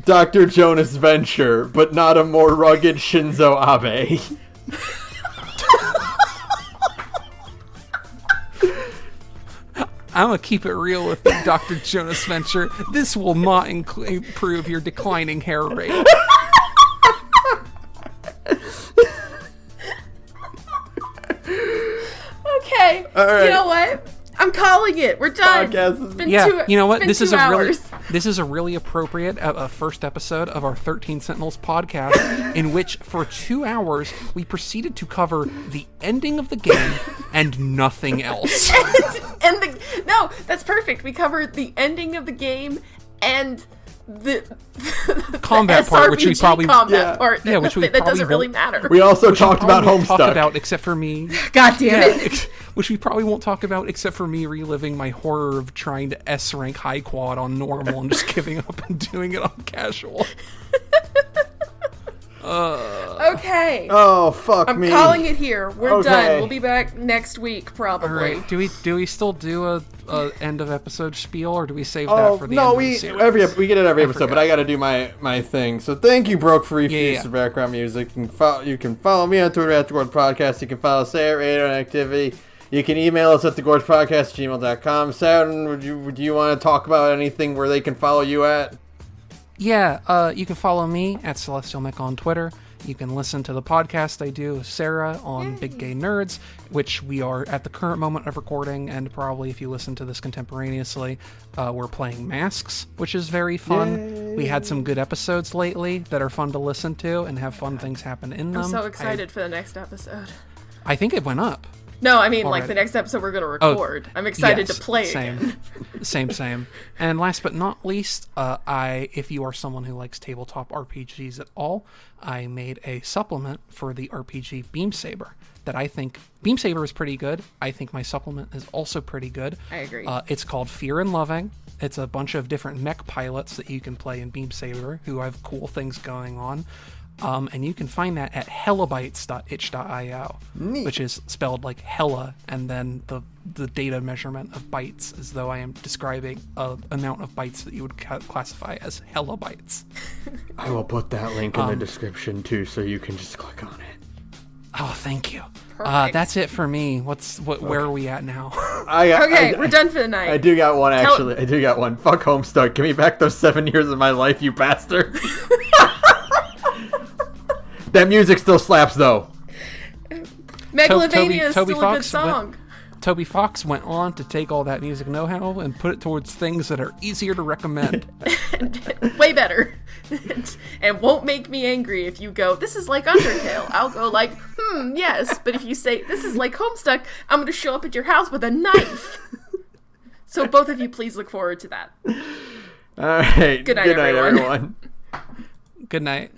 Speaker 1: Dr. Jonas Venture, but not a more rugged Shinzo Abe?
Speaker 3: I'm gonna keep it real with you, Dr. Jonas Venture. This will not improve your declining hair rate.
Speaker 2: Okay.
Speaker 1: All right.
Speaker 2: You know what? I'm calling it. We're done.
Speaker 1: Podcast
Speaker 2: Been
Speaker 3: Yeah,
Speaker 2: two,
Speaker 3: you know what?
Speaker 2: been
Speaker 3: This
Speaker 2: 2
Speaker 3: is
Speaker 2: hours.
Speaker 3: this is a really appropriate first episode of our 13 Sentinels podcast, in which for 2 hours we proceeded to cover the ending of the game and nothing else.
Speaker 2: No, that's perfect. We covered the ending of the game and the
Speaker 3: Combat part, which we
Speaker 2: SRPG
Speaker 3: probably
Speaker 2: combat part.
Speaker 3: Yeah, which we
Speaker 2: that
Speaker 3: probably
Speaker 2: doesn't really
Speaker 3: won't-
Speaker 2: matter.
Speaker 1: We also talked about
Speaker 3: Probably won't talk
Speaker 1: Homestuck.
Speaker 3: about except for me.
Speaker 2: God damn it.
Speaker 3: Which we probably won't talk about except for me reliving my horror of trying to S rank high quad on normal and just giving up and doing it on casual.
Speaker 2: Okay.
Speaker 1: Oh, fuck
Speaker 2: I'm
Speaker 1: me.
Speaker 2: calling it here. We're
Speaker 1: Okay.
Speaker 2: done. We'll be back next week, probably.
Speaker 3: All right. Do we still do a end of episode spiel, or do we save that for the end of the series?
Speaker 1: we get it every episode,
Speaker 3: forgot.
Speaker 1: but I got to do my thing. So thank you, Broke Free, for
Speaker 3: Yeah.
Speaker 1: use of background music. You can follow me on Twitter at thegorgepodcast. You can follow Sara at radioinactivity. You can email us at thegorgepodcast@gmail.com. Saturn, do you want to talk about anything where they can follow you at?
Speaker 3: Yeah, you can follow me at Celestial Mick on Twitter. You can listen to the podcast I do with Sarah on Big Gay Nerds, which we are at the current moment of recording, and probably if you listen to this contemporaneously, we're playing Masks, which is very fun.
Speaker 1: Yay.
Speaker 3: We had some good episodes lately that are fun to listen to and have fun things happen in them.
Speaker 2: I'm so excited for the next episode.
Speaker 3: I think it went up.
Speaker 2: No, I mean, like,
Speaker 3: Already.
Speaker 2: the next episode we're going to record. I'm excited
Speaker 3: Yes,
Speaker 2: to play
Speaker 3: same.
Speaker 2: again.
Speaker 3: Same. And last but not least, if you are someone who likes tabletop RPGs at all, I made a supplement for the RPG Beam Saber that I think Beam Saber is pretty good. I think my supplement is also pretty good.
Speaker 2: I agree.
Speaker 3: It's called Fear and Loving. It's a bunch of different mech pilots that you can play in Beam Saber who have cool things going on. And you can find that at hellabytes.itch.io, which is spelled like hella, and then the data measurement of bytes, as though I am describing an amount of bytes that you would classify as hellabytes.
Speaker 1: I will put that link in the description too, so you can just click on it.
Speaker 3: Oh, thank you.
Speaker 2: Perfect.
Speaker 3: That's it for me. Where are we at now?
Speaker 2: Okay, we're done for the night.
Speaker 1: I do got one, actually. I do got one. Fuck Homestuck. Give me back those 7 years of my life, you bastard. That music still slaps, though.
Speaker 2: Megalovania is
Speaker 3: Toby
Speaker 2: still a good
Speaker 3: Fox
Speaker 2: song.
Speaker 3: Toby Fox went on to take all that music know-how and put it towards things that are easier to recommend.
Speaker 2: Way better. And won't make me angry if you go, this is like Undertale. I'll go like, yes. But if you say, this is like Homestuck, I'm going to show up at your house with a knife. So both of you please look forward to that.
Speaker 1: All right.
Speaker 2: Good night, everyone.
Speaker 3: Good night.